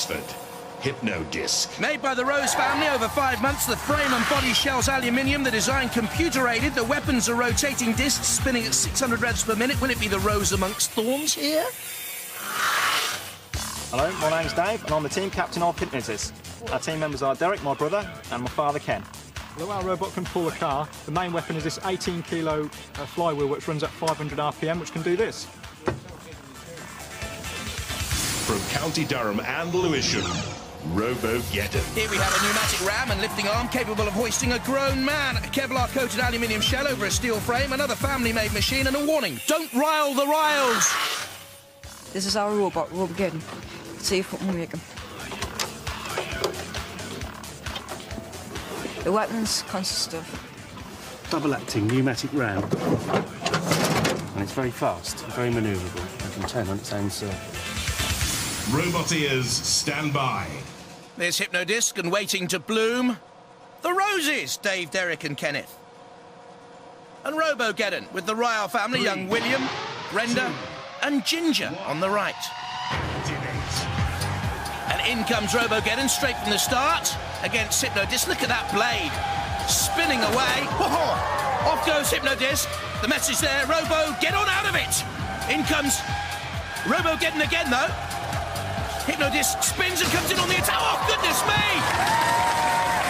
Oxford. Hypno-Disc. Made by the Rose family over 5 months, the frame and body shell's aluminium, the design computer-aided, the weapons are rotating discs spinning at 600 revs per minute. Will it be the rose amongst thorns here? Hello, my name's Dave and I'm the team captain of Hypno-Disc. Our team members are Derek, my brother, and my father Ken. Although our robot can pull a car, the main weapon is this 18-kilo flywheel which runs at 500 RPM, which can do this. From County Durham and Lewisham, Robogeddon. Here we have a pneumatic ram and lifting arm capable of hoisting a grown man. A Kevlar-coated aluminium shell over a steel frame, another family-made machine, and a warning: don't rile the riles. This is our robot, Robogeddon. See if we can make him. The weapons consist of double-acting pneumatic ram, and it's very fast, very manoeuvrable. It can turn on its own surface. Robot ears, stand by. There's Hypno-Disc and waiting to bloom. The Roses, Dave, Derek and Kenneth. And Robogeddon with the Ryle family, young William, Brenda and Ginger on the right. And in comes Robogeddon straight from the start against Hypno-Disc. Look at that blade spinning away. Off goes Hypno-Disc. The message there, Robo, get on out of it. In comes Robogeddon again though. Hypno-Disc spins and comes in on the attack. Oh, goodness me!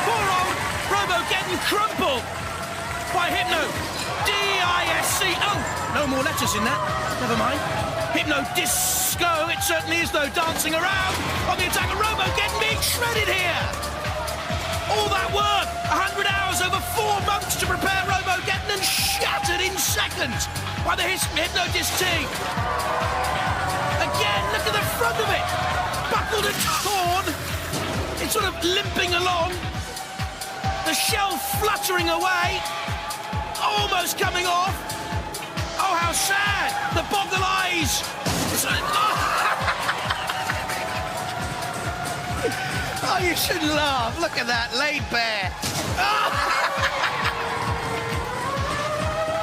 Poor old Robogeddon crumpled by Hypno. D-I-S-C. Oh, no more letters in that. Never mind. Hypno-Disco, it certainly is, though, dancing around on the attack of Robogeddon being shredded here. All that work, 100 hours over 4 months to prepare Robogeddon and shattered in seconds by the Hypno-Disc team. Again, look at the front of it. Buckled and torn. It's sort of limping along. The shell fluttering away. Almost coming off. Oh, how sad. The boggle eyes. Oh, you shouldn't laugh. Look at that, laid bare.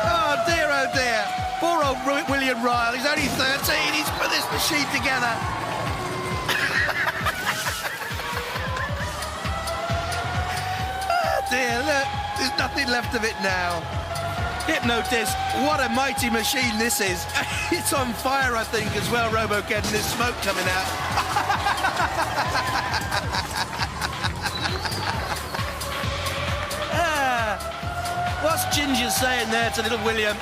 Oh, dear, oh, dear. Poor old William Ryle. He's only 13. He's put this machine together. Oh, dear, look. There's nothing left of it now. Hypno-Disc, what a mighty machine this is. It's on fire, I think, as well, Robogeddon. There's smoke coming out. What's Ginger saying there to little William?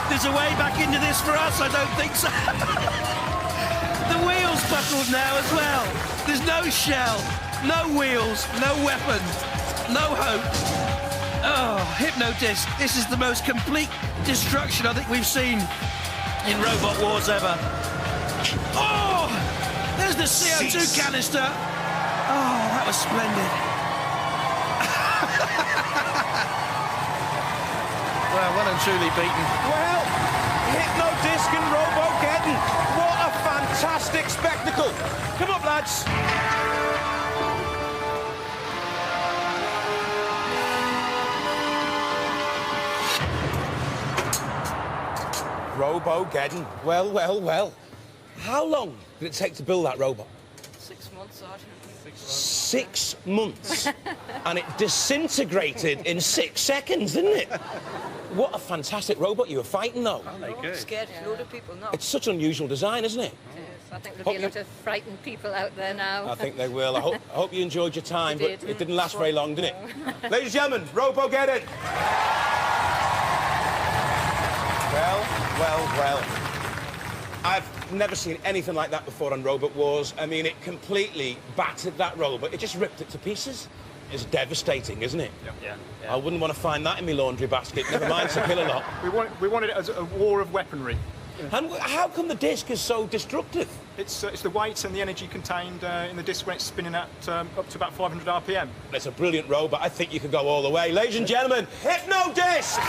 There's a way back into this for us? I don't think so. The wheels buckled now as well. There's no shell, no wheels, no weapon, no hope. Oh, Hypno-Disc, this is the most complete destruction I think we've seen in Robot Wars ever. Oh, there's the CO2 canister. Oh, that was splendid. Well, well and truly beaten. Well, Hypno-Disc and Robogeddon. What a fantastic spectacle. Come up, lads. Robogeddon. Well, well, well. How long did it take to build that robot? 6 months, Sergeant. 6 months. And it disintegrated in 6 seconds, didn't it? What a fantastic robot you were fighting, though. Scared a load of people, no. It's such unusual design, isn't it? Yes, I think there'll be a lot of frightened people out there now. I think they will. I hope you enjoyed your time, but it didn't last very long, did it? No. Ladies and gentlemen, Robogeddon. Well. I've never seen anything like that before on Robot Wars. I mean, it completely battered that robot. It just ripped it to pieces. It's devastating, isn't it? Yeah. I wouldn't want to find that in my laundry basket. Never mind to kill a lot. We wanted it as a war of weaponry. And how come the disc is so destructive? It's the weight and the energy contained in the disc when it's spinning at up to about 500 RPM. It's a brilliant robot. I think you could go all the way. Ladies and gentlemen, Hypno-Disc!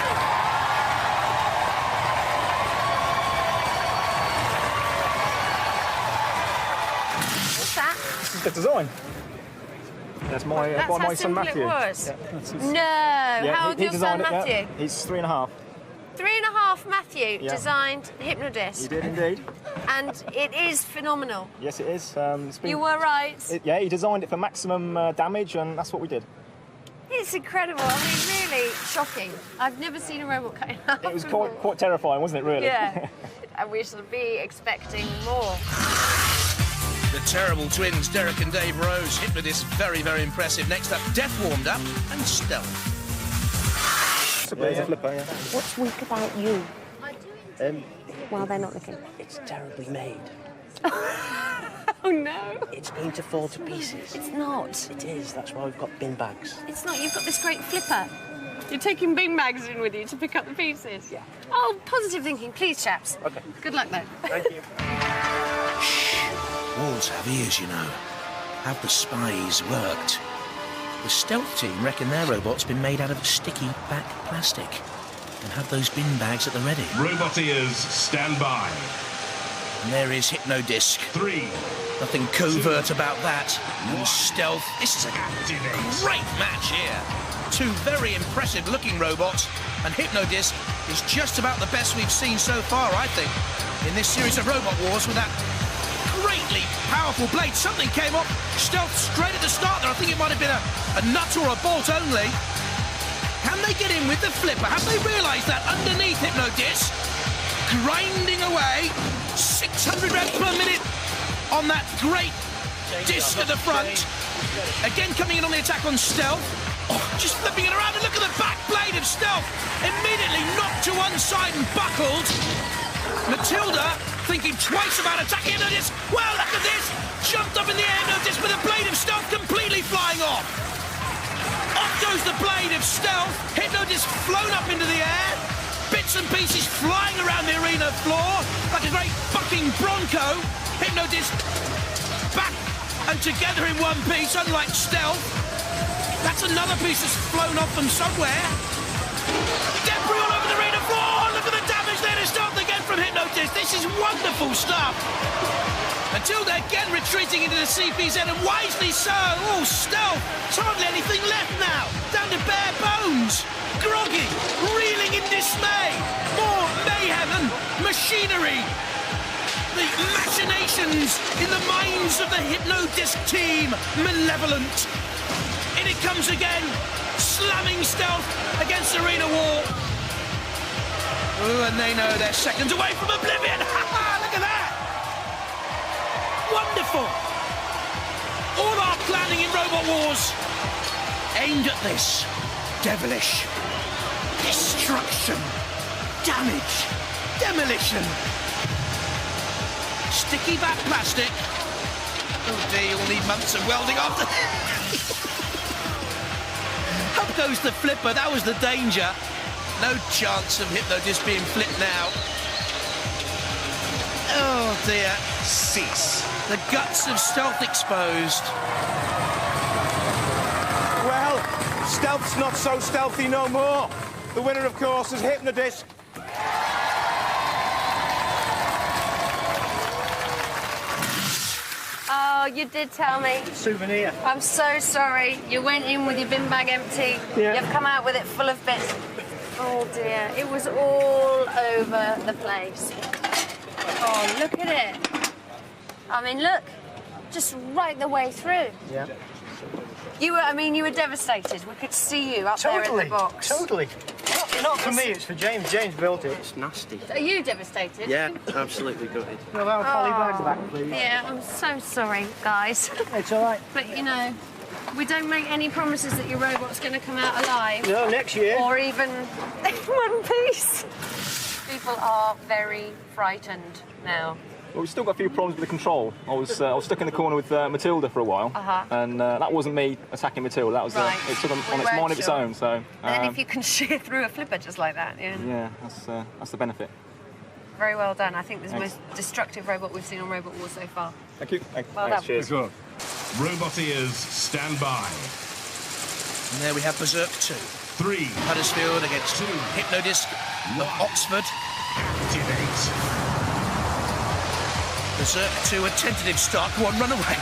This is the design. That's my by my son Matthew. It was. Yeah, No, how old is your son designed it, Matthew? yeah. He's 3.5. 3.5 Chef Matthew designed Hypno-Disc. He did indeed. And it is phenomenal. Yes, it is. You were right. Yeah, he designed it for maximum damage, and that's what we did. It's incredible. I mean, really shocking. I've never seen a robot cut in half. It was quite terrifying, wasn't it, really? Yeah. And we shall be expecting more. The terrible twins, Derek and Dave Rose. Hypno-Disc, very, very impressive. Next up, Death warmed up and Stealth. It's a flipper, yeah. What's weak about you? While they're not looking. It's terribly made. Oh no! It's going to fall to pieces. It's not. It is. That's why we've got bin bags. It's not. You've got this great flipper. You're taking bin bags in with you to pick up the pieces. Yeah. Oh, positive thinking, please, chaps. Okay. Good luck, though. Thank you. Walls have ears, you know. Have the spies worked? The Stealth team reckon their robot's been made out of sticky back plastic and have those bin bags at the ready. Roboteers, stand by. And there is Hypno-Disc. 3. Nothing covert about that. And Stealth. This is a great match here. Two very impressive looking robots, and Hypno-Disc is just about the best we've seen so far, I think, in this series of Robot Wars with that greatly powerful blade. Something came off Stealth straight at the start there. I think it might have been a nut or a bolt only. Can they get in with the flipper? Have they realised that underneath Hypno-Disc, grinding away 600 reps per minute on that great disc at the front. Again coming in on the attack on Stealth. Oh, just flipping it around, and look at the back blade of Stealth. Immediately knocked to one side and buckled. Matilda thinking twice about attacking Hypno-Disc. Well, look at this. Jumped up in the air, Hypno-Disc with a blade of Stealth completely flying off. Off goes the blade of Stealth. Hypno-Disc flown up into the air. Bits and pieces flying around the arena floor like a great bucking bronco. Hypno-Disc back and together in one piece, unlike Stealth. That's another piece that's flown off from somewhere. Debris all over the arena floor. Look at the damage there to Stealth again from Hypno-Disc. This is wonderful stuff. Matilda again retreating into the CPZ, and wisely so. Oh, Stealth. There's hardly anything left now. Down to bare bones. Groggy, reeling in dismay. More mayhem and machinery. The machinations in the minds of the Hypno-Disc team. Malevolent. In it comes again, slamming Stealth against the arena wall. Ooh, and they know they're seconds away from oblivion. Look at that. Wonderful. All our planning in Robot Wars aimed at this. Devilish. Destruction. Damage. Demolition. Sticky back plastic. Oh dear, you'll need months of welding after. Up goes the flipper, that was the danger. No chance of Hypno-Disc being flipped now. Oh dear. Cease. The guts of Stealth exposed. Well, Stealth's not so stealthy no more. The winner, of course, is Hypno-Disc. Oh, you did tell me. Souvenir. I'm so sorry. You went in with your bin bag empty. Yeah. You've come out with it full of bits. Oh dear, it was all over the place. Oh, look at it. I mean, look, just right the way through. Yeah. You were devastated. We could see you up there in the box. Totally. Not for me, it's for James. James built it. It's nasty. Are you devastated? Yeah, absolutely gutted. Well, our poly bags back, please. Yeah, I'm so sorry, guys. It's all right. But, you know, we don't make any promises that your robot's going to come out alive. No, next year. Or even in one piece. People are very frightened now. Well, we've still got a few problems with the control. I was stuck in the corner with Matilda for a while, and that wasn't me attacking Matilda. That was it took on its mind of its own. So. And if you can shear through a flipper just like that, yeah, that's the benefit. Very well done. I think this is the most destructive robot we've seen on Robot Wars so far. Thank you. Well done. Cheers. Roboteers, stand by. And there we have Berserk 2. 3. Huddersfield against 2. Hypno-Disc of Oxford. Activate. Berserk 2, a tentative start. Go on, run away.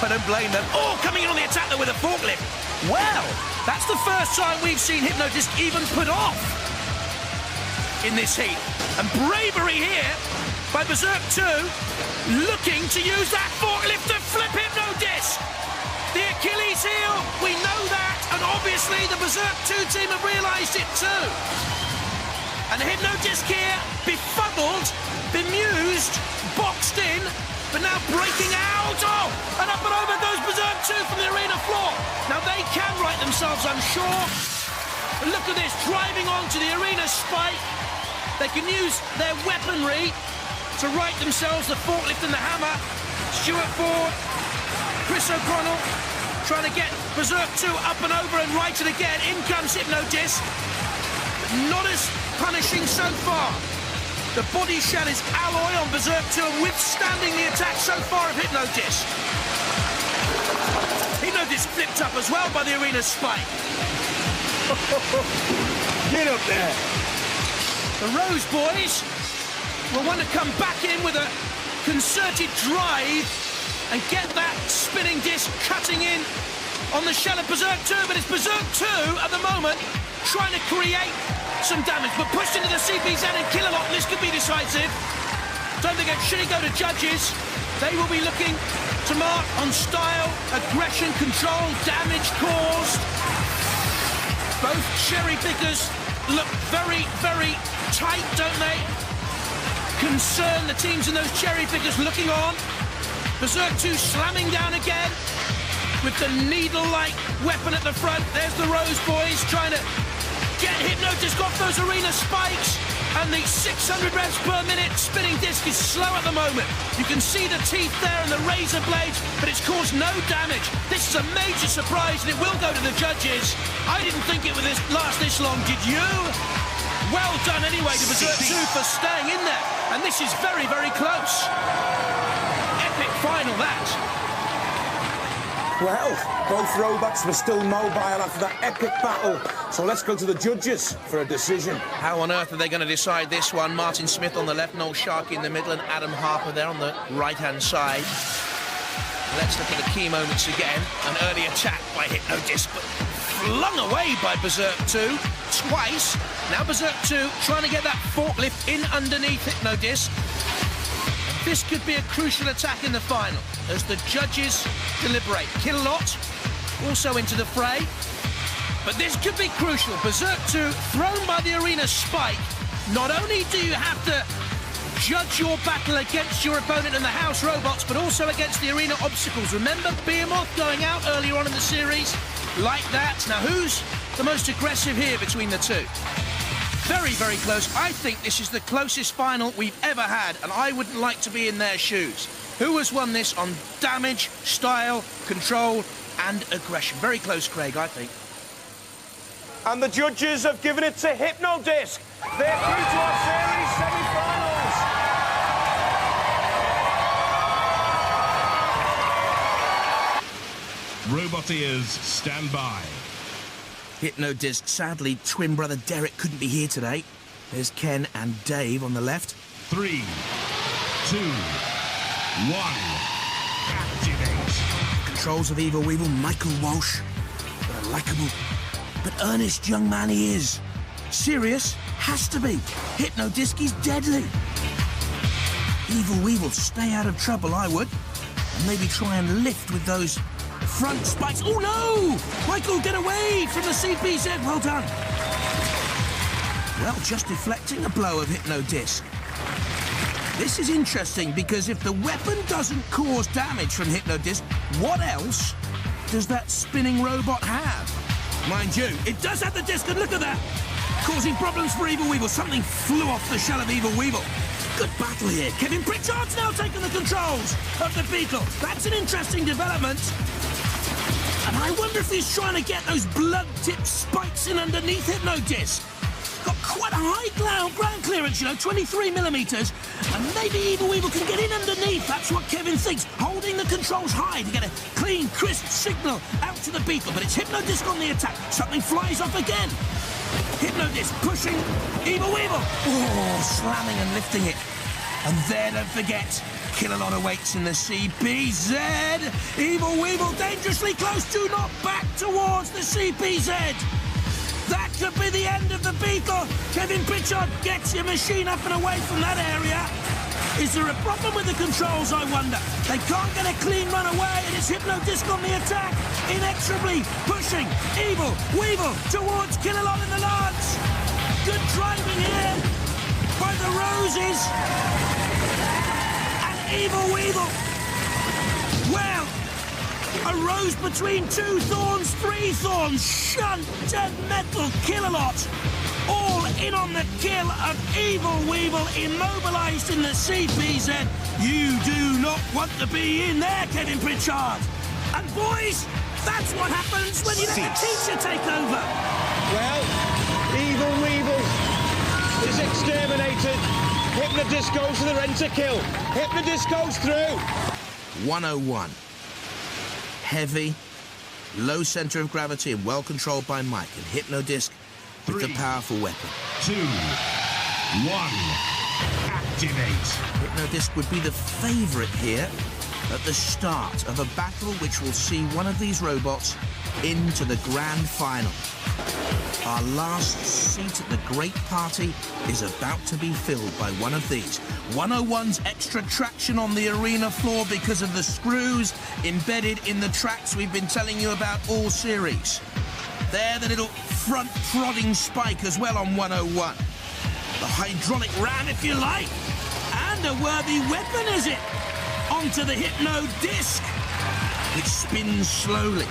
I don't blame them. Oh, coming in on the attack though with a forklift. Well, that's the first time we've seen Hypno-Disc even put off. in this heat. And bravery here by Berserk 2, looking to use that forklift to flip Hypno-Disc. The Achilles heel, we know that, and obviously the Berserk 2 team have realised it too. And Hypno-Disc here, befuddled, bemused, boxed in, but now breaking out. Oh, and up and over goes Berserk 2 from the arena floor. Now they can right themselves, I'm sure. But look at this, driving onto the arena spike. They can use their weaponry to right themselves, the forklift and the hammer. Stuart Ford, Chris O'Connell, trying to get Berserk 2 up and over and right it again. In comes Hypno-Disc. Not as punishing so far. The body shell is alloy on Berserk 2 and withstanding the attack so far of Hypno-Disc. Hypno-Disc flipped up as well by the arena spike. Get up there. The Rose boys will want to come back in with a concerted drive and get that spinning disc cutting in on the shell of Berserk 2, but it's Berserk 2 at the moment trying to create some damage, but pushed into the CPZ and Killalot, this could be decisive. Don't forget, should it go to judges, they will be looking to mark on style, aggression, control, damage caused. Both cherry pickers look very, very tight, don't they? Concern the teams in those cherry pickers looking on. Berserk 2 slamming down again with the needle-like weapon at the front. There's the Rose boys trying to get Hypno-Disc off those arena spikes, and the 600 reps per minute spinning disc is slow at the moment. You can see the teeth there and the razor blades, but it's caused no damage. This is a major surprise, and it will go to the judges. I didn't think it would last this long, did you? Well done anyway to Berserk 2 for staying in there, and this is very, very close. Epic final, that. Well, both robots were still mobile after that epic battle, so let's go to the judges for a decision. How on earth are they going to decide this one? Martin Smith on the left, Noel Sharkey in the middle, and Adam Harper there on the right-hand side. Let's look at the key moments again. An early attack by Hypno-Disc, but flung away by Berserk 2 twice. Now Berserk 2 trying to get that forklift in underneath Hypno-Disc. This could be a crucial attack in the final as the judges deliberate. Killalot also into the fray. But this could be crucial. Berserk 2 thrown by the arena spike. Not only do you have to judge your battle against your opponent in the house robots, but also against the arena obstacles. Remember Behemoth going out earlier on in the series like that? Now who's the most aggressive here between the two? Very, very close. I think this is the closest final we've ever had, and I wouldn't like to be in their shoes. Who has won this on damage, style, control, and aggression? Very close, Craig, I think. And the judges have given it to Hypno-Disc. They're through to our series semi-finals. Roboteers, stand by. Hypno-Disc, sadly, twin brother Derek couldn't be here today. There's Ken and Dave on the left. 3, 2, 1, activate. Controls of Evil Weevil, Michael Walsh. What a likeable but earnest young man he is. Serious? Has to be. Hypno-Disc is deadly. Evil Weevil, stay out of trouble, I would. And maybe try and lift with those front spikes. Oh no! Michael, get away from the CPZ. Well done. Well, just deflecting a blow of Hypno-Disc. This is interesting because if the weapon doesn't cause damage from Hypno-Disc, what else does that spinning robot have? Mind you, it does have the disc, and look at that! Causing problems for Evil Weevil. Something flew off the shell of Evil Weevil. Good battle here. Kevin Pritchard's now taking the controls of the Beetle. That's an interesting development. And I wonder if he's trying to get those blood-tipped spikes in underneath Hypno-Disc. Got quite a high ground clearance, you know, 23 millimeters. And maybe Evil Weevil can get in underneath. That's what Kevin thinks. Holding the controls high to get a clean, crisp signal out to the Beetle. But it's Hypno-Disc on the attack. Something flies off again. Hypno-Disc pushing Evil Weevil. Oh, slamming and lifting it. And there, don't forget, Killalot awaits in the CPZ. Evil Weevil dangerously close. Do not back towards the CPZ. That could be the end of the Beetle. Kevin Pritchard gets your machine up and away from that area. Is there a problem with the controls, I wonder? They can't get a clean run away, and it's Hypno-Disc on the attack, inexorably pushing Evil Weevil towards Killalon in the lance. Good driving here by the Roses. And Evil Weevil, well, a rose between two thorns, three thorns, shunt, Dead Metal, Kill-A-Lot, all in on the kill of Evil Weevil, immobilised in the CPZ. You do not want to be in there, Kevin Pritchard. And boys, that's what happens when you let the teacher take over. Well, Evil Weevil is exterminated. Hypno-Disc goes to the rent-a-kill. Hypno-Disc goes through. 101. Heavy, low centre of gravity and well controlled by Mike, and Hypno-Disc with the powerful weapon. 2, 1, activate. Hypno-Disc would be the favourite here at the start of a battle which will see one of these robots into the grand final. Our last seat at the great party is about to be filled by one of these. 101's extra traction on the arena floor because of the screws embedded in the tracks we've been telling you about all series. There, the little front prodding spike as well on 101. The hydraulic ram, if you like. And a worthy weapon, is it? Onto the Hypno-Disc, which spins slowly,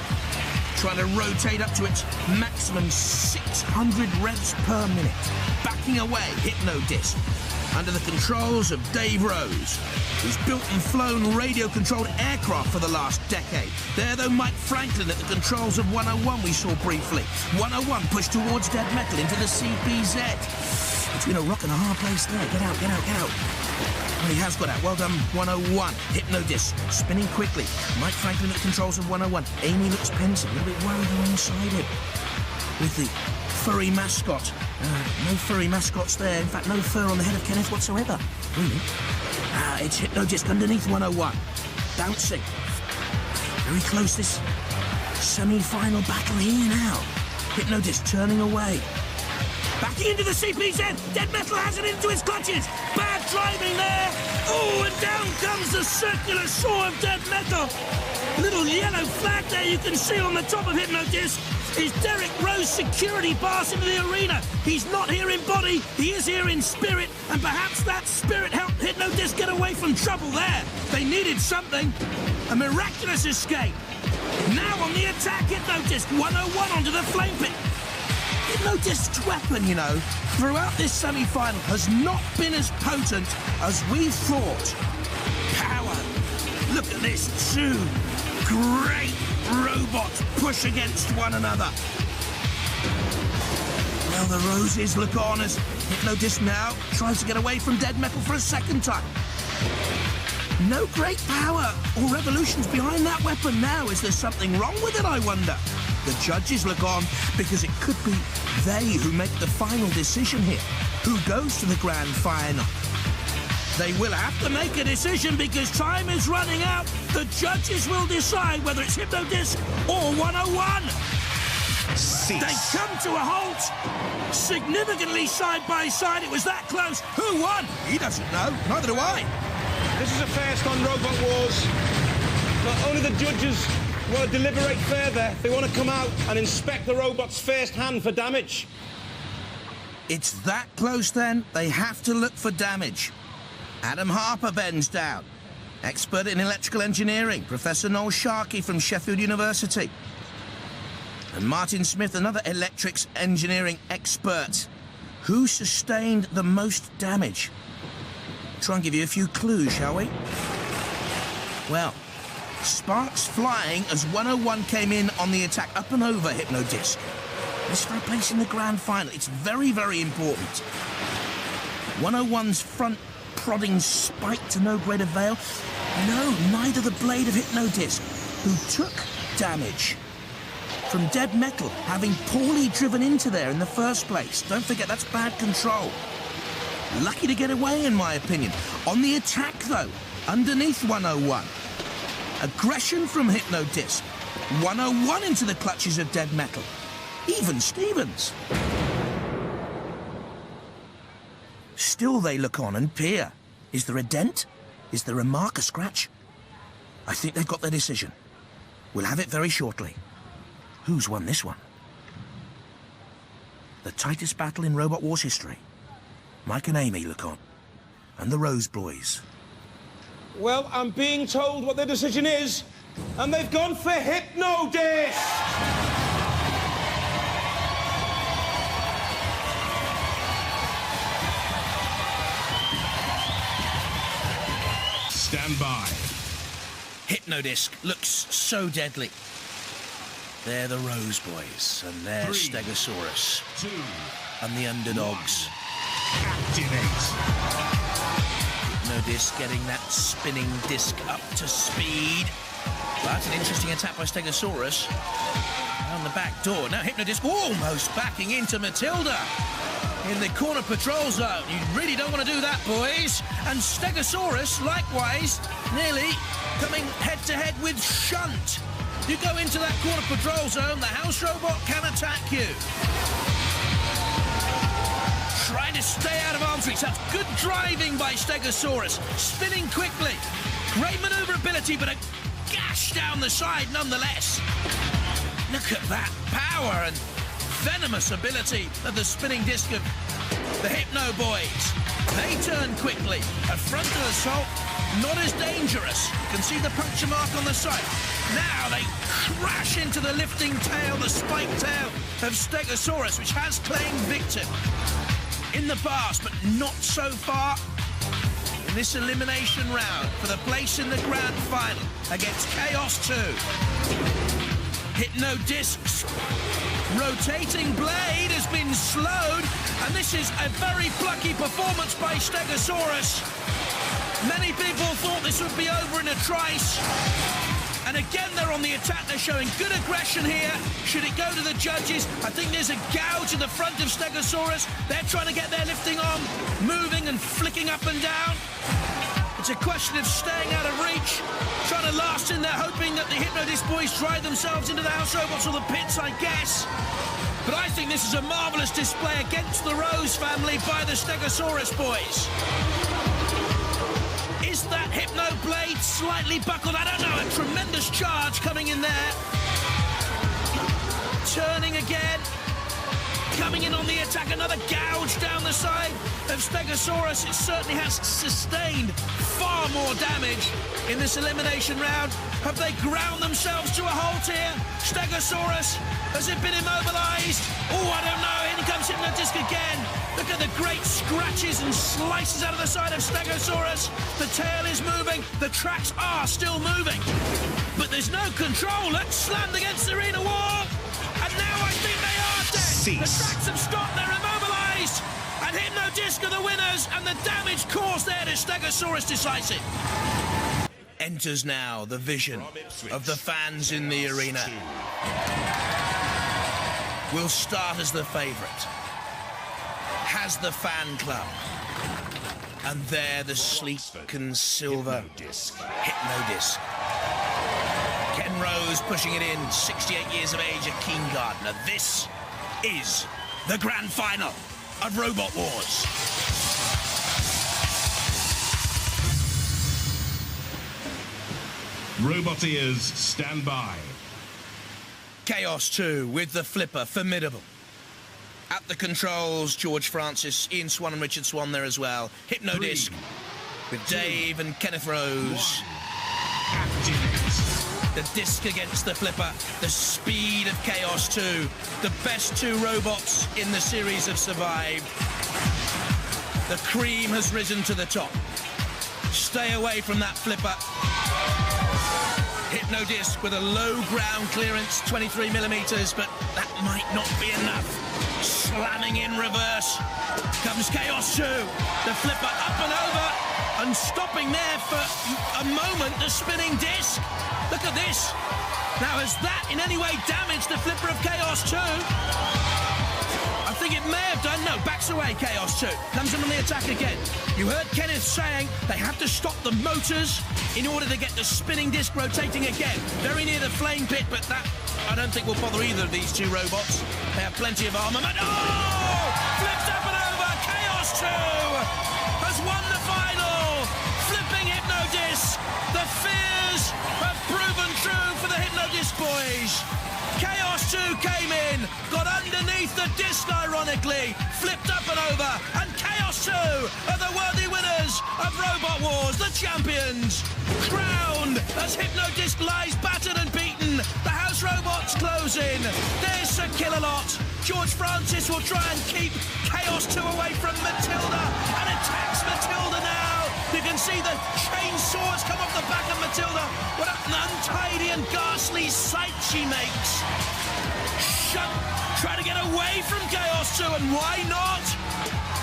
trying to rotate up to its maximum 600 revs per minute. Backing away, Hypno-Disc, under the controls of Dave Rose, who's built and flown radio-controlled aircraft for the last decade. There, though, Mike Franklin at the controls of 101 we saw briefly. 101 pushed towards Dead Metal into the CPZ. Between a rock and a hard place there. Get out, get out, get out. Well, he has got out. Well done, 101. Hypno-Disc spinning quickly. Mike Franklin at the controls of 101. Amy looks pensive, a little bit worried alongside him. With the furry mascot. No furry mascots there. In fact, no fur on the head of Kenneth whatsoever. Really? It's Hypno-Disc underneath 101. Bouncing. Very close, this semi-final battle here now. Hypno-Disc turning away. Backing into the CPZ. Dead Metal has it into his clutches. Bad driving there. Oh, and down comes the circular saw of Dead Metal. A little yellow flag there you can see on the top of Hypno-Disc is Derek Rose security pass into the arena. He's not here in body, he is here in spirit, and perhaps that spirit helped Hypno-Disc get away from trouble there. They needed something. A miraculous escape. Now on the attack, Hypno-Disc 101 onto the flame pit. Hypno-Disc's weapon, you know, throughout this semi-final has not been as potent as we thought. Power. Look at this, two great robots push against one another. Well, the Roses look on as Hypno-Disc now tries to get away from Dead Metal for a second time. No great power or revolutions behind that weapon now. Is there something wrong with it, I wonder? The judges look on because it could be they who make the final decision here. Who goes to the grand final? They will have to make a decision because time is running out. The judges will decide whether it's Hypno-Disc or 101. Cease. They come to a halt, significantly side by side. It was that close. Who won? He doesn't know. Neither do I. This is a first on Robot Wars. Not only the judges want to deliberate further, they want to come out and inspect the robots first-hand for damage. It's that close, then. They have to look for damage. Adam Harper bends down. Expert in electrical engineering, Professor Noel Sharkey from Sheffield University. And Martin Smith, another electrics engineering expert. Who sustained the most damage? Try and give you a few clues, shall we? Well, sparks flying as 101 came in on the attack, up and over Hypno-Disc. This for a place in the grand final. It's very, very important. 101's front prodding spike to no great avail. No, neither the blade of Hypno-Disc, who took damage from Dead Metal, having poorly driven into there in the first place. Don't forget, that's bad control. Lucky to get away, in my opinion. On the attack, though, underneath 101. Aggression from Hypno-Disc. 101 into the clutches of Dead Metal. Even Stevens. Still they look on and peer. Is there a dent? Is there a mark, a scratch? I think they've got their decision. We'll have it very shortly. Who's won this one? The tightest battle in Robot Wars history. Mike and Amy look on. And the Rose Boys. Well, I'm being told what their decision is, and they've gone for Hypno-Disc! Stand by. Hypno-Disc looks so deadly. They're the Rose Boys, and they're 3, Stegosaurus. 2, and the underdogs. 1. Activate. Hypno-Disc getting that spinning disc up to speed. But an interesting attack by Stegosaurus. On the back door. Now Hypno-Disc almost backing into Matilda. In the corner patrol zone. You really don't want to do that, boys. And Stegosaurus, likewise, nearly coming head-to-head with Shunt. You go into that corner patrol zone, the house robot can attack you. Trying to stay out of arm's reach. That's good driving by Stegosaurus. Spinning quickly. Great maneuverability, but a gash down the side nonetheless. Look at that power and venomous ability of the spinning disc of the Hypno Boys. They turn quickly. A frontal assault, not as dangerous. You can see the puncture mark on the side. Now they crash into the lifting tail, the spiked tail of Stegosaurus, which has claimed victim in the past, but not so far in this elimination round for the place in the grand final against Chaos 2. Hypno-Disc's rotating blade has been slowed, and this is a very plucky performance by Stegosaurus. Many people thought this would be over in a trice. And again, they're on the attack. They're showing good aggression here. Should it go to the judges? I think there's a gouge in the front of Stegosaurus. They're trying to get their lifting arm moving and flicking up and down. It's a question of staying out of reach, trying to last in there, hoping that the Hypno-Disc boys drive themselves into the house robots or the pits, I guess. But I think this is a marvellous display against the Rose family by the Stegosaurus boys. Is that Hypno blade slightly buckled? I don't know. A tremendous charge coming in there. Turning again. Coming in on the attack. Another gouge down the side of Stegosaurus. It certainly has sustained far more damage in this elimination round. Have they ground themselves to a halt here? Stegosaurus, has it been immobilized? Oh, I don't know. In comes Hypno-Disc again. Look at the great scratches and slices out of the side of Stegosaurus. The tail is moving. The tracks are still moving. But there's no control. Look, slammed against the arena wall. And now I think they are dead. Cease. The tracks have stopped. They're immobilized. And Hypno-Disc are the winners. And the damage caused there to Stegosaurus decisive. Enters now the vision of the fans in the arena. Will start as the favourite. Has the fan club. And there the sleek and silver Hypno-Disc. Ken Rose pushing it in, 68 years of age, a keen gardener. This is the grand final of Robot Wars. Roboteers, stand by. Chaos 2 with the flipper, formidable. At the controls, George Francis, Ian Swan and Richard Swan there as well. Hypno-Disc with Dave and Kenneth Rose. The disc against the flipper, the speed of Chaos 2. The best two robots in the series have survived. The cream has risen to the top. Stay away from that flipper. Hypno-Disc with a low ground clearance, 23mm, but that might not be enough. Slamming in reverse. Comes Chaos 2. The flipper up and over. And stopping there for a moment, the spinning disc. Look at this. Now, has that in any way damaged the flipper of Chaos 2? I think it may have done. No, backs away, Chaos 2. Comes in on the attack again. You heard Kenneth saying they have to stop the motors in order to get the spinning disc rotating again. Very near the flame pit, but that I don't think will bother either of these two robots. They have plenty of armament. Oh! Flipped up and over. Chaos 2 got underneath the disc, ironically, flipped up and over, and Chaos 2 are the worthy winners of Robot Wars, the champions. Crowned as Hypno-Disc lies battered and beaten, the house robots close in. There's Sir Kill-A-Lot. George Francis will try and keep Chaos 2 away from Matilda, and attacks Matilda now. You can see the chainsaws come off the back of Matilda. What an untidy and ghastly sight she makes. Shunt, try to get away from Chaos 2, and why not?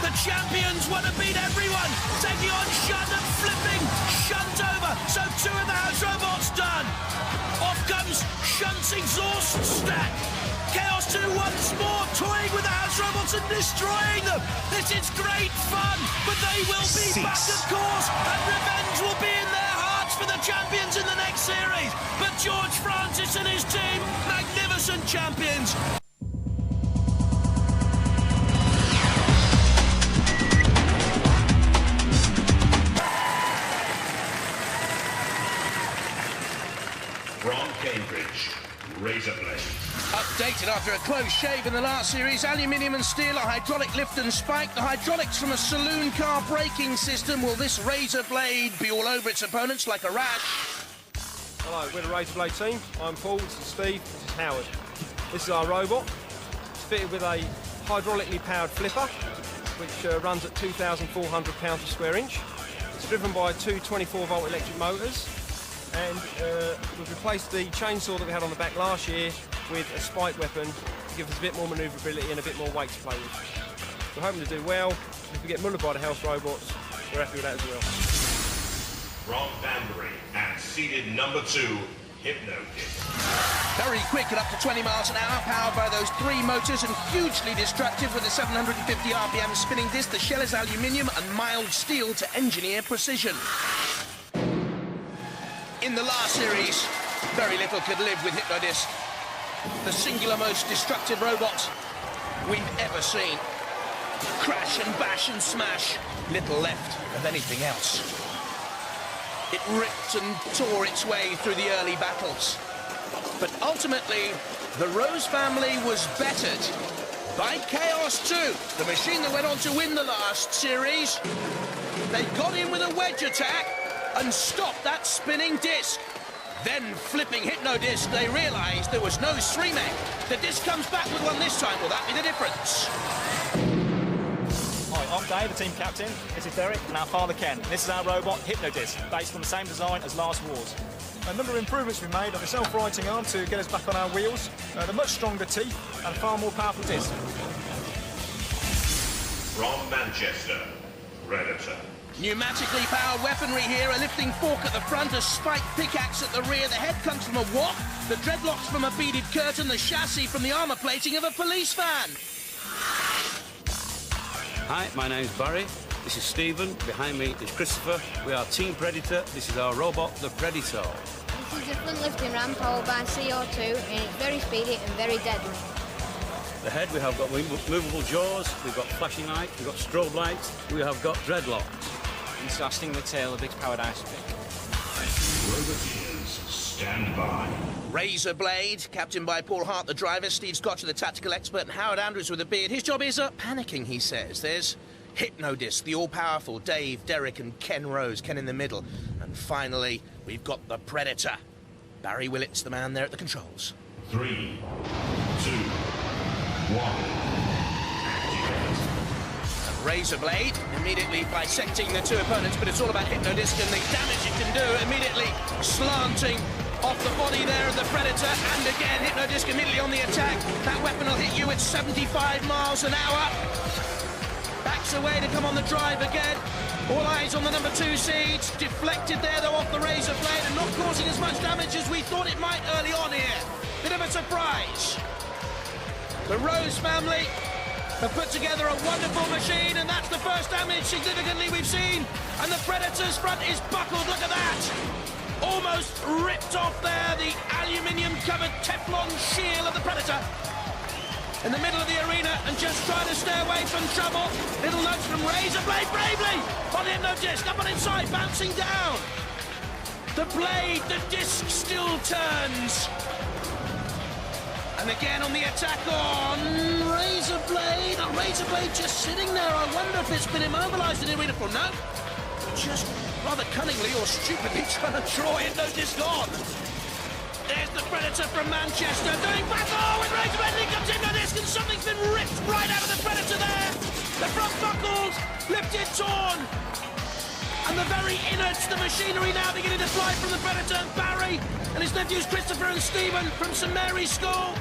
The champions want to beat everyone. Taking on Shunt and flipping Shunt over. So 2 of the house robots done. Off comes Shunt's exhaust stack. Chaos 2 once more toying with the house robots and destroying them. This is great fun, but they will be back, of course, and revenge will be in their hearts for the champions in the next series. But George Francis and his team, magnificent champions. From Cambridge, Razorblade. Updated after a close shave in the last series, aluminium and steel, a hydraulic lift and spike, the hydraulics from a saloon car braking system. Will this Razorblade be all over its opponents like a rash? Hello, we're the Razorblade team. I'm Paul, this is Steve, this is Howard. This is our robot. It's fitted with a hydraulically powered flipper, which runs at 2,400 pounds per square inch. It's driven by 2 24-volt electric motors. And we've replaced the chainsaw that we had on the back last year with a spike weapon to give us a bit more manoeuvrability and a bit more weight to play with. We're hoping to do well. If we get mullered by the house robots, we're happy with that as well. From Banbury and seeded number 2, Hypno-Disc. Very quick at up to 20 miles an hour, powered by those 3 motors and hugely destructive with a 750 RPM spinning disc. The shell is aluminium and mild steel to engineer precision. In the last series, very little could live with Hypno-Disc. The singular most destructive robot we've ever seen. Crash and bash and smash, little left of anything else. It ripped and tore its way through the early battles. But ultimately, the Rose family was bettered by Chaos 2, the machine that went on to win the last series. They got in with a wedge attack and stopped that spinning disc. Then, flipping Hypno-Disc, they realised there was no Srimek. The disc comes back with one this time. Will that be the difference? Hi, I'm Dave, the team captain. This is Derek and our father Ken. This is our robot, Hypno-Disc, based on the same design as last Wars. A number of improvements we've made on the self-righting arm to get us back on our wheels, the much stronger teeth and far more powerful disc. From Manchester, Predator. Pneumatically powered weaponry here, a lifting fork at the front, a spiked pickaxe at the rear. The head comes from a wok, the dreadlocks from a beaded curtain, the chassis from the armour plating of a police van. Hi, my name's Barry. This is Stephen. Behind me is Christopher. We are Team Predator. This is our robot, the Predator. This is a front lifting ram powered by CO2 and it's very speedy and very deadly. The head, we have got movable jaws, we've got flashing lights, we've got strobe lights, we have got dreadlocks. Exhausting the tail, a big powered ice pick. Roboteers, stand by. Razorblade, captained by Paul Hart, the driver, Steve Scotcher, the tactical expert, and Howard Andrews with a beard. His job is panicking, he says. There's Hypno-Disc, the all-powerful Dave, Derek, and Ken Rose, Ken in the middle. And finally, we've got the Predator. Barry Willett's the man there at the controls. 3, 2, 1. Razorblade immediately bisecting the 2 opponents, but it's all about Hypno-Disc and the damage it can do, immediately slanting off the body there of the Predator, and again Hypno-Disc immediately on the attack. That weapon will hit you at 75 miles an hour. Backs away to come on the drive again. All eyes on the number 2 seeds. Deflected there though off the Razorblade and not causing as much damage as we thought it might early on here. Bit of a surprise. The Rose family have put together a wonderful machine, and that's the first damage significantly we've seen. And the Predator's front is buckled, look at that. Almost ripped off there, the aluminium-covered Teflon shield of the Predator. In the middle of the arena and just trying to stay away from trouble. Little nudge from Razorblade bravely on Hypno-Disc, up on inside, bouncing down. The blade, the disc still turns. And again on the attack on Razorblade. Razorblade just sitting there. I wonder if it's been immobilised in the arena floor. No, just rather cunningly or stupidly trying to draw Hypno-Disc on. There's the Predator from Manchester doing battle with Razorblade. In comes Hypno-Disc and something's been ripped right out of the Predator there. The front buckles lifted, torn. And the very innards, the machinery now beginning to fly from the Predator. Barry and his nephews Christopher and Stephen from St Mary's School.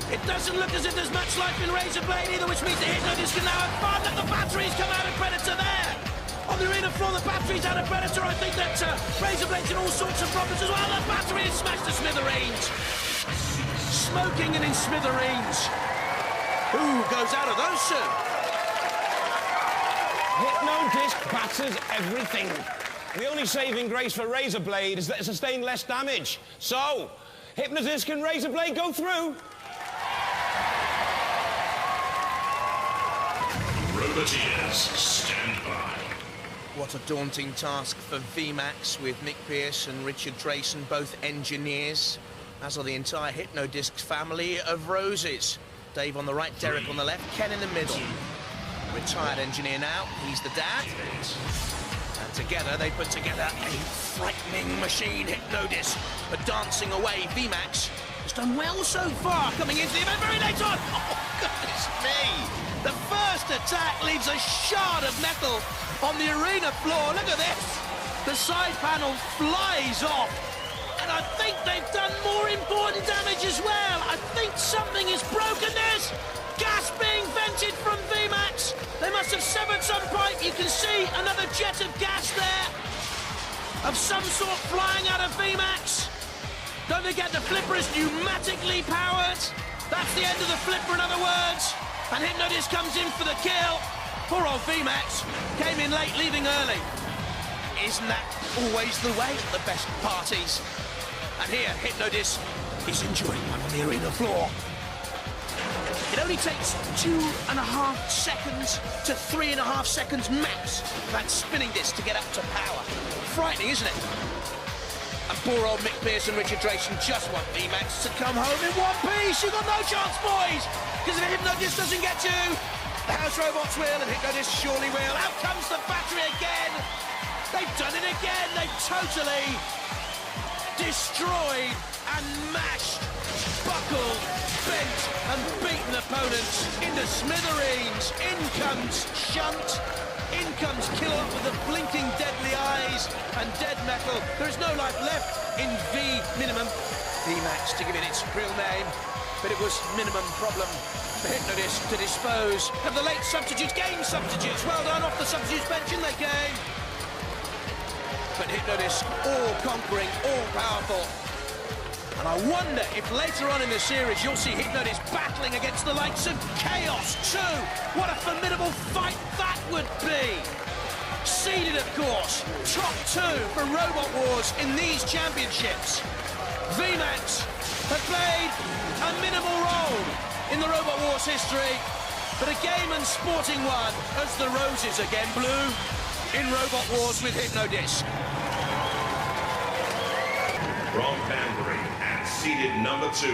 It doesn't look as if there's much life in Razorblade either, which means the Hypno-Disc can now have fun. Let the batteries come out of Predator there. On the arena floor, the batteries out of Predator. I think that Razorblade's in all sorts of problems as well. The battery is smashed to smithereens. Smoking and in smithereens. Who goes out of those two? Hypno-Disc batters everything. The only saving grace for Razorblade is that it sustained less damage. So, Hypno-Disc and Razorblade go through. Roboteers, stand by. What a daunting task for VMAX with Mick Pearce and Richard Drayson, both engineers, as are the entire Hypno-Disc family of roses. Dave on the right, Derek on the left, Ken in the middle. Retired engineer now, he's the dad. And together they put together a frightening machine, Hypno-Disc. But dancing away, VMAX has done well so far, coming into the event very late on. Oh, goodness me! The first attack leaves a shard of metal on the arena floor. Look at this. The side panel flies off. And I think they've done more important damage as well. I think something is broken. There's gas being vented from VMAX. They must have severed some pipe. You can see another jet of gas there of some sort flying out of VMAX. Don't forget the flipper is pneumatically powered. That's the end of the flipper, in other words. And Hypno-Disc comes in for the kill. Poor old VMAX came in late, leaving early. Isn't that always the way at the best parties? And here, Hypno-Disc is enjoying one on the arena floor. It only takes 2.5 seconds to 3.5 seconds max for that spinning disc to get up to power. Frightening, isn't it? And poor old Mick Pearce and Richard Drayson just want VMAX to come home in one piece. You've got no chance, boys, because if Hypno-Disc doesn't get you, the House Robots will, and Hypno-Disc surely will. Out comes the battery again. They've done it again. They've totally destroyed and mashed, buckled, bent and beaten opponents into smithereens. In comes Shunt. In comes Killer with the blinking deadly eyes and dead metal. There is no life left in V minimum. VMAX to give it its real name, but it was minimum problem for Hypno-Disc to dispose of the late substitutes, game substitutes. Well done, off the substitutes bench, in they came. But Hypno-Disc all-conquering, all-powerful. And I wonder if later on in the series you'll see Hypno-Disc battling against the likes of Chaos too. What a formidable fight that would be. Seeded, of course, top 2 for Robot Wars in these championships. VMAX have played a minimal role in the Robot Wars history, but a game and sporting one as the roses again blew in Robot Wars with Hypno-Disc. From Banbury and seeded number 2,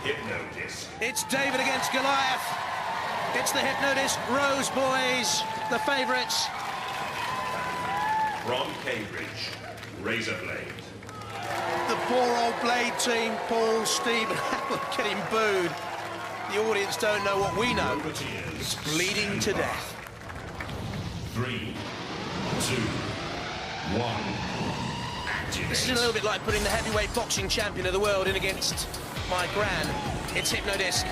Hypno-Disc. It's David against Goliath. It's the Hypno-Disc Rose Boys, the favourites. From Cambridge, Razorblade. The poor old Blade team, Paul, Stephen, getting booed. The audience don't know what we know. It's bleeding to death. 3, 2, 1. This is a little bit like putting the heavyweight boxing champion of the world in against my gran. It's Hypno-Disc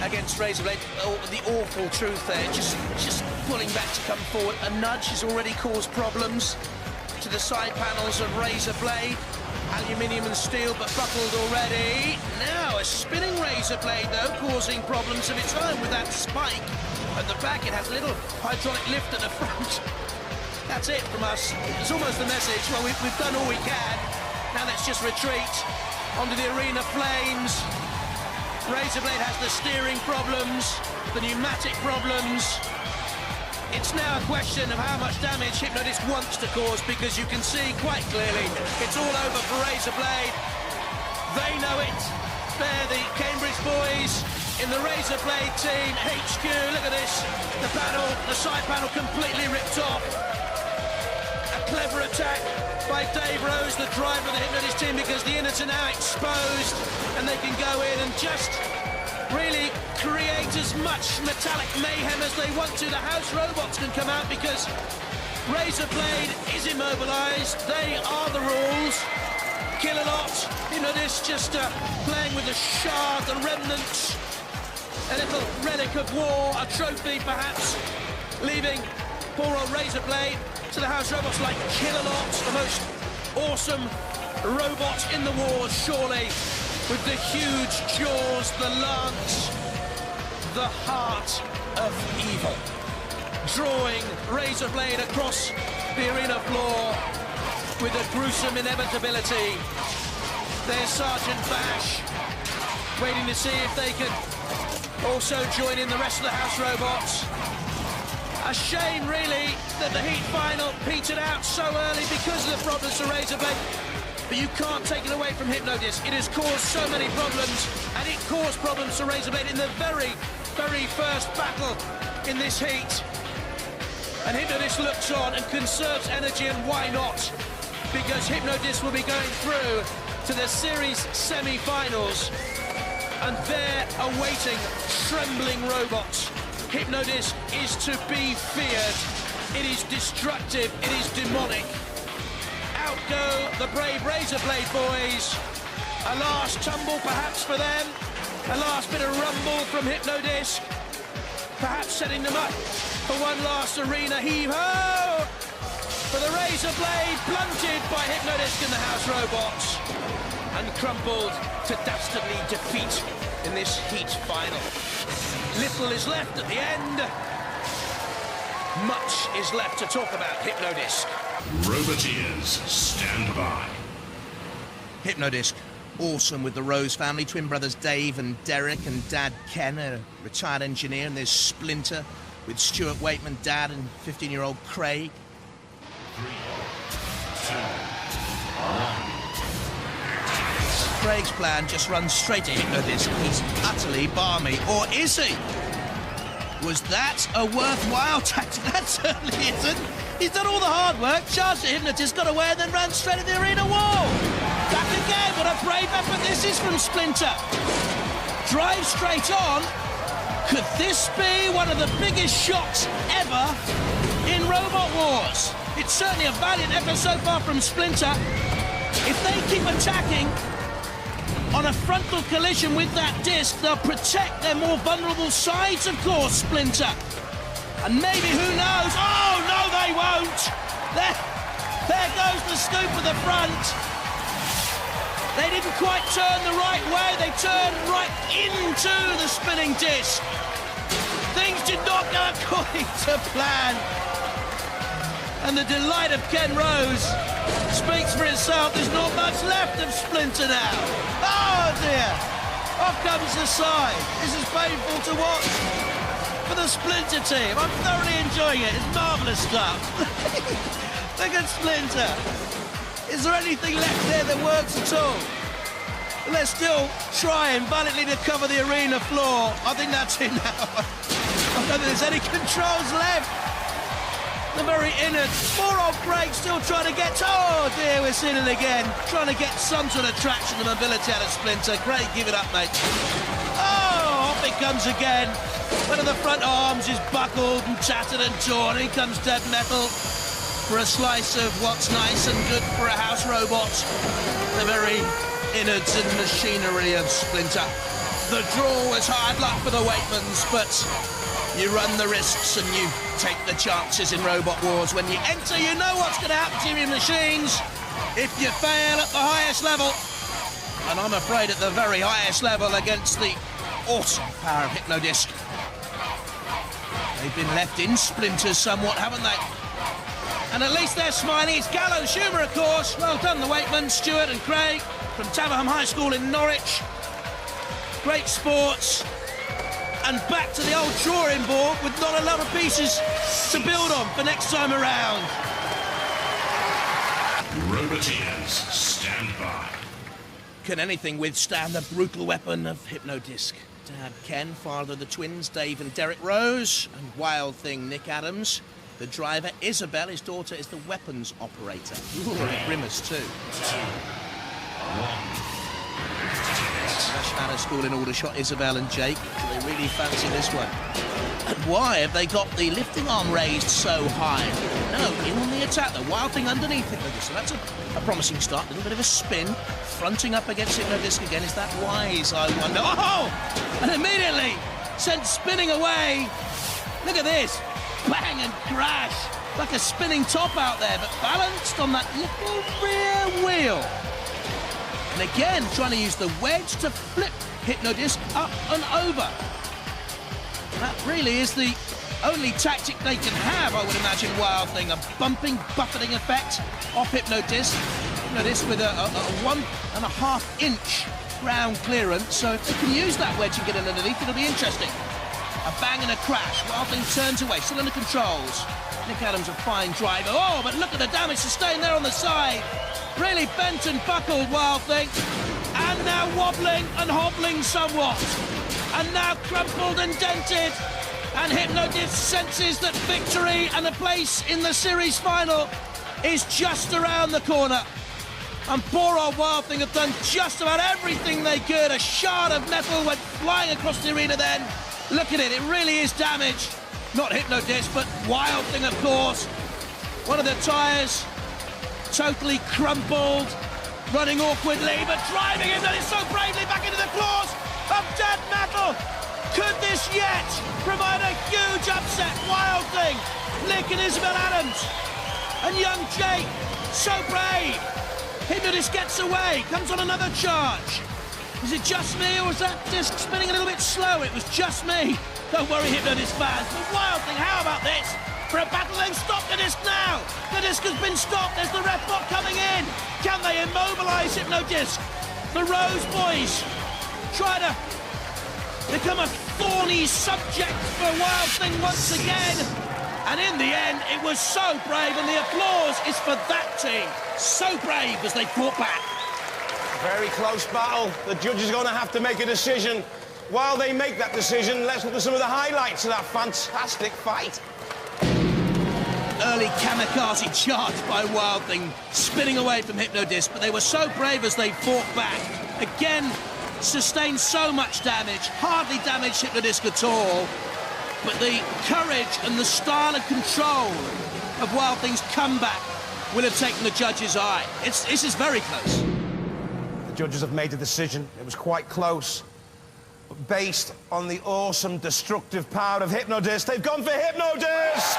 against Razorblade. Oh, the awful truth there. Just pulling back to come forward. A nudge has already caused problems to the side panels of Razorblade. Aluminium and steel, but buckled already. Now a spinning Razorblade, though, causing problems of its own with that spike at the back. It has a little hydraulic lift at the front. That's it from us. It's almost the message. Well, we've done all we can. Now let's just retreat onto the arena flames. Razorblade has the steering problems, the pneumatic problems. It's now a question of how much damage Hypno-Disc wants to cause, because you can see quite clearly it's all over for Razorblade. They know it. spare the Cambridge boys in the Razor Blade team. HQ, look at this. The panel, the side panel completely ripped off. A clever attack by Dave Rose, the driver of the Hypno-Disc team, because the innards are now exposed and they can go in and just really create as much metallic mayhem as they want to. The house robots can come out because Razor Blade is immobilised. They are the rules. Kill a lot. Hypno-Disc just playing with the shard, the remnants, a little relic of war, a trophy perhaps, leaving poor old Razor Blade to the house robots like Kill-A-Lot, the most awesome robot in the wars, surely, with the huge jaws, the lance, the heart of evil, drawing Razor Blade across the arena floor with a gruesome inevitability. There's Sergeant Bash, waiting to see if they can also join in the rest of the house robots. A shame, really, that the heat final petered out so early because of the problems for Razor Blade. But you can't take it away from Hypno-Disc. It has caused so many problems, and it caused problems for Razor Blade in the very, very first battle in this heat. And Hypno-Disc looks on and conserves energy, and why not? Because Hypno-Disc will be going through to the series semi-finals, and they're awaiting trembling robots. Hypno-Disc is to be feared. It is destructive, it is demonic. Out go the brave Razor Blade boys. A last tumble perhaps for them. A last bit of rumble from Hypno-Disc. Perhaps setting them up for one last arena heave-ho! For the Razor Blade, blunted by Hypno-Disc and the house robots, and crumbled to dastardly defeat in this heat final. Little is left at the end. Much is left to talk about Hypno-Disc. Roboteers, stand by. Hypno-Disc, awesome with the Rose family, twin brothers Dave and Derek, and dad Ken, a retired engineer, and there's Splinter with Stuart Waitman, dad, and 15-year-old Craig. 3, 2, 1. Craig's plan just runs straight to Hypno-Disc. He's utterly balmy. Or is he? Was that a worthwhile tactic? That certainly isn't. He's done all the hard work, charged at Hypno-Disc, got away, and then ran straight at the arena wall. Back again. What a brave effort this is from Splinter. Drive straight on. Could this be one of the biggest shots ever in Robot Wars? It's certainly a valiant effort so far from Splinter. If they keep attacking on a frontal collision with that disc, they'll protect their more vulnerable sides, of course, Splinter. And maybe, who knows? Oh, no, they won't. There goes the scoop of the front. They didn't quite turn the right way. They turned right into the spinning disc. Things did not go according to plan. And the delight of Ken Rose speaks for itself. There's not much left of Splinter now. Oh dear. Off comes the side. This is painful to watch for the Splinter team. I'm thoroughly enjoying it. It's marvellous stuff. Look at Splinter. Is there anything left there that works at all? They're still trying valiantly to cover the arena floor. I think that's it now. I don't think there's any controls left. The very innards. Poor old Craig still trying to get... Oh dear, we're seeing it again. Trying to get some sort of traction and mobility out of Splinter. Craig, give it up, mate. Oh, off it comes again. One of the front arms is buckled and tattered and torn. In comes Dead Metal for a slice of what's nice and good for a house robot. The very innards and machinery of Splinter. The draw was hard luck for the Waitmans, but you run the risks and you take the chances in Robot Wars. When you enter, you know what's going to happen to your machines if you fail at the highest level. And I'm afraid at the very highest level against the awesome power of Hypno-Disc. They've been left in splinters somewhat, haven't they? And at least they're smiling. It's gallows humour, of course. Well done, the Waitmans, Stuart and Craig from Taverham High School in Norwich. Great sports. And back to the old drawing board with not a lot of pieces to build on for next time around. Roboteers, stand by. can anything withstand the brutal weapon of Hypno-Disc? Dad Ken, father of the twins, Dave and Derek Rose, and Wild Thing Nick Adams. The driver, Isabel, his daughter, is the weapons operator. Grimace, too. Fresh out of school in Aldershot, Isabel and Jake. They really fancy this one. And why have they got the lifting arm raised so high? No, in on the attack, the Wild Thing underneath it. So that's a promising start. A little bit of a spin. Fronting up against Hypno-Disc again. Is that wise, I wonder? Oh! And immediately sent spinning away. Look at this. Bang and crash. Like a spinning top out there, but balanced on that little rear wheel. And again, trying to use the wedge to flip Hypno-Disc up and over. That really is the only tactic they can have, I would imagine, Wild Thing. A bumping, buffeting effect off Hypno-Disc. Hypno-Disc with a 1.5 inch ground clearance, so if they can use that wedge and get it underneath, it'll be interesting. A bang and a crash. Wild Thing turns away, still under controls. Nick Adams, a fine driver. Oh, but look at the damage sustained there on the side. Really bent and buckled, Wild Thing. And now wobbling and hobbling somewhat. And now crumpled and dented. And Hypno-Disc senses that victory and a place in the series final is just around the corner. And poor old Wild Thing have done just about everything they could. A shard of metal went flying across the arena then. Look at it, it really is damage. Not Hypno-Disc, but Wild Thing, of course. One of the tyres totally crumpled, running awkwardly, but driving Hypno-Disc so bravely back into the claws of dead metal. Could this yet provide a huge upset? Wild Thing, Nick and Isabel Adams, and young Jake, so brave. Hypno-Disc gets away, comes on another charge. Is it just me, or is that disc spinning a little bit slow? It was just me. Don't worry, Hypno-Disc fans. But Wild Thing, how about this? For a battle, they've stopped the disc now. The disc has been stopped. There's the ref bot coming in. Can they immobilise Hypno-Disc? The Rose boys try to become a thorny subject for Wild Thing once again. And in the end, it was so brave, and the applause is for that team. So brave as they fought back. Very close battle. The judge is going to have to make a decision. While they make that decision, let's look at some of the highlights of that fantastic fight. Early kamikaze charge by Wild Thing, spinning away from Hypno-Disc, but they were so brave as they fought back. Again, sustained so much damage, hardly damaged Hypno-Disc at all, but the courage and the style and control of Wild Thing's comeback will have taken the judge's eye. This is very close. The judges have made a decision. It was quite close. But based on the awesome, destructive power of Hypno-Disc, they've gone for Hypno-Disc!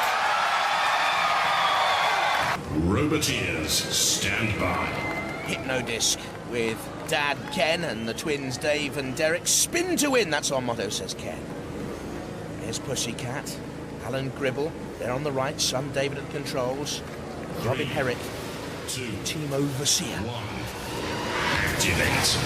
Roboteers, stand by. Hypno-Disc with Dad Ken and the twins Dave and Derek. Spin to win, that's our motto, says Ken. Here's Pussycat, Alan Gribble, they're on the right, son David at the controls. Robin Herrick, team overseer. Activate.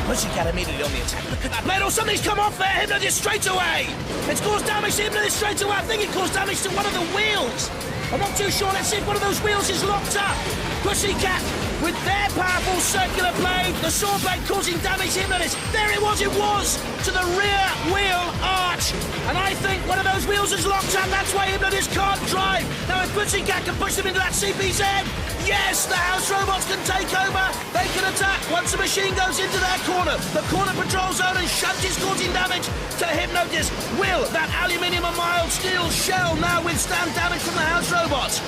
Pussycat immediately on the attack. Look at that blade, or something's come off there. Hypno-Disc straight away. It's caused damage to Hypno-Disc straight away. I think it caused damage to one of the wheels. I'm not too sure. Let's see if one of those wheels is locked up. Pussycat with their powerful circular blade, the saw blade causing damage to Hypno-Disc. There it was to the rear wheel arch. And I think one of those wheels is locked up. That's why Hypno-Disc can't drive. Now if Pussycat can push them into that CPZ, yes, the house robots can take over. They can attack once the machine goes into their corner. The corner patrol zone, and Shunt is causing damage to Hypno-Disc. Will that aluminium and mild steel shell now withstand damage from the house robots?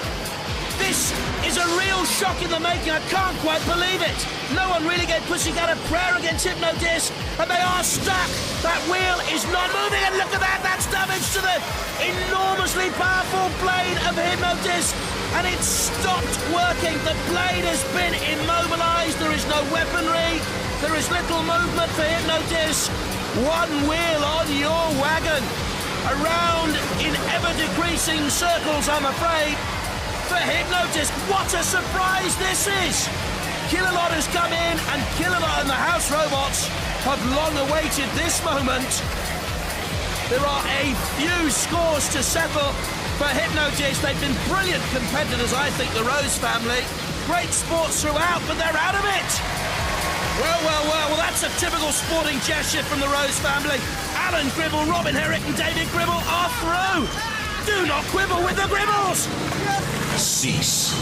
This is a real shock in the making. I can't quite believe it. No one really gave Pussycat a prayer against Hypno-Disc, and they are stuck. That wheel is not moving, and look at that. That's damage to the enormously powerful blade of Hypno-Disc, and it's stopped working. The blade has been immobilized. There is no weaponry. There is little movement for Hypno-Disc. One wheel on your wagon. Around in ever-decreasing circles, I'm afraid. For Hypno-Disc, what a surprise this is! Killalot has come in, and Killalot and the house robots have long awaited this moment. There are a few scores to settle for Hypno-Disc. They've been brilliant competitors, I think, the Rose family. Great sports throughout, but they're out of it. Well, that's a typical sporting gesture from the Rose family. Alan Gribble, Robin Herrick and David Gribble are through. Do not quibble with the Gribbles. Cease.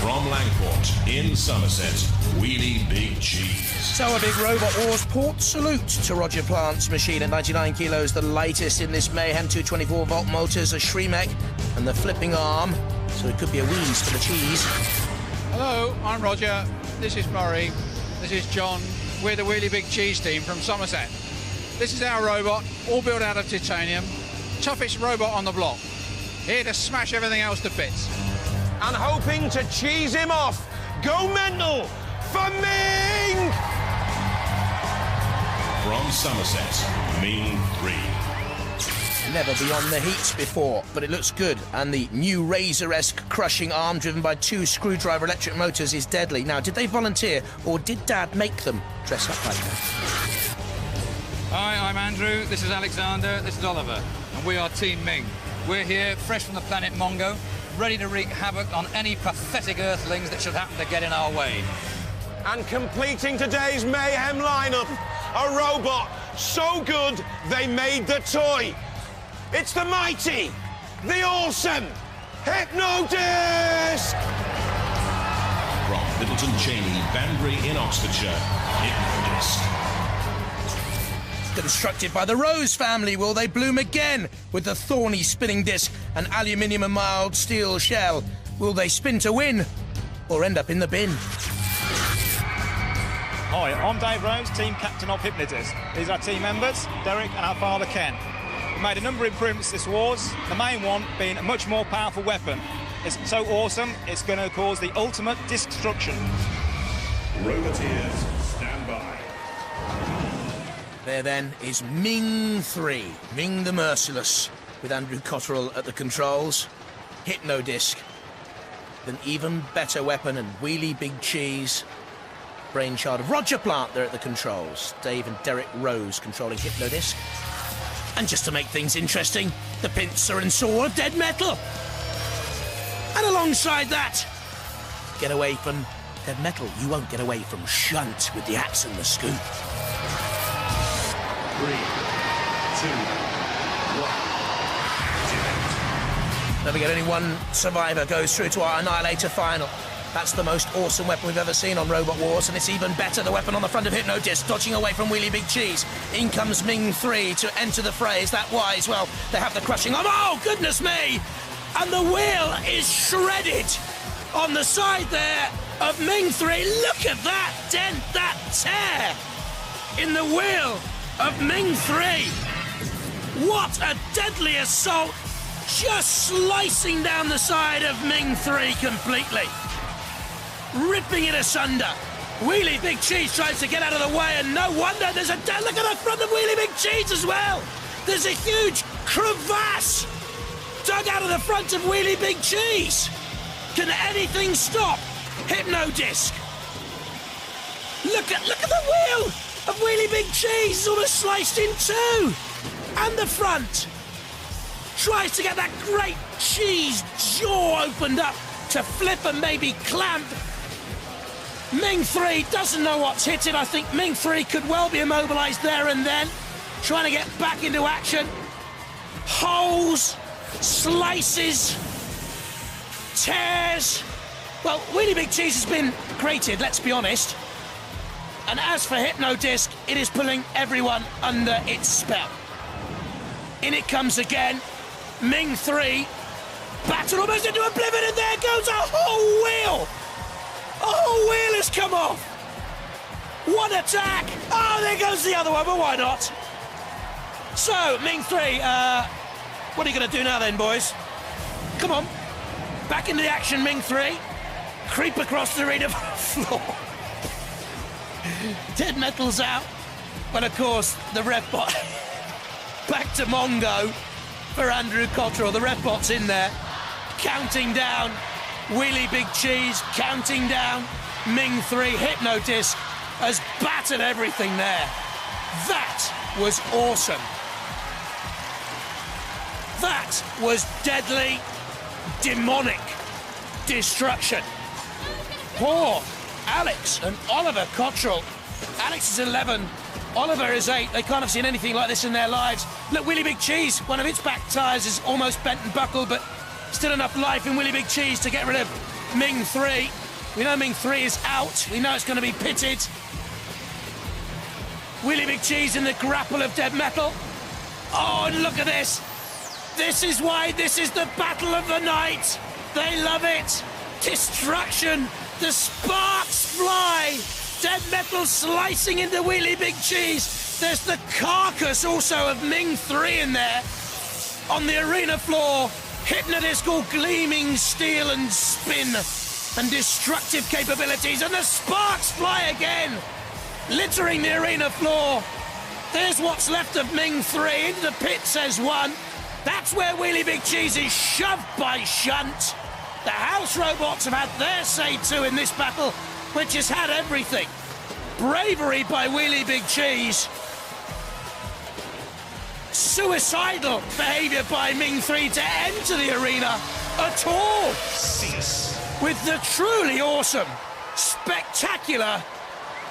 From Langport in Somerset, Wheelie Big Cheese. So a big Robot Wars port salute to Roger Plant's machine at 99 kilos, the latest in this mayhem. 224-volt motors, a Shremek, and the flipping arm. So it could be a wheeze for the cheese. Hello, I'm Roger. This is Murray. This is John. We're the Wheelie Big Cheese team from Somerset. This is our robot, all built out of titanium. Toughest robot on the block. Here to smash everything else to bits. And hoping to cheese him off. Go mental for Ming! From Somerset, Ming 3. Never beyond the heats before, but it looks good. And the new Razor-esque crushing arm driven by 2 screwdriver electric motors is deadly. Now, did they volunteer or did Dad make them dress up like that? Hi, I'm Andrew. This is Alexander. This is Oliver. And we are Team Ming. We're here, fresh from the planet Mongo, ready to wreak havoc on any pathetic Earthlings that should happen to get in our way. And completing today's mayhem lineup, a robot so good they made the toy. It's the mighty, the awesome Hypno-Disc! From Middleton Cheney, Banbury in Oxfordshire, Hypno-Disc. Constructed by the Rose family, will they bloom again with the thorny spinning disc and aluminium and mild steel shell? Will they spin to win or end up in the bin? Hi, I'm Dave Rose, team captain of Hypno-Disc. These are our team members, Derek and our father Ken. We made a number of improvements this wars, the main one being a much more powerful weapon. It's so awesome, it's going to cause the ultimate destruction. Roboteers, stand by. There then is Ming 3, Ming the Merciless, with Andrew Cotterill at the controls. Hypno-Disc, an even better weapon and wheelie big cheese. Brainchild of Roger Plant there at the controls. Dave and Derek Rose controlling Hypno-Disc. And just to make things interesting, the pincer and saw of dead metal. And alongside that, get away from dead metal. You won't get away from Shunt with the axe and the scoop. 3, 2, 1. Never get only one survivor goes through to our Annihilator final. That's the most awesome weapon we've ever seen on Robot Wars, and it's even better, the weapon on the front of Hypno-Disc, dodging away from Wheelie Big Cheese. In comes Ming 3 to enter the fray. Is that wise? Well, they have the crushing arm. Oh, goodness me! And the wheel is shredded on the side there of Ming 3. Look at that dent, that tear in the wheel of Ming 3. What a deadly assault, just slicing down the side of Ming 3 completely. Ripping it asunder. Wheelie Big Cheese tries to get out of the way, and no wonder there's a... Look at the front of Wheelie Big Cheese as well. There's a huge crevasse dug out of the front of Wheelie Big Cheese. Can anything stop Hypno-Disc? Look at the wheel of Wheelie Big Cheese. It's almost sliced in two. And the front tries to get that great cheese jaw opened up to flip and maybe clamp. Ming 3 doesn't know what's hit it. I think Ming 3 could well be immobilised there and then. Trying to get back into action. Holes, slices, tears. Well, Wheelie Big Cheese has been grated, let's be honest. And as for Hypno-Disc, it is pulling everyone under its spell. In it comes again. Ming 3, battered almost into oblivion, and there goes a whole wheel! A whole wheel has come off! One attack! Oh, there goes the other one, but why not? So, Ming 3, what are you going to do now then, boys? Come on. Back into the action, Ming 3. Creep across the arena floor. Dead metal's out. But of course, the RevBot. Back to Mongo for Andrew Cotterill. The RevBot's in there. Counting down. Wheelie Big Cheese counting down. Ming 3. Hypno-Disc has battered everything there. That was awesome. That That was deadly, demonic destruction. Poor Alex and Oliver Cottrell. Alex is 11, Oliver is 8. They can't have seen anything like this in their lives. Look, Willie Big Cheese, one of its back tyres is almost bent and buckled, but still enough life in Willie Big Cheese to get rid of Ming 3. We know Ming 3 is out. We know it's going to be pitted. Willie Big Cheese in the grapple of dead metal. Oh, and look at this. This is why this is the battle of the night. They love it. Destruction. The sparks fly. Dead metal slicing into Wheelie Big Cheese. There's the carcass also of Ming 3 in there. On the arena floor, Hypno-Disc all gleaming steel and spin and destructive capabilities. And the sparks fly again, littering the arena floor. There's what's left of Ming 3. Into the pit, says one. That's where Wheelie Big Cheese is shoved by Shunt. The house robots have had their say too in this battle, which has had everything. Bravery by Wheelie Big Cheese. Suicidal behaviour by Ming 3 to enter the arena at all. Cease. With the truly awesome, spectacular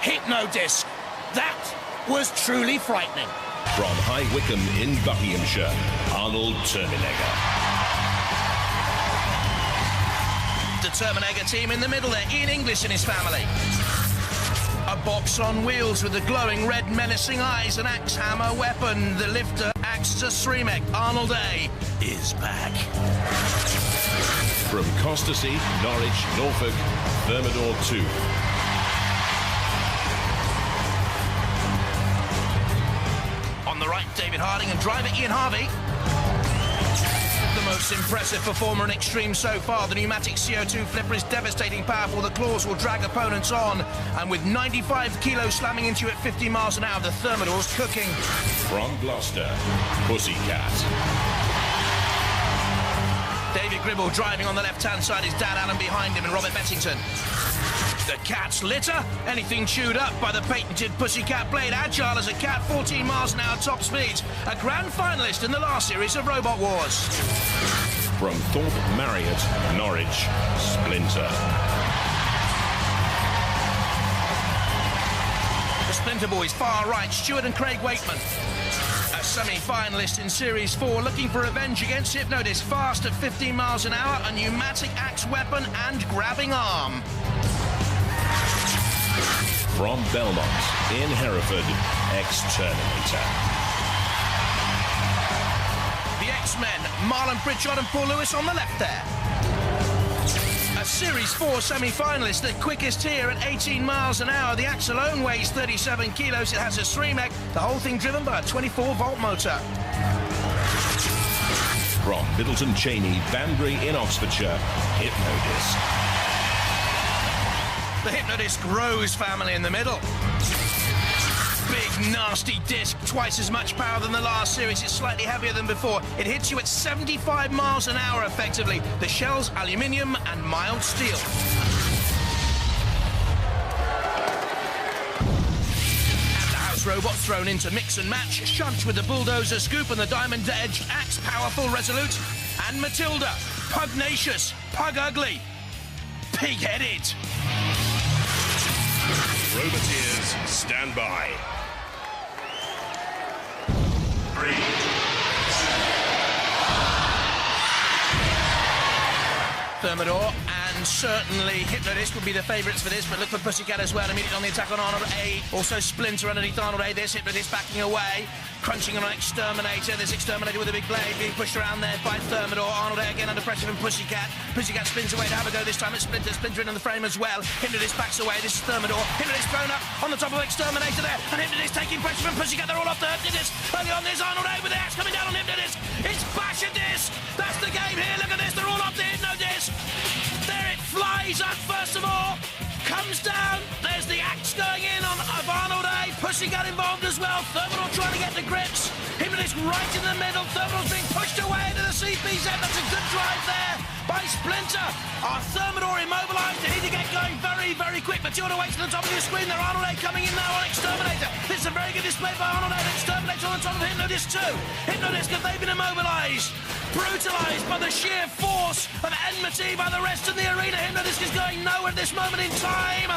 Hypno-Disc. That was truly frightening. From High Wycombe in Buckinghamshire, Arnold Terminator. The Terminator team in the middle there, Ian English and his family. A box on wheels with the glowing red menacing eyes, an axe hammer weapon. The lifter acts as Sremek. Arnold A is back. From Costassy, Norwich, Norfolk, Thermidor 2. On the right, David Harding and driver Ian Harvey. The most impressive performer in Extreme so far. The pneumatic CO2 flipper is devastating powerful. The claws will drag opponents on. And with 95 kilos slamming into you at 50 miles an hour, the Thermidor's cooking. From Gloucester, Pussycat. David Gribble driving on the left-hand side. His dad Alan behind him and Robert Bettington. The Cat's litter, anything chewed up by the patented Pussycat blade. Agile as a cat, 14 miles an hour top speeds. A grand finalist in the last series of Robot Wars. From Thorpe Marriott, Norwich, Splinter. The Splinter Boys far right, Stuart and Craig Wakeman. A semi-finalist in Series 4 looking for revenge against Hypno-Disc. Fast at 15 miles an hour, a pneumatic axe weapon and grabbing arm. From Belmont, in Hereford, Exterminator. The X-Men, Marlon Pritchard and Paul Lewis on the left there. A Series 4 semi-finalist, the quickest here at 18 miles an hour. The axe alone weighs 37 kilos. It has a Sremek, the whole thing driven by a 24-volt motor. From Middleton Cheney, Banbury in Oxfordshire, Hypno-Disc. The Hypno-Disc Rose family in the middle. Big, nasty disc, twice as much power than the last series. It's slightly heavier than before. It hits you at 75 miles an hour, effectively. The shell's aluminium and mild steel. And the house robot thrown into mix and match. Shunt with the bulldozer scoop and the diamond-edged axe, powerful, resolute. And Matilda, pugnacious, pug ugly, pig-headed. Roboteers, stand by. 3. Thermidor and certainly Hypno-Disc would be the favourites for this, but look for Pussycat as well. Immediately on the attack on Arnold A. Also Splinter underneath Arnold A. There's Hypno-Disc backing away, crunching on an Exterminator. There's Exterminator with a big blade being pushed around there by Thermidor. Arnold A again under pressure from Pussycat. Pussycat spins away to have a go this time at Splinter. Splinter in on the frame as well. Hypno-Disc backs away. This is Thermidor. Hypno-Disc thrown up on the top of Exterminator there. And Hypno-Disc taking pressure from Pussycat. They're all off the Hypno-Disc. Early on there's Arnold A with the axe coming down on Hypno-Disc. It's Bash-a-Disc. That's the game here. Look at this. They're all off the Hypno-Disc. There it flies up first of all. Comes down. There's the axe going in on of Arnold A. Pussycat involved as well. Thermidor trying to get the grips. Hypno-Disc right in the middle. Thermidor's being pushed away to the CPZ. That's a good drive there by Splinter. Our Thermidor immobilised. They need to get going very, very quick. But you want to wait to the top of your screen there. Arnold A coming in now on Exterminator. This is a very good display by Arnold A. Exterminator on the top of Hypno-Disc too. Hypno-Disc, have they been immobilised? brutalised by the sheer force of enmity by the rest of the arena. Hypno-Disc is going nowhere at this moment in time.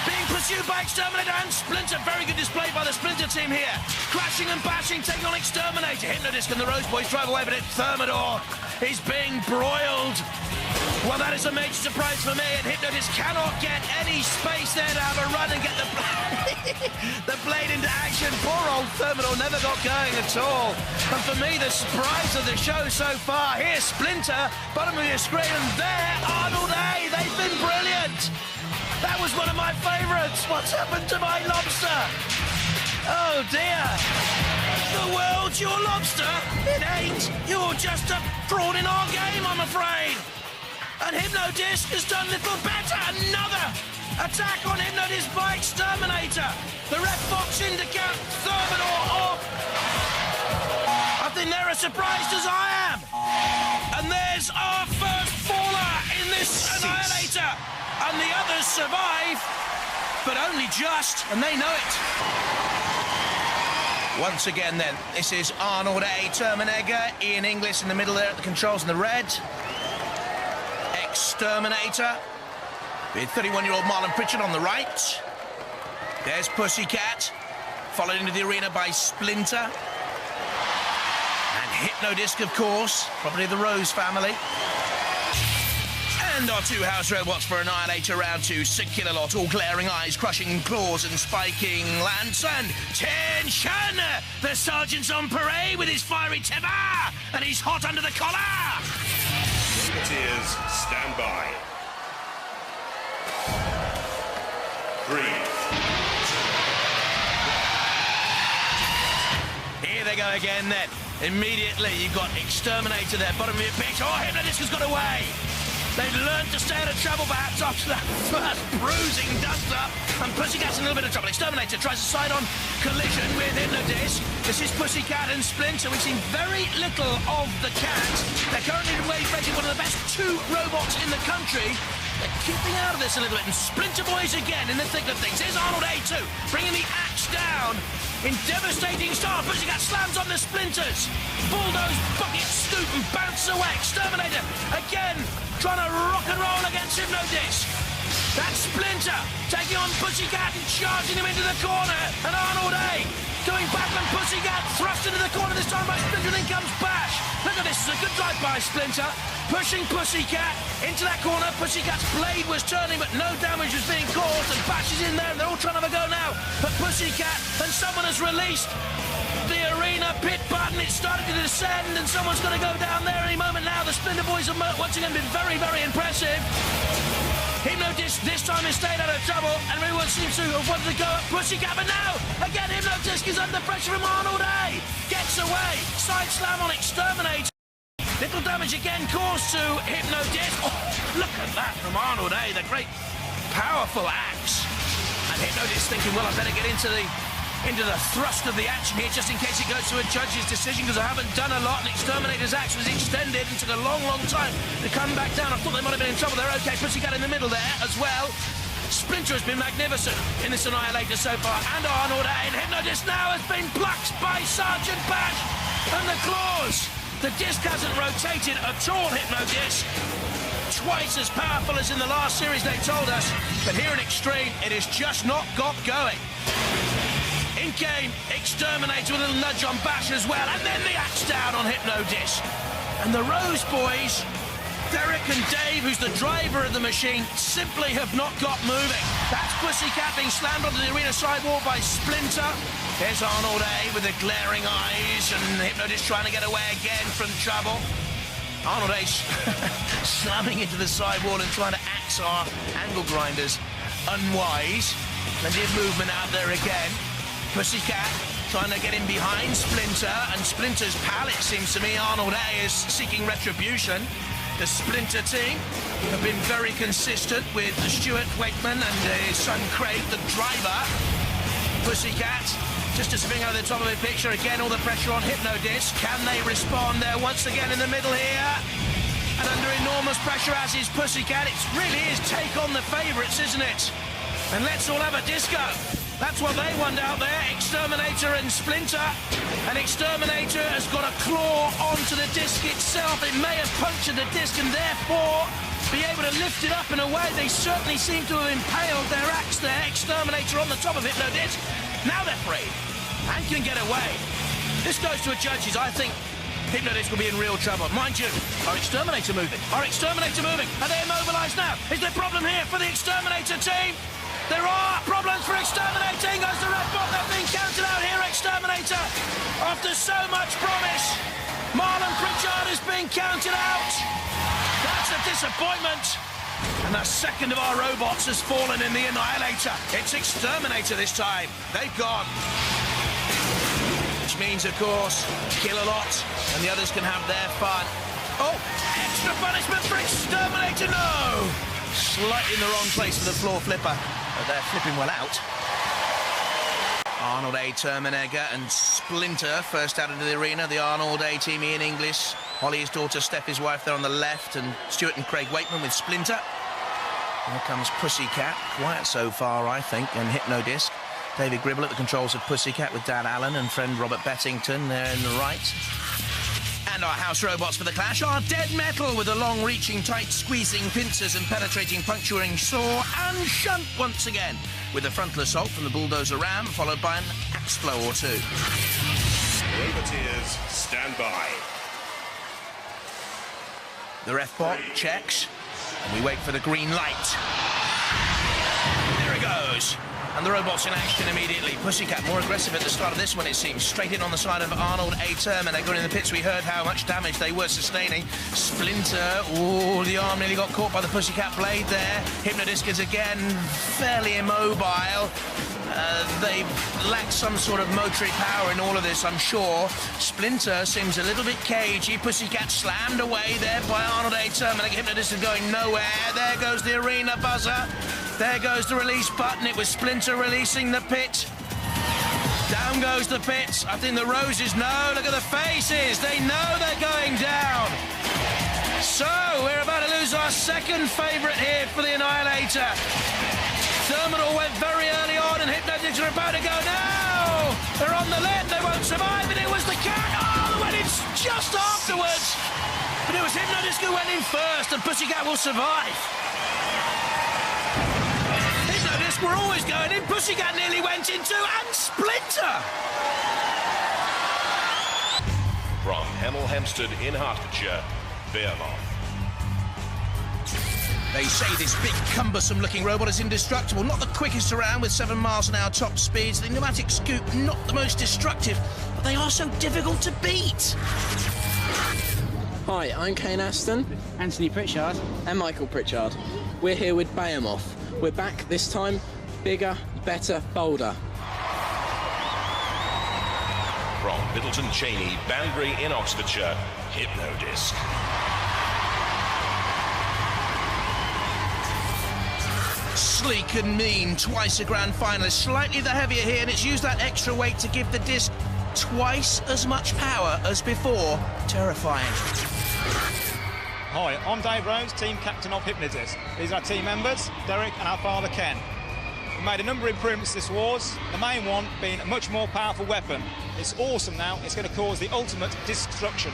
Being pursued by Exterminator and Splinter. Very good display by the Splinter team here. Crashing and bashing, taking on Exterminator. Hypno-Disc and the Rose Boys drive away, but Thermidor is being broiled. Well, that is a major surprise for me, and Hypno-Disc cannot get any space there to have a run and get the blade into action. Poor old Thermidor never got going at all. And for me, the surprise of the show so far, here's Splinter, bottom of your screen, and there, Arnold A. They've been brilliant. That was one of my favourites. What's happened to my lobster? Oh, dear. The world's your lobster? It ain't. You're just a prawn in our game, I'm afraid. And Hypno-Disc has done little better. Another attack on Hypno-Disc by Exterminator. The ref box indicate Thermidor off. I think they're as surprised as I am. And there's our first faller in this Annihilator. And the others survive, but only just, and they know it. Once again then, this is Arnold A. Terminator, Ian Inglis in the middle there at the controls in the red. Exterminator with 31-year-old Marlon Pritchard on the right. There's Pussycat, followed into the arena by Splinter. And Hypno-Disc, of course, property of the Rose family. And our two house robots for Annihilator round 2. Sick Killer Lot, all glaring eyes, crushing claws and spiking lance. And tension! The sergeant's on parade with his fiery timber, and he's hot under the collar. Musketeers, stand by. 3. Here they go again then. Immediately you've got Exterminator there, bottom of your pitch. Oh, Hypno-Disc has got away. They've learned to stay out of trouble, perhaps, after that first bruising dust-up. And Pussycat's in a little bit of trouble. Exterminator tries a side-on collision with Hypno-Disc. This is Pussycat and Splinter. We've seen very little of the cat. They're currently rating one of the best 2 robots in the country. They're keeping out of this a little bit. And Splinter Boys again in the thick of things. Here's Arnold A2, bringing the axe down. In devastating style, Pussycat slams on the Splinters. Bulldoze, bucket, scoop, and bounces away. Exterminator, again, trying to rock and roll against Hypno-Disc. That's Splinter, taking on Pussycat and charging him into the corner. And Arnold A, going back on Pussycat, thrust into the corner this time by Splinter, and in comes Bash. Look at this, it's a good drive by Splinter. Pushing Pussycat into that corner. Pussycat's blade was turning, but no damage was being caused, and Bash is in there, and they're all trying to have a go now. But Pussycat, and someone has released the arena pit button. It's started to descend, and someone's going to go down there any moment now. The Splinter Boys have once again been very, very impressive. Hypno-Disc this time has stayed out of trouble, and everyone seems to have wanted to go at Pussycat, but now, again, Hypno-Disc is under pressure from Arnold A. Gets away, side slam on Exterminator. Little damage again caused to Hypno-Disc. Oh, look at that from Arnold A, the great, powerful axe. And Hypno-Disc thinking, well, I better get into the thrust of the action here, just in case it goes to a judge's decision, because I haven't done a lot, and Exterminator's axe was extended and took a long, long time to come back down. I thought they might have been in trouble. They're okay. Pussycat in the middle there as well. Splinter has been magnificent in this Annihilator so far, and Arnold A. And Hypno-Disc now has been plucked by Sergeant Bash, and the claws. The disc hasn't rotated at all, Hypno-Disc. Twice as powerful as in the last series, they told us, but here in Extreme, it has just not got going. In came Exterminator with a little nudge on Bash as well, and then the axe down on Hypno-Disc. And the Rose Boys, Derek and Dave, who's the driver of the machine, simply have not got moving. That's Pussycat being slammed onto the arena sidewall by Splinter. There's Arnold A with the glaring eyes, and Hypno-Disc trying to get away again from trouble. Arnold A slamming into the sidewall and trying to axe our angle grinders. Unwise. Plenty of movement out there again. Pussycat trying to get in behind Splinter, and Splinter's pal, it seems to me, Arnold A, is seeking retribution. The Splinter team have been very consistent with Stuart Wakeman and his son Craig, the driver. Pussycat just disappearing out of the top of the picture. Again, all the pressure on Hypno-Disc. Can they respond? There once again in the middle here. And under enormous pressure, as is Pussycat. It really is take on the favourites, isn't it? And let's all have a disco. That's what they want out there, Exterminator and Splinter. And Exterminator has got a claw onto the disc itself. It may have punctured the disc and therefore be able to lift it up in a way. They certainly seem to have impaled their axe there. Exterminator on the top of Hypno-Disc. Now they're free and can get away. This goes to a judges. I think Hypno-Disc will be in real trouble. Mind you, our Exterminator moving? Our Exterminator moving? Are they immobilised now? Is there a problem here for the Exterminator team? There are problems for Exterminating as the red bot. They're being counted out here, Exterminator. After so much promise, Marlon Pritchard is being counted out. That's a disappointment. And the second of our robots has fallen in the Annihilator. It's Exterminator this time. They've gone. Which means, of course, kill a lot, and the others can have their fun. Oh, extra punishment for Exterminator, no! Slightly in the wrong place for the floor flipper, but they're flipping well out. Arnold A. Terminator and Splinter first out into the arena. The Arnold A team, Ian Inglis, Holly, his daughter, Steph, his wife, there on the left, and Stuart and Craig Wakeman with Splinter. Here comes Pussycat, quiet so far, I think, and Hypno-Disc. David Gribble at the controls of Pussycat with Dan Allen and friend Robert Bettington there in the right. And our house robots for the clash are Dead Metal with the long-reaching, tight squeezing pincers and penetrating puncturing saw, and Shunt once again with a frontal assault from the Bulldozer Ram, followed by an axe blow or two. Roboteers, stand by. The ref bot checks, and we wait for the green light. There it goes. And the robots in action immediately. Pussycat more aggressive at the start of this one, it seems. Straight in on the side of Arnold A. Terminator. In the pits, we heard how much damage they were sustaining. Splinter, oh, the arm nearly got caught by the Pussycat blade there. Hypno-Disc is again fairly immobile. They lack some sort of motory power in all of this, I'm sure. Splinter seems a little bit cagey. Pussycat slammed away there by Arnold A. Terminator. Hypno-Disc is going nowhere. There goes the arena buzzer. There goes the release button. It was Splinter releasing the pit. Down goes the pit. I think the roses know. Look at the faces. They know they're going down. So, we're about to lose our second favourite here for the Annihilator. Terminal went very early on and Hypno-Disc are about to go now. They're on the lid. They won't survive. And it was the cat. Oh, they went in just afterwards. But it was Hypno-Disc who went in first, and Pussycat will survive. We're always going in. Pussycat nearly went in too, and Splinter! From Hemel Hempstead in Hertfordshire, Behemoth. They say this big, cumbersome-looking robot is indestructible. Not the quickest around with 7 miles an hour top speeds. The pneumatic scoop, not the most destructive, but they are so difficult to beat. Hi, I'm Kane Aston, Anthony Pritchard, and Michael Pritchard. We're here with Behemoth. We're back this time, bigger, better, bolder. From Middleton Cheney, Banbury in Oxfordshire, Hypno-Disc. Sleek and mean, twice a grand finalist. Slightly the heavier here, and it's used that extra weight to give the disc twice as much power as before. Terrifying. Hi, I'm Dave Rose, team captain of Hypno-Disc. These are our team members, Derek and our father Ken. We made a number of improvements this wars, the main one being a much more powerful weapon. It's awesome now, it's going to cause the ultimate destruction.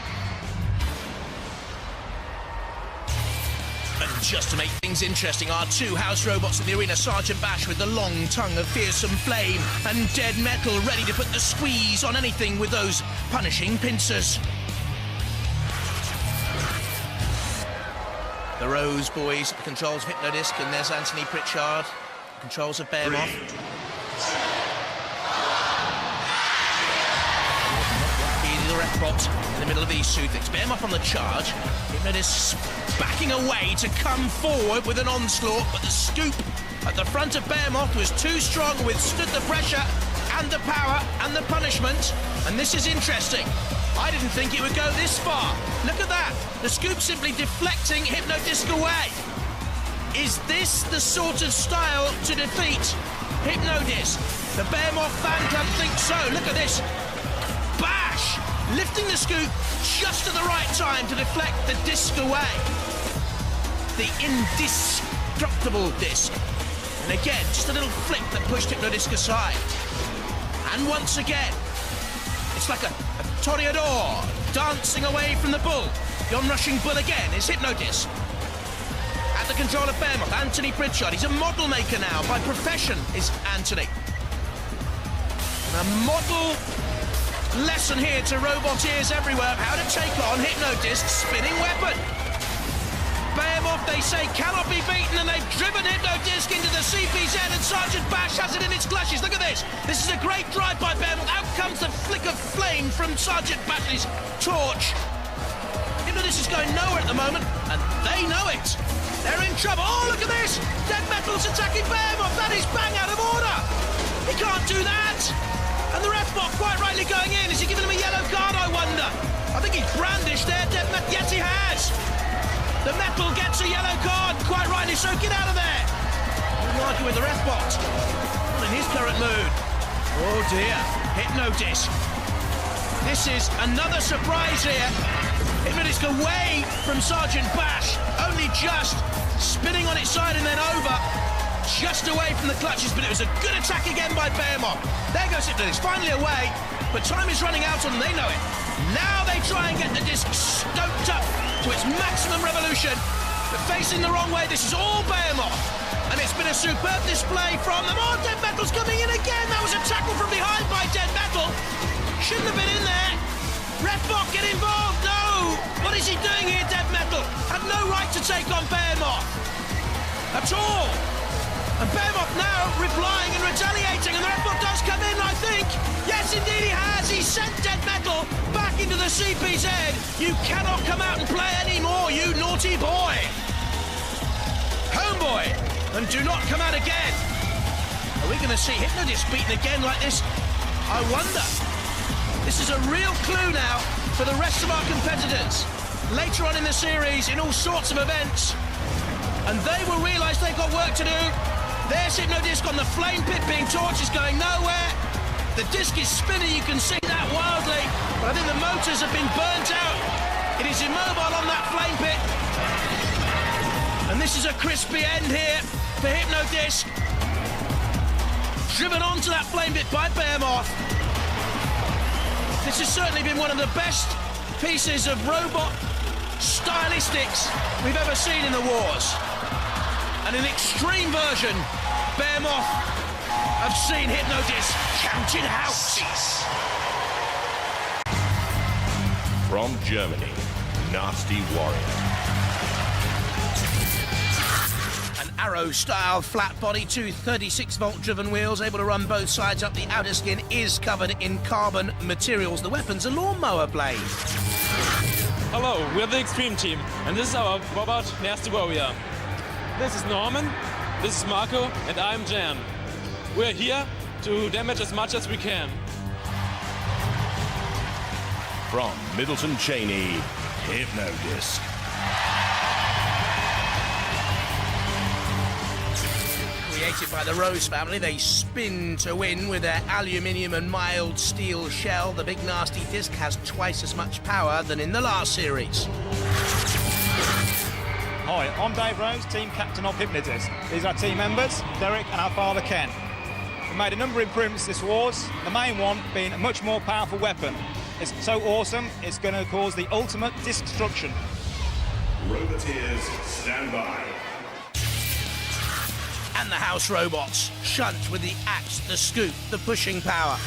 And just to make things interesting, our 2 house robots in the arena, Sergeant Bash with the long tongue of fearsome flame, and Dead Metal ready to put the squeeze on anything with those punishing pincers. The Rose boys, controls Hypno-Disc, and there's Anthony Pritchard, controls of Behemoth. The ref bot in the middle of these two things. Behemoth on the charge. Hypno-Disc backing away to come forward with an onslaught, but the scoop at the front of Behemoth was too strong, withstood the pressure and the power and the punishment. And this is interesting. I didn't think it would go this far. Look at that. The scoop simply deflecting Hypno-Disc away. Is this the sort of style to defeat Hypno-Disc? The Behemoth fan club thinks so. Look at this. Bash! Lifting the scoop just at the right time to deflect the disc away. The indestructible disc. And again, just a little flick that pushed Hypno-Disc aside. And once again, it's like a toreador dancing away from the bull. The onrushing bull again is Hypno-Disc. At the control of Behemoth, Anthony Pritchard. He's a model maker now. By profession is Anthony. And a model lesson here to roboteers everywhere of how to take on Hypno-Disc's spinning weapon. Behemoth, they say, cannot be beaten, and they've driven Hypno-Disc into the CPZ, and Sergeant Bash has it in its clutches. Look at this. This is a great drive by Behemoth. Out comes the flick of flame from Sergeant Bash's torch. Hypno-Disc is going nowhere at the moment, and they know it. They're in trouble. Oh, look at this. Dead Metal's attacking Behemoth. That is bang out of order. He can't do that. And the ref bot quite rightly going in. Is he giving him a yellow card, I wonder? I think he's brandished there, Dead Metal. Yes, he has. The Metal gets a yellow card, quite rightly so. Get out of there. We'll argue with the ref bot. Not in his current mood. Oh dear. Hypno-Disc. This is another surprise here. Hypno-Disc away from Sergeant Bash. Only just spinning on its side and then over. Just away from the clutches, but it was a good attack again by Behemoth. There goes Hypno-Disc, finally away, but time is running out on them, they know it. Now they try and get the disc stoked up to its maximum revolution, but facing the wrong way. This is all Behemoth, and it's been a superb display from them. Oh, Dead Metal's coming in again. That was a tackle from behind by Dead Metal. Shouldn't have been in there. Refbot, get involved. No! What is he doing here, Dead Metal? Had no right to take on Behemoth at all. And Behemoth now replying and retaliating, and the Refbot does come in, I think. Yes, indeed he has. He sent Dead Metal back into the CPZ. You cannot come out and play anymore, you naughty boy. Homeboy, and do not come out again. Are we going to see Hypno-Disc beaten again like this? I wonder. This is a real clue now for the rest of our competitors. Later on in the series, in all sorts of events, and they will realise they've got work to do. There's Hypno-Disc on the flame pit being torched, is going nowhere. The disc is spinning, you can see that wildly, but I think the motors have been burnt out. It is immobile on that flame pit. And this is a crispy end here for Hypno-Disc. Driven onto that flame pit by Behemoth. This has certainly been one of the best pieces of robot stylistics we've ever seen in the wars. And an extreme version, Behemoth have seen Hypno-Disc counted out. From Germany, Nasty Warrior. An Arrow-style flat body, two 36-volt driven wheels, able to run both sides up. The outer skin is covered in carbon materials. The weapon's a lawnmower blade. Hello, we're the Extreme Team, and this is our robot, Nasty Warrior. This is Norman, this is Marco, and I'm Jan. We're here to damage as much as we can. From Middleton Cheney, Hypno-Disc. Created by the Rose family, they spin to win with their aluminium and mild steel shell. The big nasty disc has twice as much power than in the last series. Hi, I'm Dave Rose, team captain of Hypno-Disc. These are our team members, Derek and our father Ken. We made a number of improvements this wars, the main one being a much more powerful weapon. It's so awesome, it's going to cause the ultimate disc destruction. Roboteers, stand by. And the house robots, shunt with the axe, the scoop, the pushing power.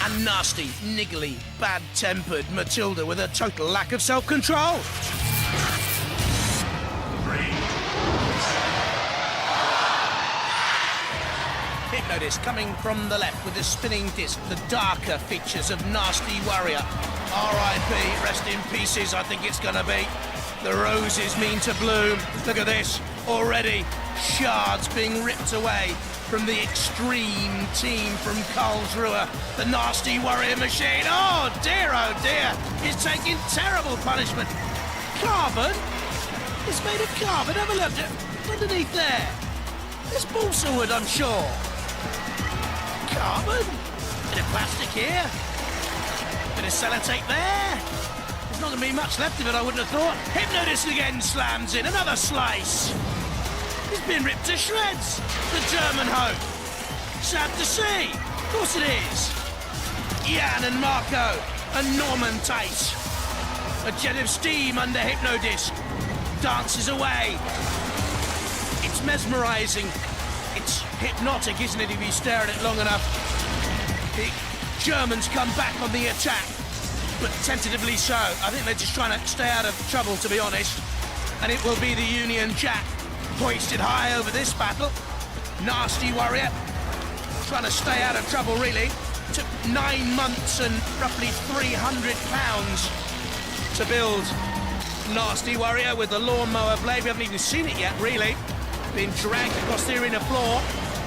And nasty, niggly, bad-tempered Matilda with a total lack of self-control. Hypno-Disc coming from the left with the spinning disc, the darker features of Nasty Warrior. R.I.P., rest in pieces, I think it's gonna be. The roses mean to bloom. Look at this, already shards being ripped away from the Extreme Team from Karlsruhe. The Nasty Warrior machine, oh dear, is taking terrible punishment. Carbon? It's made of carbon, have a look underneath there. There's balsa wood, I'm sure. Carbon? Bit of plastic here. Bit of sellotape there. There's not going to be much left of it, I wouldn't have thought. Hypno-Disc again slams in, another slice. He's been ripped to shreds. The German hope. Sad to see. Of course it is. Jan and Marco and Norman Tice. A jet of steam under Hypno-Disc. Dances away. It's mesmerising. It's hypnotic, isn't it, if you stare at it long enough? The Germans come back on the attack, but tentatively so. I think they're just trying to stay out of trouble, to be honest. And it will be the Union Jack hoisted high over this battle. Nasty Warrior, trying to stay out of trouble, really. Took 9 months and roughly £300 to build Nasty Warrior with the lawnmower blade. We haven't even seen it yet, really. Being dragged across the arena floor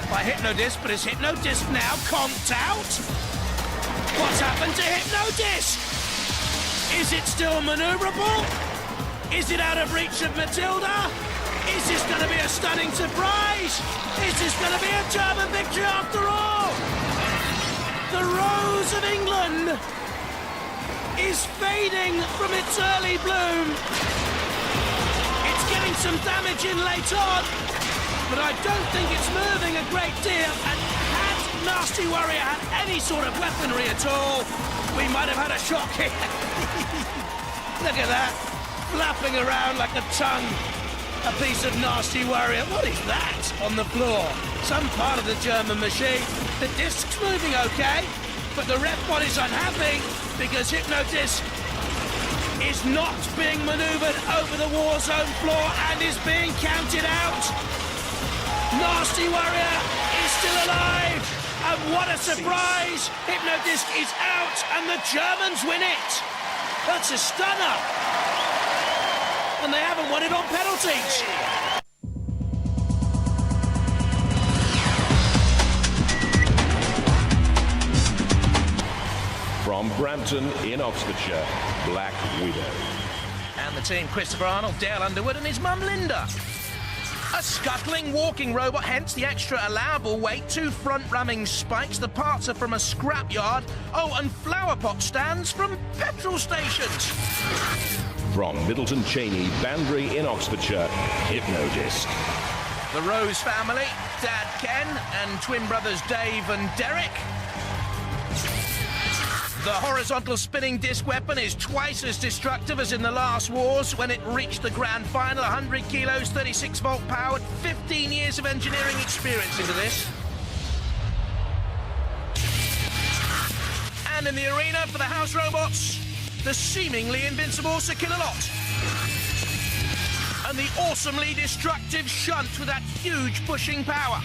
by Hypno-Disc, but is Hypno-Disc now conked out? What's happened to Hypno-Disc? Is it still manoeuvrable? Is it out of reach of Matilda? Is this going to be a stunning surprise? Is this going to be a German victory after all? The Rose of England is fading from its early bloom. It's getting some damage in late on, but I don't think it's moving a great deal. And had Nasty Warrior had any sort of weaponry at all, we might have had a shock here. Look at that, flapping around like a tongue. A piece of Nasty Warrior. What is that on the floor? Some part of the German machine. The disc's moving okay, but the ref bot is unhappy because Hypno-Disc is not being manoeuvred over the warzone floor and is being counted out. Nasty Warrior is still alive, and what a surprise! Hypno-Disc is out, and the Germans win it. That's a stunner, and they haven't won it on penalties. From Brampton in Oxfordshire, Black Widow. And the team, Christopher Arnold, Dale Underwood and his mum Linda. A scuttling walking robot, hence the extra allowable weight, 2 front-ramming spikes, the parts are from a scrapyard, oh, and flower pot stands from petrol stations. From Middleton Cheney, Banbury in Oxfordshire, Hypno-Disc. The Rose family, Dad Ken and twin brothers Dave and Derek. The horizontal spinning disc weapon is twice as destructive as in the last wars when it reached the grand final. 100 kilos, 36 volt powered, 15 years of engineering experience into this. And in the arena for the house robots, the seemingly invincible Sir Killalot. And the awesomely destructive Shunt with that huge pushing power.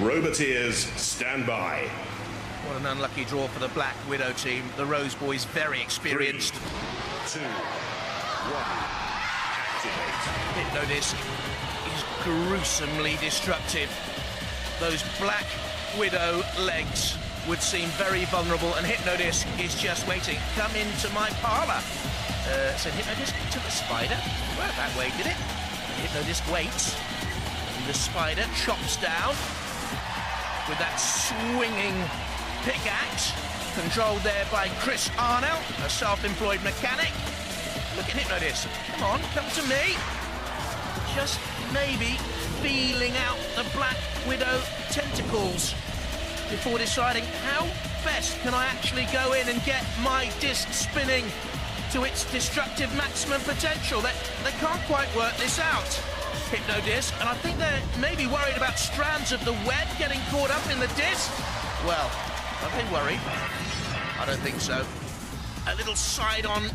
Roboteers, stand by. What an unlucky draw for the Black Widow team. The Rose boys very experienced. 3, 2, 1, activate. Hypno-Disc is gruesomely destructive. Those Black Widow legs would seem very vulnerable, and Hypno-Disc is just waiting. Come into my parlour. So Hypno-Disc took the spider. Well, that way did it. Hypno-Disc waits. And the spider chops down with that swinging pickaxe, controlled there by Chris Arnell, a self-employed mechanic. Look at Hypno-Disc. Come on, come to me. Just maybe feeling out the Black Widow tentacles before deciding how best can I actually go in and get my disc spinning to its destructive maximum potential. They can't quite work this out, Hypno-Disc, and I think they're maybe worried about strands of the web getting caught up in the disc. Well, are they worried? I don't think so. A little side-on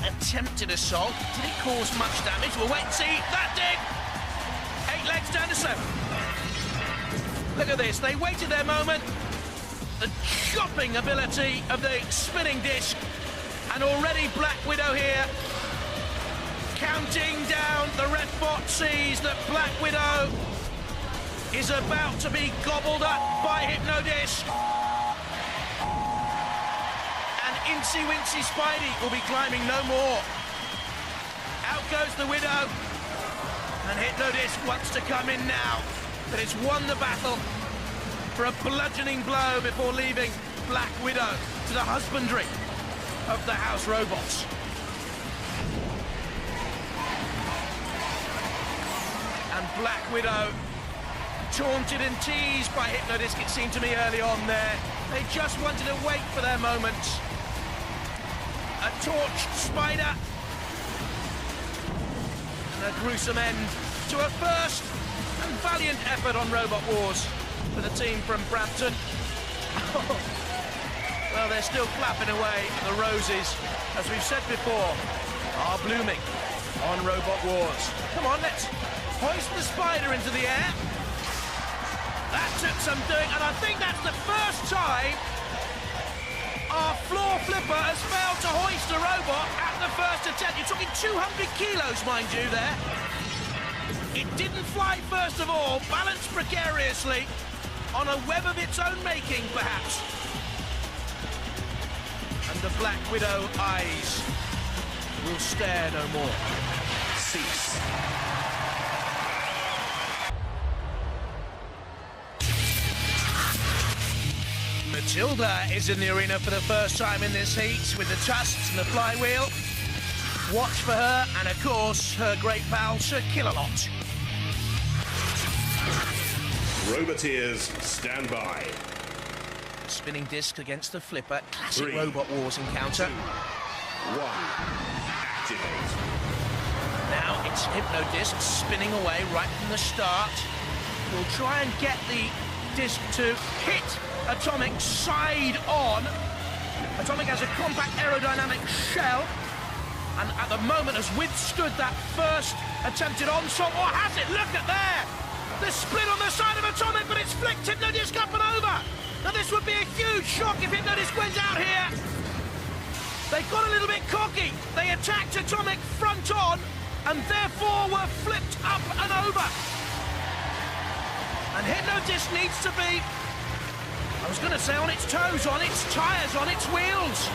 attempted assault. Did it cause much damage? We'll wait and see. That did! 8 legs down to 7. Look at this. They waited their moment. The chopping ability of the spinning disc. And already Black Widow here. Counting down. The ref bot sees that Black Widow is about to be gobbled up by Hypno-Disc. Incy Wincy Spidey will be climbing no more. Out goes the Widow. And Hypno-Disc wants to come in now. But it's won the battle for a bludgeoning blow before leaving Black Widow to the husbandry of the house robots. And Black Widow, taunted and teased by Hypno-Disc, it seemed to me early on there. They just wanted to wait for their moment. A torched Spider. And a gruesome end to a first and valiant effort on Robot Wars for the team from Brampton. Well, they're still flapping away. The roses, as we've said before, are blooming on Robot Wars. Come on, let's hoist the Spider into the air. That took some doing, and I think that's the first time our floor flipper has failed to hoist a robot at the first attempt. You're talking 200 kilos, mind you, there. It didn't fly first of all, balanced precariously on a web of its own making, perhaps. And the Black Widow eyes will stare no more. Cease. Matilda is in the arena for the first time in this heat with the tusks and the flywheel. Watch for her and, of course, her great pal, Sir Killalot. Roboteers, stand by. Spinning disc against the flipper. Classic Robot Wars encounter. 2, 1, activate. Now it's Hypno-Disc spinning away right from the start. We'll try and get the disc to hit Atomic side on. Atomic has a compact aerodynamic shell and at the moment has withstood that first attempted onslaught. Or has it? Look at there! The split on the side of Atomic, but it's flicked Hypno-Disc up and over. Now this would be a huge shock if Hypno-Disc went out here. They got a little bit cocky. They attacked Atomic front on and therefore were flipped up and over. And Hypno-Disc needs to be, I was going to say, on its toes, on its tyres, on its wheels.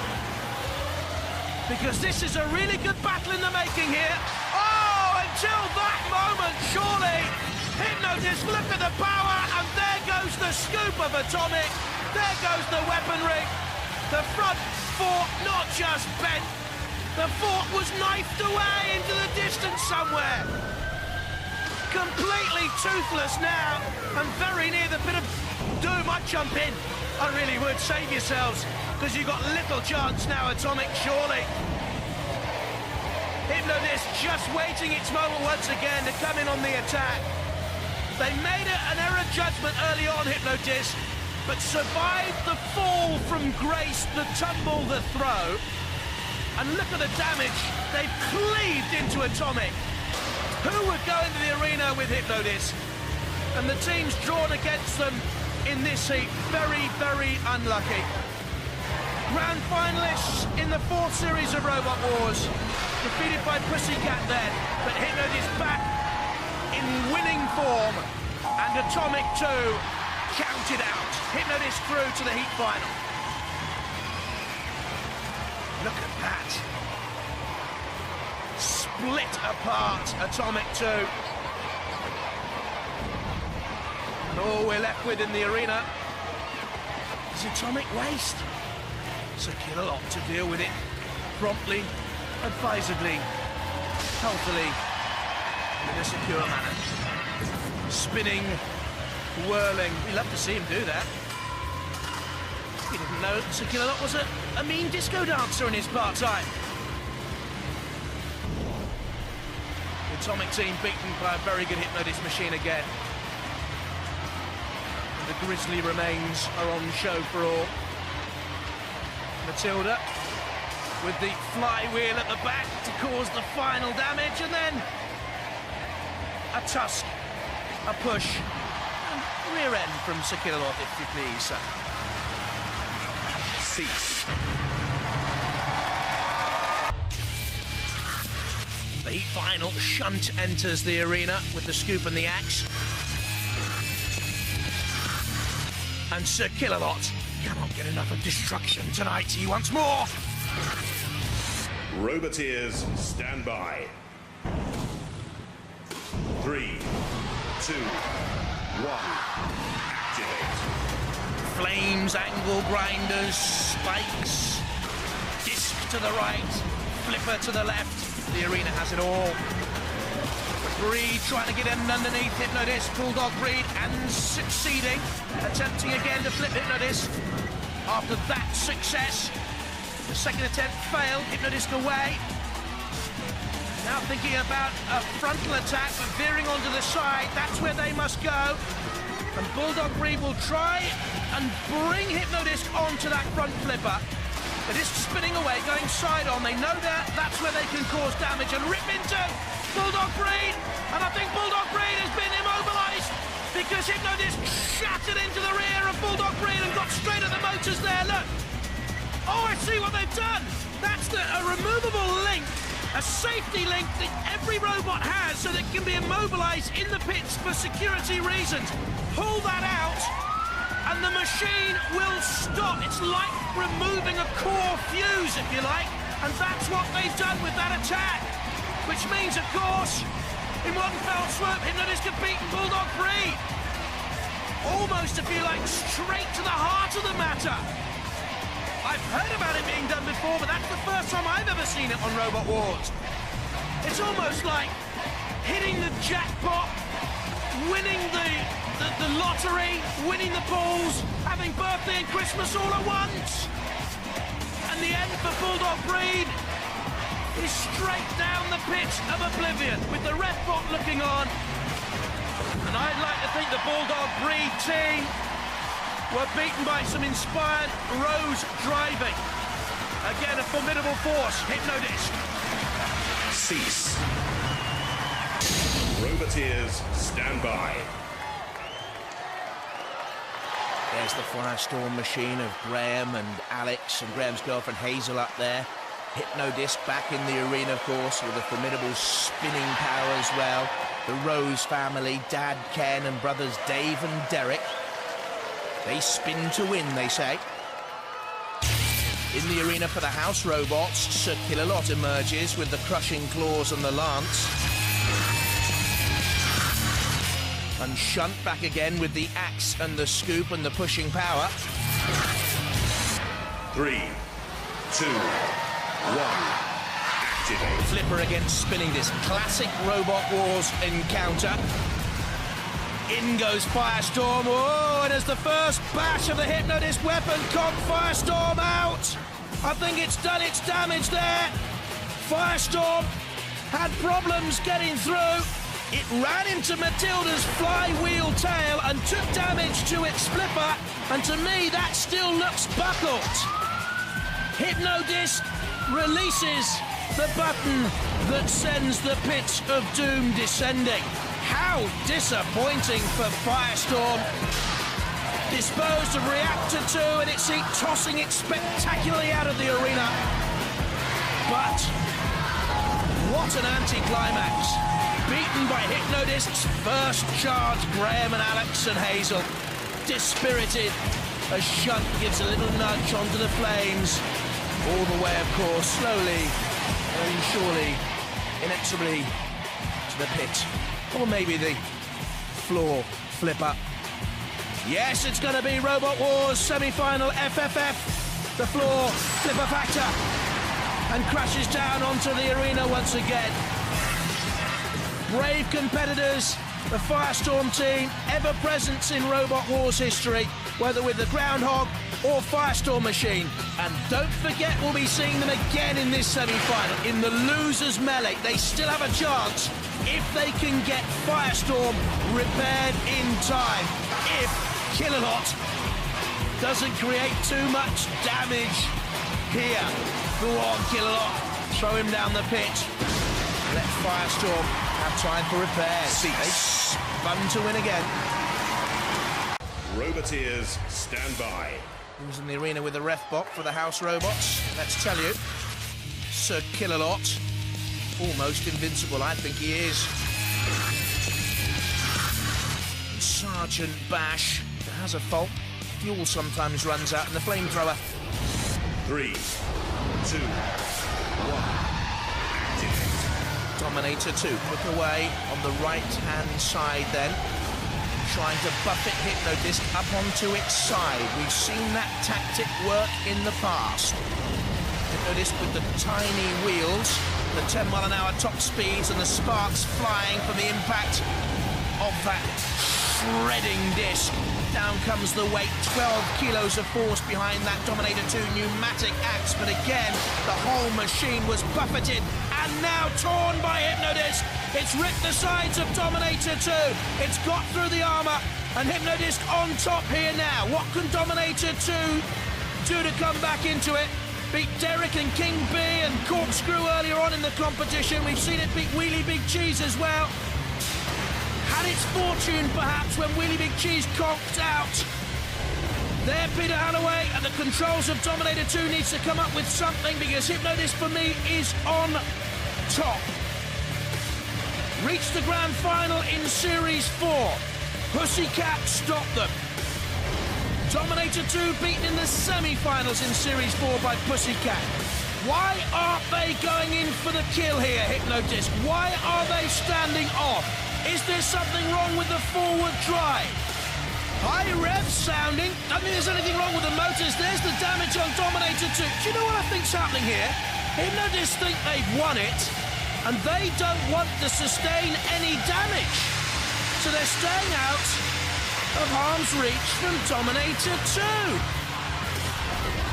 Because this is a really good battle in the making here. Oh, until that moment, surely. Hypno-Disc, look at the power, and there goes the scoop of Atomic. There goes the weaponry. The front fork not just bent, the fork was knifed away into the distance somewhere. Completely toothless now, and very near the bit of doom. I'd jump in. I really would. Save yourselves, because you've got little chance now, Atomic, surely. Hypno-Disc just waiting its moment once again to come in on the attack. They made an error judgment early on, Hypno-Disc, but survived the fall from grace, the tumble, the throw. And look at the damage. They've cleaved into Atomic. Who would go into the arena with Hypno-Disc? And the teams drawn against them in this heat, very, very unlucky. Grand finalists in the 4th series of Robot Wars, defeated by Pussycat then, but Hypno-Disc back in winning form, and Atomic 2 counted out. Hypno-Disc through to the heat final. Look at that. Split apart Atomic 2. And all we're left with in the arena is Atomic waste. So Killalot to deal with it promptly, advisedly, healthily, in a secure manner. Spinning, whirling. We love to see him do that. We didn't know Sir Killalot was a mean disco dancer in his part-time. The Atomic team beaten by a very good Hypno-Disc machine again. And the grisly remains are on show for all. Matilda with the flywheel at the back to cause the final damage, and then a tusk, a push, and rear end from Sir Killalot, if you please, sir. Cease. The heat final, Shunt enters the arena with the scoop and the axe. And Sir Killalot cannot get enough of destruction tonight. He wants more. Roboteers, stand by. 3, 2, 1, activate. Flames, angle grinders, spikes, disc to the right, flipper to the left. The arena has it all. Breed trying to get in underneath Hypno-Disc. Bulldog Breed and succeeding. Attempting again to flip Hypno-Disc. After that success, the second attempt failed. Hypno-Disc away. Now thinking about a frontal attack, but veering onto the side. That's where they must go. And Bulldog Breed will try and bring Hypno-Disc onto that front flipper. It is spinning away, going side on. They know that that's where they can cause damage and rip into Bulldog Breed. And I think Bulldog Breed has been immobilised because Hypno-Disc shattered into the rear of Bulldog Breed and got straight at the motors there. Look. Oh, I see what they've done. That's a removable link, a safety link that every robot has so that it can be immobilised in the pits for security reasons. Pull that out and the machine will stop. It's like removing a core fuse, if you like, and that's what they've done with that attack. Which means, of course, in one fell swoop, Hypno-Disc have beaten Bulldog Breed. Almost, if you like, straight to the heart of the matter. I've heard about it being done before, but that's the first time I've ever seen it on Robot Wars. It's almost like hitting the jackpot, winning the lottery, winning the balls, having birthday and Christmas all at once. And the end for Bulldog Breed is straight down the pit of oblivion, with the ref bot looking on. And I'd like to think the Bulldog Breed team were beaten by some inspired Rose driving. Again, a formidable force, Hypno-Disc. Cease. Roboteers, stand by. There's the Firestorm machine of Graham and Alex and Graham's girlfriend Hazel up there. Hypno-Disc back in the arena, of course, with a formidable spinning power as well. The Rose family, Dad, Ken, and brothers Dave and Derek. They spin to win, they say. In the arena for the house robots, Sir Killalot emerges with the crushing claws and the lance. And Shunt back again with the axe and the scoop and the pushing power. 3, 2, 1. Activate. Flipper against Spinning Disc. Classic Robot Wars encounter. In goes Firestorm. Oh, and as the first bash of the Hypno-Disc weapon conked Firestorm out. I think it's done its damage there. Firestorm had problems getting through. It ran into Matilda's flywheel tail and took damage to its flipper. And to me, that still looks buckled. Hypno-Disc releases the button that sends the pit of doom descending. How disappointing for Firestorm. Disposed of Reactor 2 and its seat, tossing it spectacularly out of the arena. But what an anticlimax. Beaten by Hypno-Disc's first charge, Graham and Alex and Hazel. Dispirited as Shunt gives a little nudge onto the flames. All the way, of course, slowly and surely, inexorably to the pit. Or maybe the floor flipper. Yes, it's going to be Robot Wars semi-final FFF. The floor flipper factor. And crashes down onto the arena once again. Brave competitors, the Firestorm team, ever present in Robot Wars history, whether with the Groundhog or Firestorm machine. And don't forget, we'll be seeing them again in this semi-final, in the losers melee. They still have a chance if they can get Firestorm repaired in time. If Killalot doesn't create too much damage here. Go on, Killalot. Throw him down the pit. Let Firestorm have time for repairs. They spun to win again. Roboteers, stand by. Who's in the arena with the ref bot for the house robots? Let's tell you, Sir Killalot, almost invincible, I think he is. And Sergeant Bash has a fault. Fuel sometimes runs out in the flamethrower. 3, 2, 1. Dominator 2, put away on the right-hand side then. Trying to buffet Hypno-Disc up onto its side. We've seen that tactic work in the past. Hypno-Disc with the tiny wheels The 10-mile-an-hour top speeds and the sparks flying from the impact of that shredding disc. Down comes the weight, 12 kilos of force behind that Dominator 2 pneumatic axe, but again, the whole machine was buffeted and now torn by Hypno-Disc. It's ripped the sides of Dominator 2. It's got through the armour, and Hypno-Disc on top here now. What can Dominator 2 do to come back into it? Beat Derek and King B and Corkscrew earlier on in the competition. We've seen it beat Wheelie Big Cheese as well. Had its fortune, perhaps, when Wheelie Big Cheese conked out. There, Peter Halloway, and the controls of Dominator 2 needs to come up with something, because Hypno-Disc, for me, is on top. Reached the grand final in Series 4. Pussycat stopped them. Dominator 2 beaten in the semi-finals in Series 4 by Pussycat. Why aren't they going in for the kill here, Hypno-Disc? Why are they standing off? Is there something wrong with the forward drive? High rev sounding. I mean, there's anything wrong with the motors. There's the damage on Dominator 2. Do you know what I think's happening here? Hypno-Disc think they've won it, and they don't want to sustain any damage. So they're staying out of harm's reach from Dominator 2.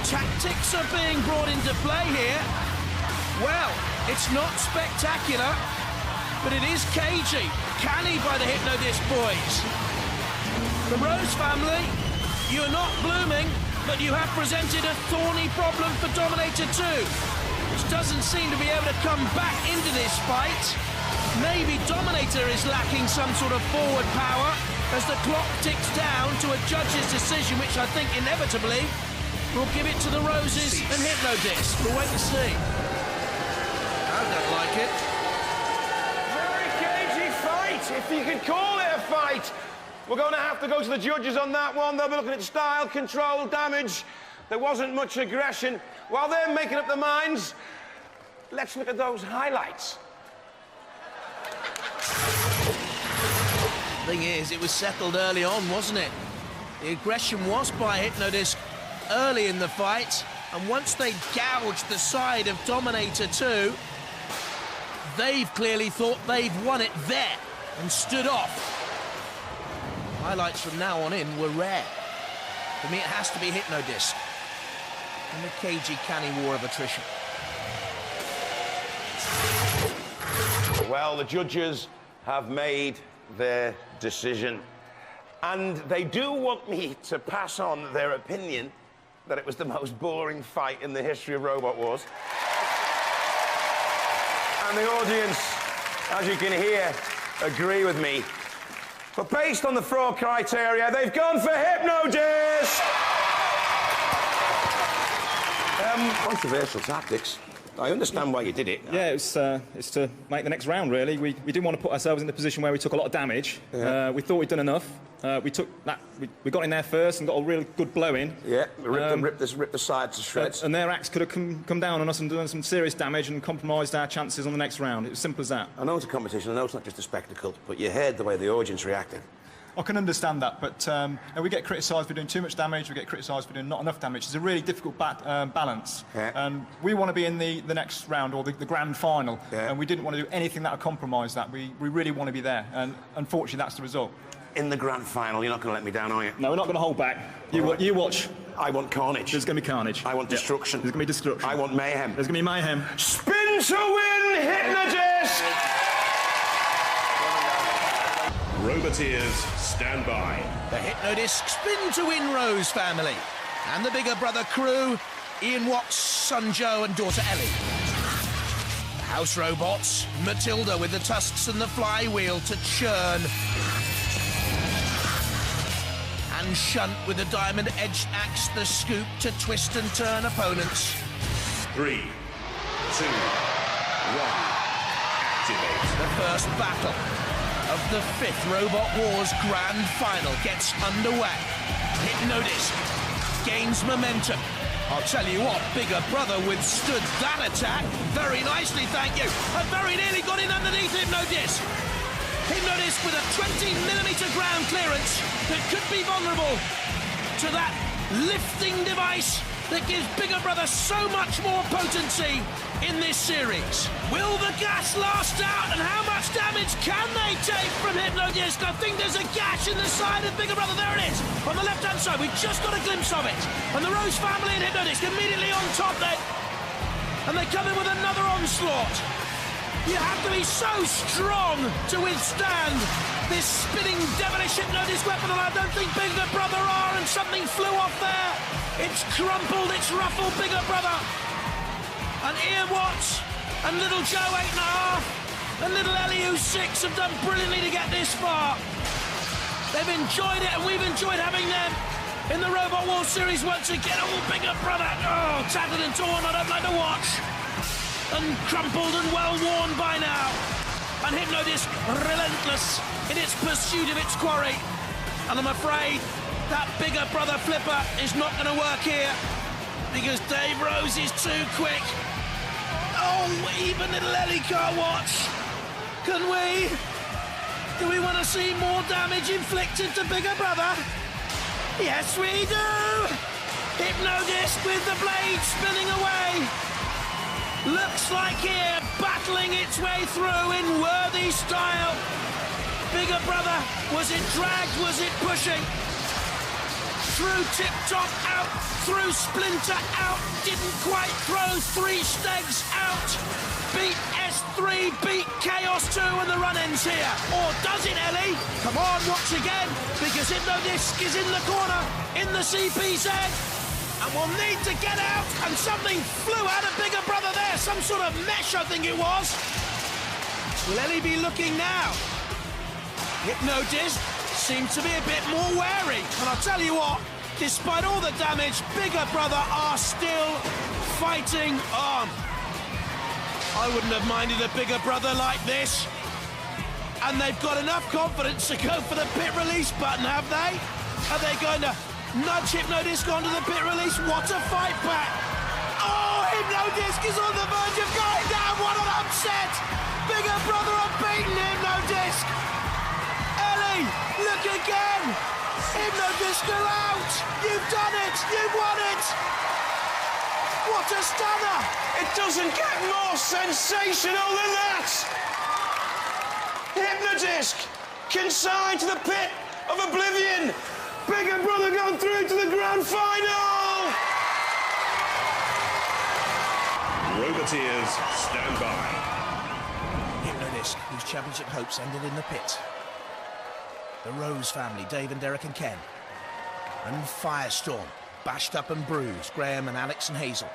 Tactics are being brought into play here. Well, it's not spectacular, but it is cagey. Canny by the Hypno-Disc boys. The Rose family, you're not blooming, but you have presented a thorny problem for Dominator 2, which doesn't seem to be able to come back into this fight. Maybe Dominator is lacking some sort of forward power as the clock ticks down to a judge's decision, which I think inevitably will give it to the Roses and Hypno-Disc. We'll wait and see. I don't like it. Very cagey fight, if you could call it a fight. We're going to have to go to the judges on that one. They'll be looking at style, control, damage. There wasn't much aggression. While they're making up their minds, let's look at those highlights. Thing is, it was settled early on, wasn't it? The aggression was by Hypno-Disc early in the fight, and once they gouged the side of Dominator 2, they've clearly thought they've won it there and stood off. Highlights from now on in were rare. For me, it has to be Hypno-Disc in the cagey, canny war of attrition. Well, the judges have made their decision, and they do want me to pass on their opinion that it was the most boring fight in the history of Robot Wars. And the audience, as you can hear, agree with me. But based on the 4 criteria, they've gone for Hypno-Disc! Controversial tactics. I understand why you did it. Yeah, it's to make the next round, really. We didn't want to put ourselves in the position where we took a lot of damage. Yeah. We thought we'd done enough. We took that. We got in there first and got a real good blow in. Yeah, we ripped the sides to shreds. And their axe could have come down on us and done some serious damage and compromised our chances on the next round. It was simple as that. I know it's a competition, I know it's not just a spectacle, but you heard the way the audience reacted. I can understand that, but we get criticised for doing too much damage, we get criticised for doing not enough damage. It's a really difficult balance. Yeah. And we want to be in the next round, or the grand final, yeah. And we didn't want to do anything that would compromise that. We really want to be there, and unfortunately that's the result. In the grand final, you're not going to let me down, are you? No, we're not going to hold back. You watch. I want carnage. There's going to be carnage. I want destruction. There's going to be destruction. I want mayhem. There's going to be mayhem. Spin to win, Hypno-Disc! Roboteers, stand by. The Hypno-Disc spin to win Rose family. And the bigger brother crew, Ian Watts, son Joe and daughter Ellie. The house robots, Matilda with the tusks and the flywheel to churn. And Shunt with the diamond-edged axe, the scoop to twist and turn opponents. 3, 2, 1, activate. The first battle of the 5th Robot Wars Grand Final gets underway. Hypno-Disc gains momentum. I'll tell you what, bigger brother withstood that attack very nicely, thank you. And very nearly got in underneath Hypno-Disc. Hypno-Disc with a 20mm ground clearance that could be vulnerable to that lifting device that gives Bigger Brother so much more potency in this series. Will the gas last out, and how much damage can they take from Hypno-Disc? I think there's a gash in the side of Bigger Brother. There it is, on the left-hand side. We just got a glimpse of it. And the Rose family and Hypno-Disc immediately on top then. And they come in with another onslaught. You have to be so strong to withstand this spinning devilish Hypno-Disc weapon, and I don't think Bigger Brother are, and something flew off there. It's crumpled, it's ruffled Bigger Brother. And Ian Watts and little Joe 8.5 and little Ellie who's 6 have done brilliantly to get this far. They've enjoyed it, and we've enjoyed having them in the Robot Wars series once again. Oh, Bigger Brother, oh, tattered and torn, I don't like to watch. And crumpled and well-worn by now. And Hypno-Disc relentless in its pursuit of its quarry. And I'm afraid that Bigger Brother flipper is not going to work here because Dave Rose is too quick. Oh, even little Ellie can't watch. Can we? Do we want to see more damage inflicted to Bigger Brother? Yes, we do. Hypno-Disc with the blade spinning away. Looks like here, battling its way through in worthy style. Bigger Brother, was it dragged, was it pushing? Through Tip-Top out, through Splinter out, didn't quite throw 3 Stegs out. Beat S3, beat Chaos 2, and the run ends here. Or does it, Ellie? Come on, watch again, because Hypno-Disc is in the corner, in the CPZ. And we'll need to get out, and something flew out of Bigger Brother there, some sort of mesh, I think it was. Will Ellie be looking now? Hypno-Disc seems to be a bit more wary, and I'll tell you what, despite all the damage, Bigger Brother are still fighting on. I wouldn't have minded a Bigger Brother like this. And they've got enough confidence to go for the pit release button, have they? Are they going to nudge Hypno-Disc onto the pit release? What a fight back! Oh, Hypno-Disc is on the verge of going down. What an upset! Bigger Brother are beating Hypno-Disc. Ellie, look again. Hypno-Disc are out. You've done it. You've won it. What a stunner! It doesn't get more sensational than that. Hypno-Disc consigned to the pit of oblivion. Bigger Brother gone through to the grand final! Roboteers, stand by. Hypno-Disc, whose championship hopes ended in the pit. The Rose family, Dave and Derek and Ken. And Firestorm, bashed up and bruised, Graham and Alex and Hazel.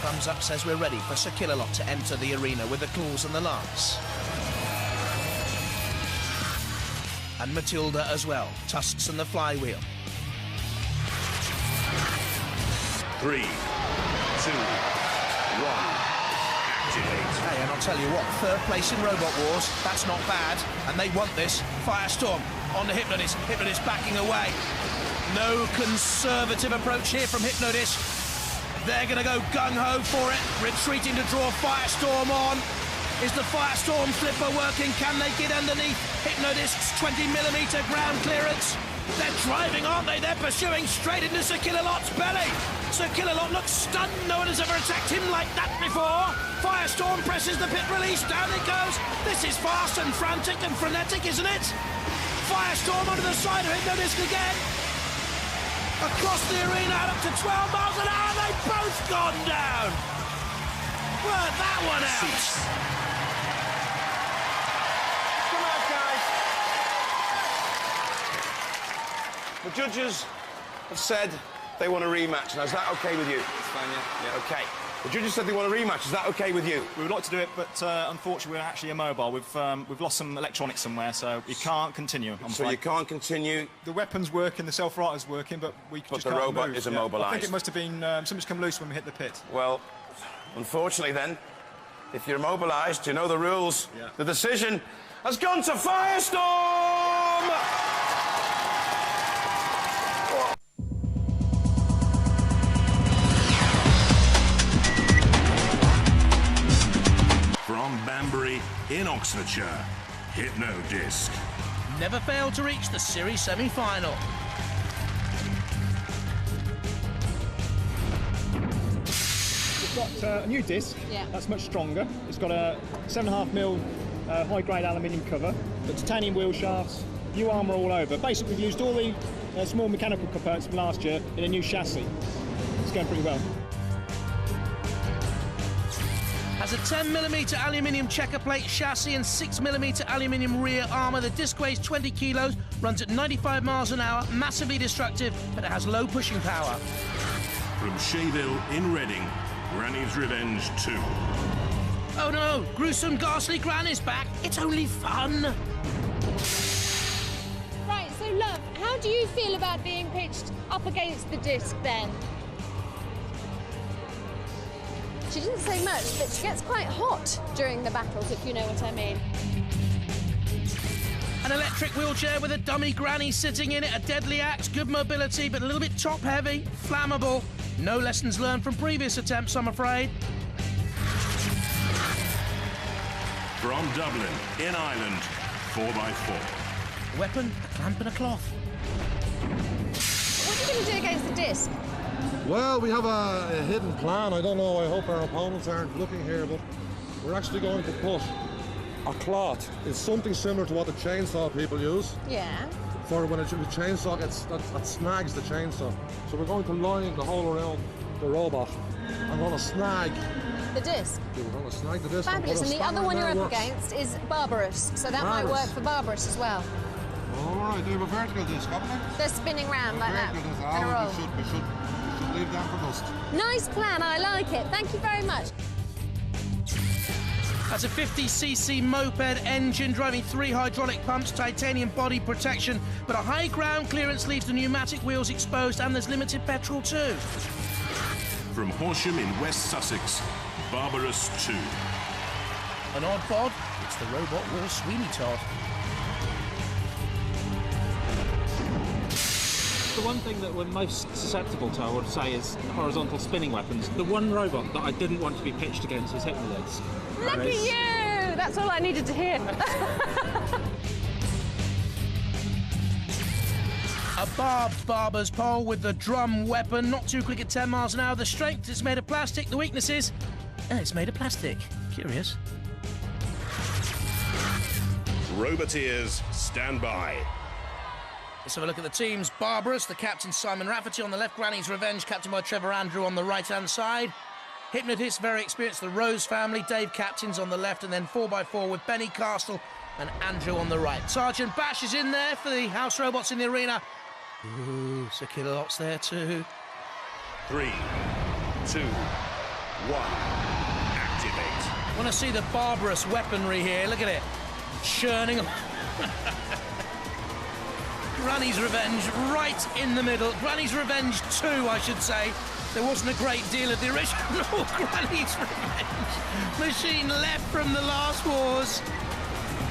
Thumbs up says we're ready for Sir Killalot to enter the arena with the claws and the lance. And Matilda as well, tusks and the flywheel. 3, 2, 1, activate. Hey, and I'll tell you what, 3rd place in Robot Wars, that's not bad, and they want this. Firestorm on the Hypno-Disc, Hypno-Disc backing away. No conservative approach here from Hypno-Disc. They're going to go gung-ho for it, retreating to draw Firestorm on. Is the Firestorm flipper working? Can they get underneath Hypno-Disc's 20mm ground clearance? They're driving, aren't they? They're pursuing straight into Sir Killalot's belly. Sir Killalot looks stunned. No one has ever attacked him like that before. Firestorm presses the pit release. Down it goes. This is fast and frantic and frenetic, isn't it? Firestorm onto the side of Hypno-Disc again. Across the arena up to 12 miles an hour. They've both gone down. Work that one out. The judges have said they want a rematch. Now, is that OK with you? It's fine, yeah. OK. The judges said they want a rematch. Is that OK with you? We would like to do it, but unfortunately we're actually immobile. We've lost some electronics somewhere, so we can't continue. So you can't continue? The weapon's working, the self-righter's working, but we just can't the robot move. is immobilised. I think it must have been something's come loose when we hit the pit. Well, unfortunately then, if you're immobilised, you know the rules. Yeah. The decision has gone to Firestorm! From Banbury in Oxfordshire, Hypno-Disc. never failed to reach the series semi-final. We've got a new disc that's much stronger. It's got a 7.5mm high-grade aluminium cover, the titanium wheel shafts, new armour all over. Basically, we've used all the small mechanical components from last year in a new chassis. It's going pretty well. Has a 10mm aluminium checker plate chassis and 6mm aluminium rear armour. The disc weighs 20 kilos, runs at 95 miles an hour, massively destructive, but it has low pushing power. From Shayville in Reading, Granny's Revenge 2. Oh no, gruesome, ghastly Gran is back. It's only fun. Right, so love, how do you feel about being pitched up against the disc then? She didn't say much, but she gets quite hot during the battles, if you know what I mean. An electric wheelchair with a dummy granny sitting in it, a deadly axe, good mobility, but a little bit top-heavy, flammable. No lessons learned from previous attempts, I'm afraid. From Dublin, in Ireland, 4x4. A weapon, a clamp and a cloth. What are you going to do against the disc? Well, we have a hidden plan. I don't know, I hope our opponents aren't looking here, but we're actually going to put a cloth. It's something similar to what the chainsaw people use. Yeah. For when the chainsaw that snags the chainsaw. So we're going to line the whole around the robot. I'm going to snag the disc. We're going to snag the disc. Fabulous. And the other one you're up against is Barbarous, so that might work for Barbarous as well. All right, they have a vertical disc, haven't they? They're spinning round like that. We should leave that for dust. Nice plan, I like it. Thank you very much. That's a 50cc moped engine driving 3 hydraulic pumps, titanium body protection, but a high ground clearance leaves the pneumatic wheels exposed and there's limited petrol too. From Horsham in West Sussex, Barbarous 2. An odd bod, it's the robot war Sweeney Todd. The one thing that we're most susceptible to, I would say, is horizontal spinning weapons. The one robot that I didn't want to be pitched against was Hypno-Disc. Look at you! That's all I needed to hear. A barbed barber's pole with the drum weapon, not too quick at 10 miles an hour. The strength is made of plastic, the weakness is, it's made of plastic. Curious. Roboteers, stand by. Let's have a look at the teams. Barbarous, the captain Simon Rafferty on the left, Granny's Revenge, captained by Trevor Andrew on the right-hand side. Hypno-Disc, very experienced, the Rose family, Dave captains on the left, and then 4x4 with Benny Castle and Andrew on the right. Sergeant Bash is in there for the house robots in the arena. Ooh, Sir Kilolot's there too. 3, 2, 1, activate. Want to see the Barbarous weaponry here, look at it. Churning. Granny's Revenge right in the middle. Granny's Revenge 2, I should say. There wasn't a great deal of the original Granny's Revenge machine left from the last wars.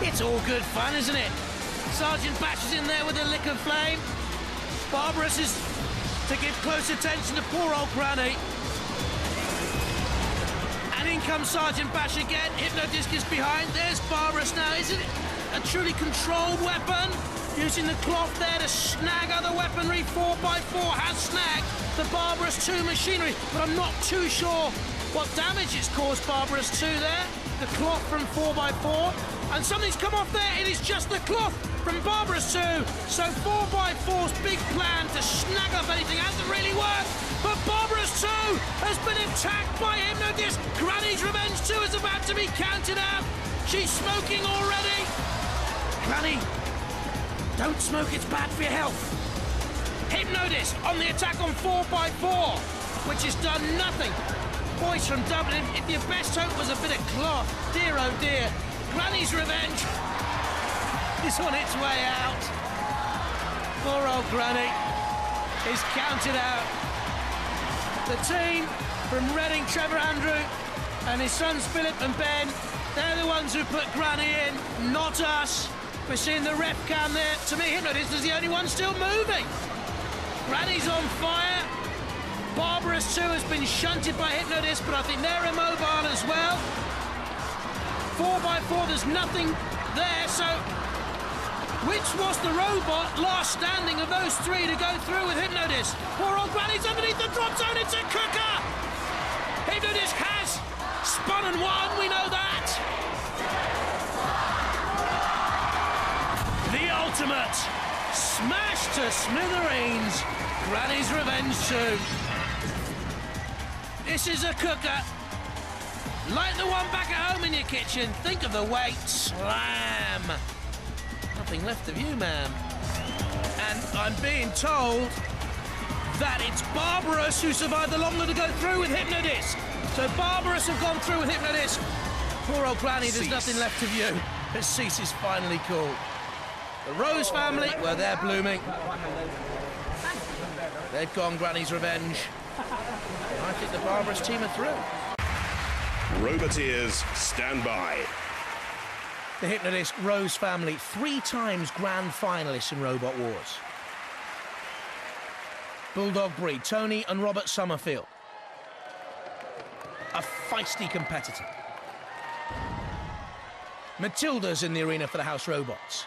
It's all good fun, isn't it? Sergeant Bash is in there with a lick of flame. Barbarous is to give close attention to poor old Granny. And in comes Sergeant Bash again. Hypno-Disc is behind. There's Barbarous now. Is it a truly controlled weapon? Using the cloth there to snag other weaponry. 4x4 has snagged the Barbarous 2 machinery, but I'm not too sure what damage it's caused Barbarous 2 there. The cloth from 4x4, and something's come off there. It is just the cloth from Barbarous 2. So 4x4's big plan to snag up anything hasn't really worked, but Barbarous 2 has been attacked by Hypno-Disc. Granny's Revenge 2 is about to be counted out. She's smoking already. Granny, don't smoke, it's bad for your health. Hypno-Disc on the attack on 4x4, which has done nothing. Boys from Dublin, if your best hope was a bit of cloth, dear oh dear, Granny's Revenge is on its way out. Poor old Granny is counted out. The team from Reading, Trevor Andrew and his sons Philip and Ben, they're the ones who put Granny in, not us. We're seeing the rep cam there. To me, Hypno-Disc is the only one still moving. Granny's on fire. Barbarous 2 has been shunted by Hypno-Disc, but I think they're immobile as well. 4x4, there's nothing there, so Which was the robot last standing of those three to go through with Hypno-Disc? Poor old Granny's underneath the drop zone. It's a cooker. Hypno-Disc has spun and won. We know that. The ultimate smash to smithereens. Granny's Revenge 2. This is a cooker. Like the one back at home in your kitchen. Think of the weight. Slam. Nothing left of you, ma'am. And I'm being told that it's Barbarous who survived the longer to go through with Hypno-Disc. So Barbarous have gone through with Hypno-Disc. Poor old Granny, there's nothing left of you. But Cease is finally called. The Rose family, well, they're blooming. They've gone Granny's Revenge. I think the Barbarous team are through. Roboteers, stand by. The Hypno-Disc Rose family, 3 times grand finalists in Robot Wars. Bulldog breed, Tony and Robert Summerfield. A feisty competitor. Matilda's in the arena for the House Robots.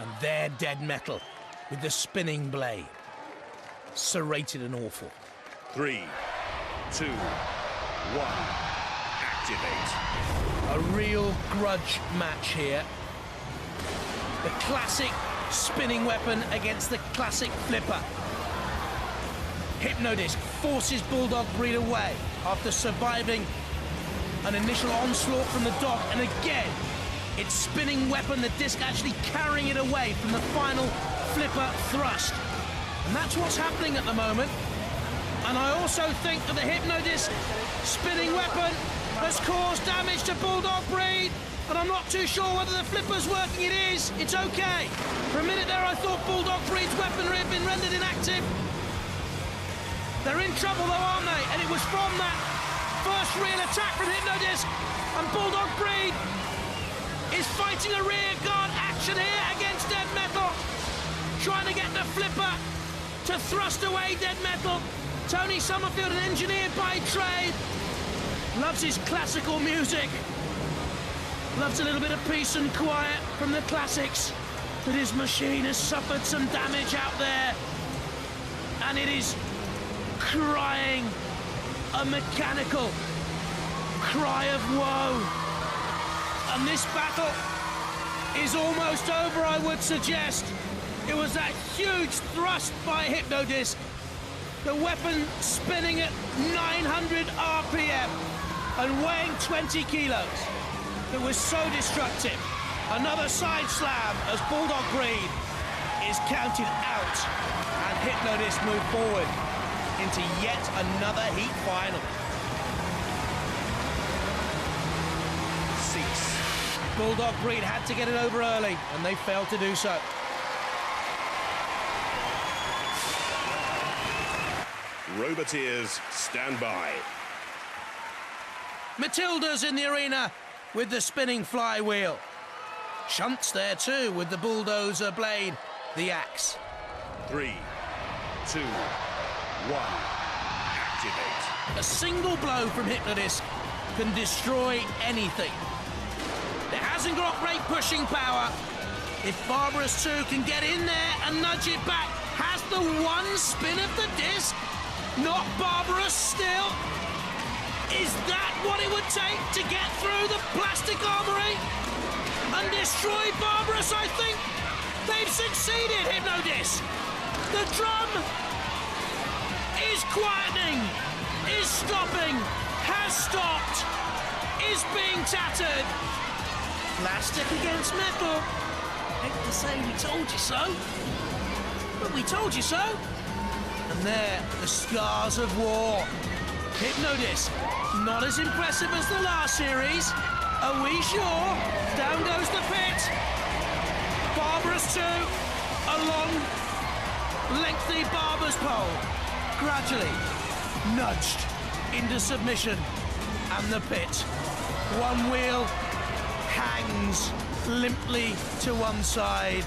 And they're dead metal with the spinning blade. Serrated and awful. 3, 2, 1, activate. A real grudge match here. The classic spinning weapon against the classic flipper. Hypno-Disc forces Bulldog breed away after surviving an initial onslaught from the dog, and again, its spinning weapon, the disc actually carrying it away from the final flipper thrust. And that's what's happening at the moment. And I also think that the Hypno-Disc spinning weapon has caused damage to Bulldog breed, and I'm not too sure whether the flipper's working. It is. It's okay. For a minute there, I thought Bulldog breed's weaponry had been rendered inactive. They're in trouble though, aren't they? And it was from that first real attack from Hypno-Disc, and Bulldog breed is fighting a rear guard action here against Dead Metal, trying to get the flipper to thrust away Dead Metal. Tony Summerfield, an engineer by trade, loves his classical music, loves a little bit of peace and quiet from the classics, but his machine has suffered some damage out there, and it is crying a mechanical cry of woe. And this battle is almost over, I would suggest. It was that huge thrust by Hypno-Disc, the weapon spinning at 900 RPM and weighing 20 kilos. It was so destructive. Another side slam as Bulldog breed is counted out, and Hypno-Disc move forward into yet another heat final. Cease. Bulldog breed had to get it over early, and they failed to do so. Roboteers, stand by. Matilda's in the arena with the spinning flywheel. Shunt's there too with the bulldozer blade, the axe. 3, 2, 1, activate. A single blow from Hypno-Disc can destroy anything. It hasn't got great pushing power. If Barbarous 2 can get in there and nudge it back, has the one spin of the disc not Barbarous still? Is that what it would take to get through the plastic armory and destroy Barbarous? I think they've succeeded, Hypno-Disc. The drum is quietening, is stopping, has stopped, is being tattered. Plastic against metal. I hate to say we told you so, but we told you so. And there, the scars of war. Hypno-Disc, not as impressive as the last series. Are we sure? Down goes the pit. Barbarous 2, a long, lengthy barber's pole, gradually nudged into submission. And the pit. One wheel hangs limply to one side.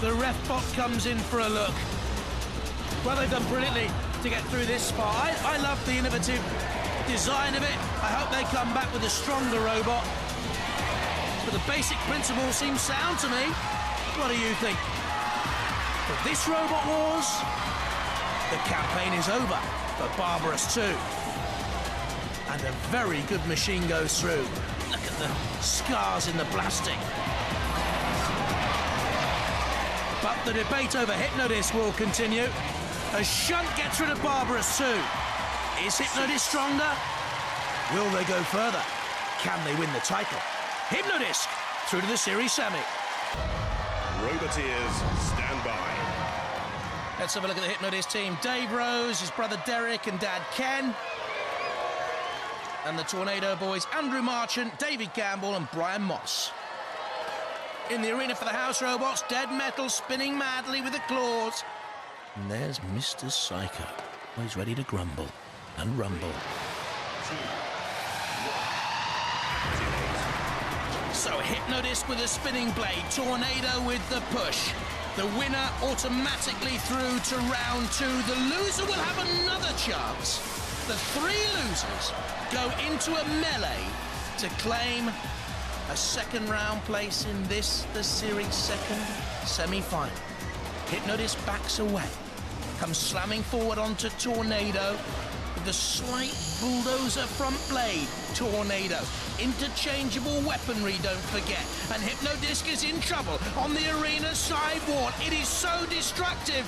The ref bot comes in for a look. Well, they've done brilliantly to get through this far. I love the innovative design of it. I hope they come back with a stronger robot. but the basic principle seems sound to me. What do you think? For this Robot Wars, the campaign is over for Barbarous 2. And a very good machine goes through. Look at the scars in the plastic. But the debate over Hypno-Disc will continue as Shunt gets rid of Barbarous 2. Is Hypno-Disc stronger? Will they go further? Can they win the title? Hypno-Disc through to the series semi. Roboteers, stand by. Let's have a look at the Hypno-Disc team. Dave Rose, his brother Derek and dad Ken. And the Tornado Boys, Andrew Marchant, David Gamble and Brian Moss. In the arena for the house robots, Dead Metal spinning madly with the claws. And there's Mr. Psycho, always ready to grumble and rumble. So Hypno-Disc with a spinning blade, Tornado with the push. The winner automatically through to round 2. The loser will have another chance. The 3 losers go into a melee to claim a second round place in this, the series' second semi-final. Hypno-Disc backs away, comes slamming forward onto Tornado with the slight bulldozer front blade. Tornado, interchangeable weaponry, don't forget. And Hypno-Disc is in trouble on the arena sidewalk. It is so destructive.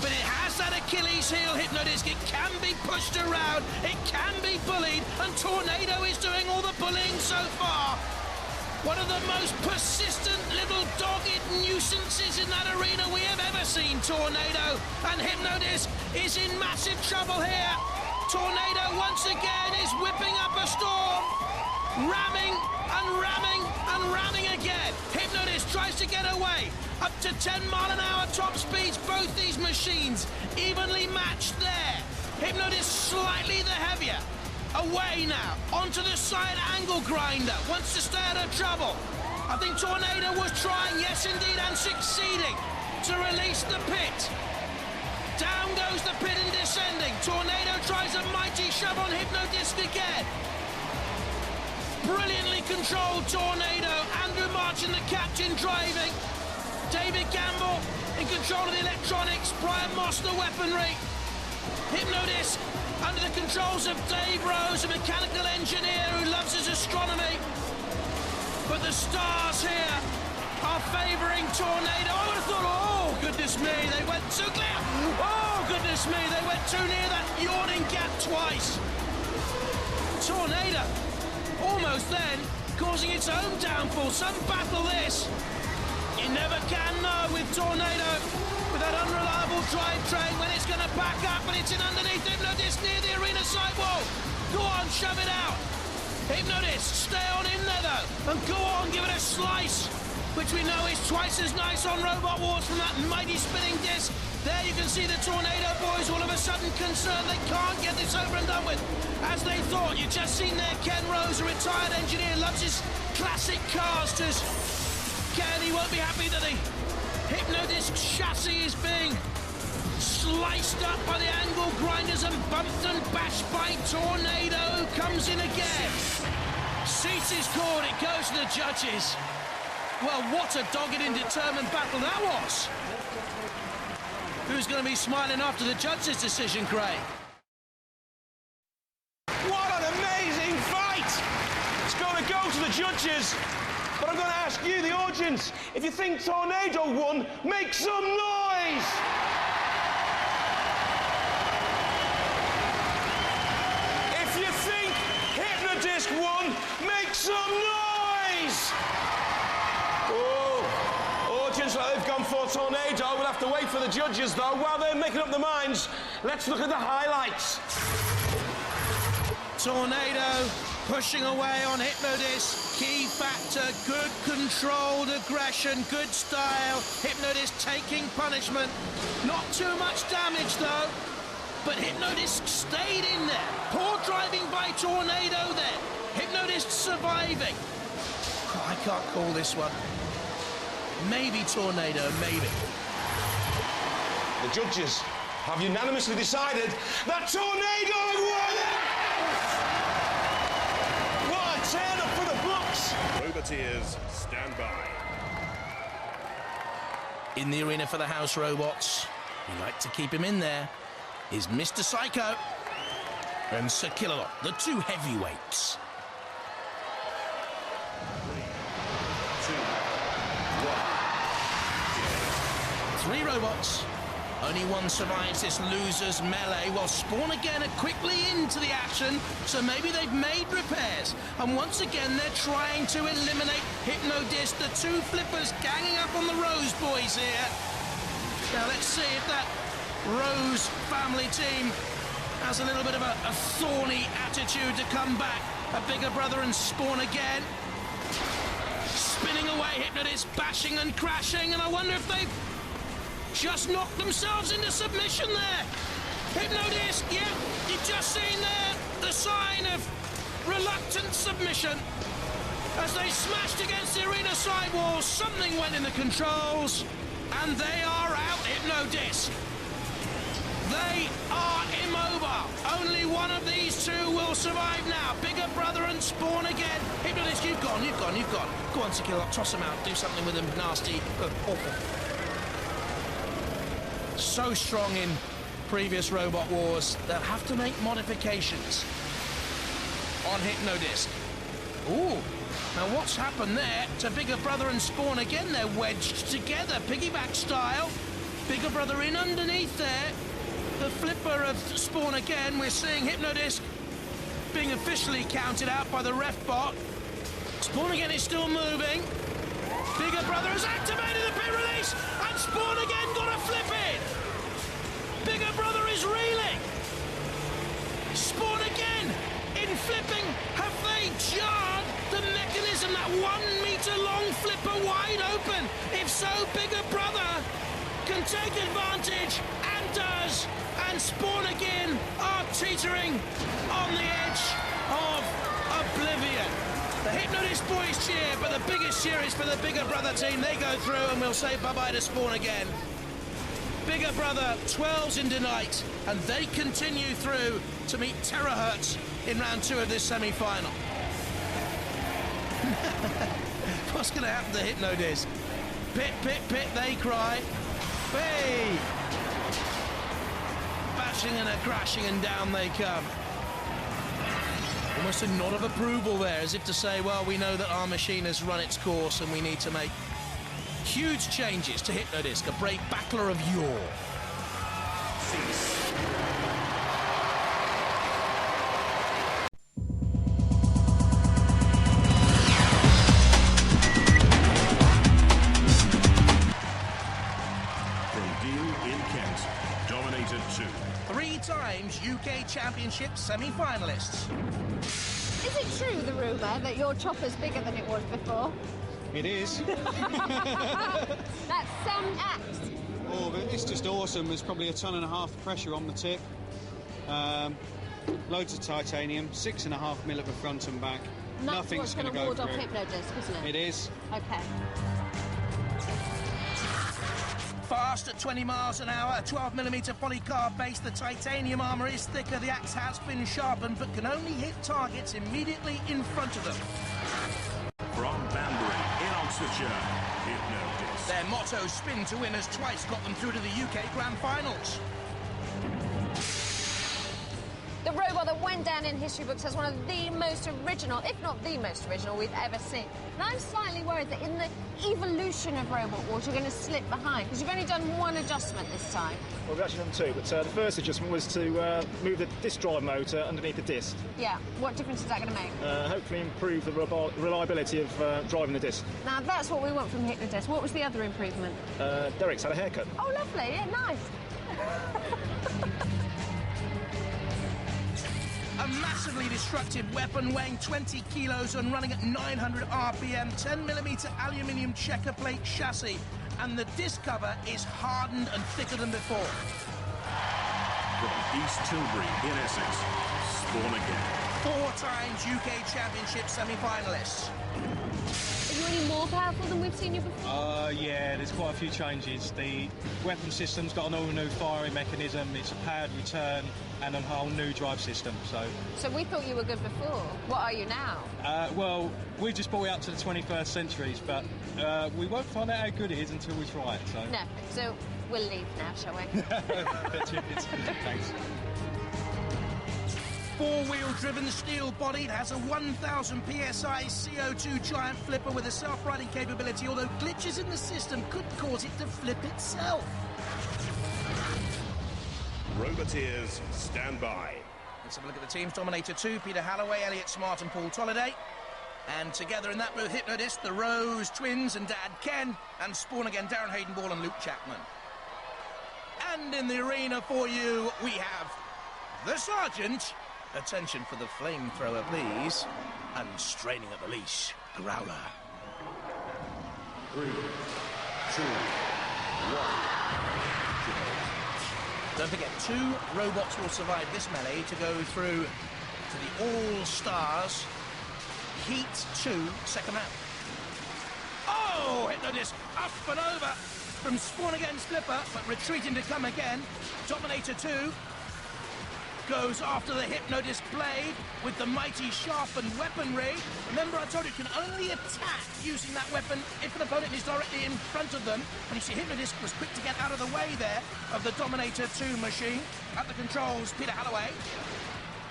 But it has that Achilles heel, Hypno-Disc. It can be pushed around, it can be bullied, and Tornado is doing all the bullying so far. One of the most persistent little dogged nuisances in that arena we have ever seen, Tornado. And Hypno-Disc is in massive trouble here. Tornado once again is whipping up a storm. Ramming and ramming and ramming again. Hypno-Disc tries to get away. Up to 10-mile-an-hour top speeds, both these machines evenly matched there. Hypno-Disc slightly the heavier. Away now, onto the side angle grinder. Wants to stay out of trouble. I think Tornado was trying, yes indeed, and succeeding to release the pit. Down goes the pit and descending. Tornado tries a mighty shove on Hypno-Disc again. Brilliantly controlled Tornado. Andrew Marchant, the captain, driving. David Gamble in control of the electronics. Brian Moss, the weaponry. Hypno-Disc under the controls of Dave Rose, a mechanical engineer who loves his astronomy. But the stars here are favouring Tornado. I would have thought, oh, goodness me, they went too clear. Oh, goodness me, they went too near that yawning gap twice. Tornado, almost then, causing its own downfall. Some battle this. You never can know with Tornado, with that unreliable drivetrain, when it's going to back up, but it's in underneath Hypno-Disc near the arena sidewall. Go on, shove it out. Hypno-Disc, stay on in there though, and go on, give it a slice, which we know is twice as nice on Robot Wars from that mighty spinning disc. There you can see the Tornado Boys all of a sudden concerned they can't get this over and done with. As they thought, you've just seen there Ken Rose, a retired engineer, loves his classic cars. Ken, he won't be happy that the Hypno-Disc chassis is being sliced up by the angle grinders and bumped and bashed by Tornado. Comes in again. Seats is called, it goes to the judges. Well, what a dogged and determined battle that was. Who's going to be smiling after the judge's decision, Craig? What an amazing fight! It's going to go to the judges. But I'm going to ask you, the audience, if you think Tornado won, make some noise! If you think Hypno-Disc won, make some noise! Oh, audience, like they've gone for Tornado. We'll have to wait for the judges, though. While they're making up their minds, let's look at the highlights. Tornado pushing away on Hypno-Disc. Key factor, good controlled aggression, good style. Hypno-Disc taking punishment. Not too much damage though, but Hypno-Disc stayed in there. Poor driving by Tornado there. Hypno-Disc surviving. Oh, I can't call this one. Maybe Tornado, maybe. The judges have unanimously decided that Tornado won! What a turn up for the books! Roboteers, stand by. In the arena for the house robots, we like to keep him in there, is Mr. Psycho and Sir Killalot, the two heavyweights. 3 robots. Only one survives this loser's melee, while Spawn again are quickly into the action, so maybe they've made repairs. And once again, they're trying to eliminate Hypno-Disc, the 2 flippers ganging up on the Rose boys here. Now let's see if that Rose family team has a little bit of a thorny attitude to come back. A bigger brother and Spawn again. Spinning away, Hypno-Disc bashing and crashing, and I wonder if they've just knocked themselves into submission there. Hypno-Disc, yeah, you've just seen there the sign of reluctant submission. As they smashed against the arena sidewalls, something went in the controls, and they are out, Hypno-Disc. They are immobile. Only one of these 2 will survive now. Bigger brother and Spawn again. Hypno-Disc, you've gone. Go on, Sir Killalot, toss them out, do something with them, nasty, awful. So strong in previous Robot Wars, they'll have to make modifications on Hypno-Disc. Ooh, now what's happened there to Bigger Brother and Spawn again? They're wedged together, piggyback style. Bigger Brother in underneath there. The flipper of Spawn again. We're seeing Hypno-Disc being officially counted out by the ref bot. Spawn again is still moving. Bigger Brother has activated the pit release, and Spawn again got a flip in. Bigger Brother is reeling. Spawn again in flipping. Have they jarred the mechanism, that 1 meter long flipper wide open? If so, Bigger Brother can take advantage and does. And Spawn again are teetering on the edge of oblivion. The Hypno-Disc boys cheer, but the biggest cheer is for the Bigger Brother team. They go through, and we'll say bye-bye to Spawn again. Bigger Brother 12s into night, and they continue through to meet Terahertz in round 2 of this semi-final. What's going to happen to Hypno-Disc? Pit, pit, pit, they cry. Hey! Bashing and a crashing, and down they come. Almost a nod of approval there, as if to say, well, we know that our machine has run its course and we need to make huge changes to Hypno-Disc, a brave battler of yore. From Deal in Kent, dominated 2. 3 times UK Championship semi-finalists. Is it true, the rumour, that your chopper's bigger than it was before? It is. That's some act. Oh, but it's just awesome. There's probably 1.5 tons of pressure on the tip. Loads of titanium, 6.5 mil at the front and back. Nothing's going to go ward through. off Hypno-Disc, isn't it? It is. Okay. Fast at 20 miles an hour, a 12mm polycarb base. The titanium armour is thicker. The axe has been sharpened, but can only hit targets immediately in front of them. From Banbury in Oxfordshire, Hypno-Disc. Their motto, spin to win, has twice got them through to the UK Grand Finals. The robot that went down in history books as one of the most original, if not the most original, we've ever seen. And I'm slightly worried that in the evolution of Robot Wars, you're going to slip behind, because you've only done 1 adjustment this time. Well, we've actually done 2, but the first adjustment was to move the disc drive motor underneath the disc. Yeah, what difference is that going to make? Hopefully improve the reliability of driving the disc. Now, that's what we want from Hypno-Disc. What was the other improvement? Derek's had a haircut. Oh, lovely. Yeah, nice. A massively destructive weapon weighing 20 kilos and running at 900 RPM, 10mm aluminium checker plate chassis, and the disc cover is hardened and thicker than before. From East Tilbury in Essex, Spawn again. 4 times UK Championship semi-finalists. Are you any more powerful than we've seen you before? Yeah, there's quite a few changes. The weapon system's got an all-new firing mechanism, it's a powered return, and a whole new drive system, So we thought you were good before. What are you now? Well, we just brought it up to the 21st centuries, but we won't find out how good it is until we try it, so... No, so we'll leave now, shall we? Thanks. 4-wheel driven, steel-bodied, has a 1,000 PSI CO2 giant flipper with a self-riding capability, although glitches in the system could cause it to flip itself. Roboteers, stand by. Let's have a look at the teams. Dominator 2, Peter Halloway, Elliot Smart and Paul Tolliday. And together in that booth, Hypno-Disc, the Rose Twins and Dad Ken, and Spawn again, Darren Hayden-Ball and Luke Chapman. And in the arena for you, we have the Sergeant. Attention for the flamethrower, please. And straining at the leash, Growler. 3, 2, 1. Don't forget, 2 robots will survive this melee to go through to the All-Stars Heat 2 second round. Oh, Hypno-Disc up and over from Spawn Again's flipper, but retreating to come again. Dominator 2 goes after the Hypno-Disc blade with the mighty sharpened weaponry. Remember, I told you can only attack using that weapon if an opponent is directly in front of them. And you see Hypno-Disc was quick to get out of the way there of the Dominator 2 machine. At the controls, Peter Halloway.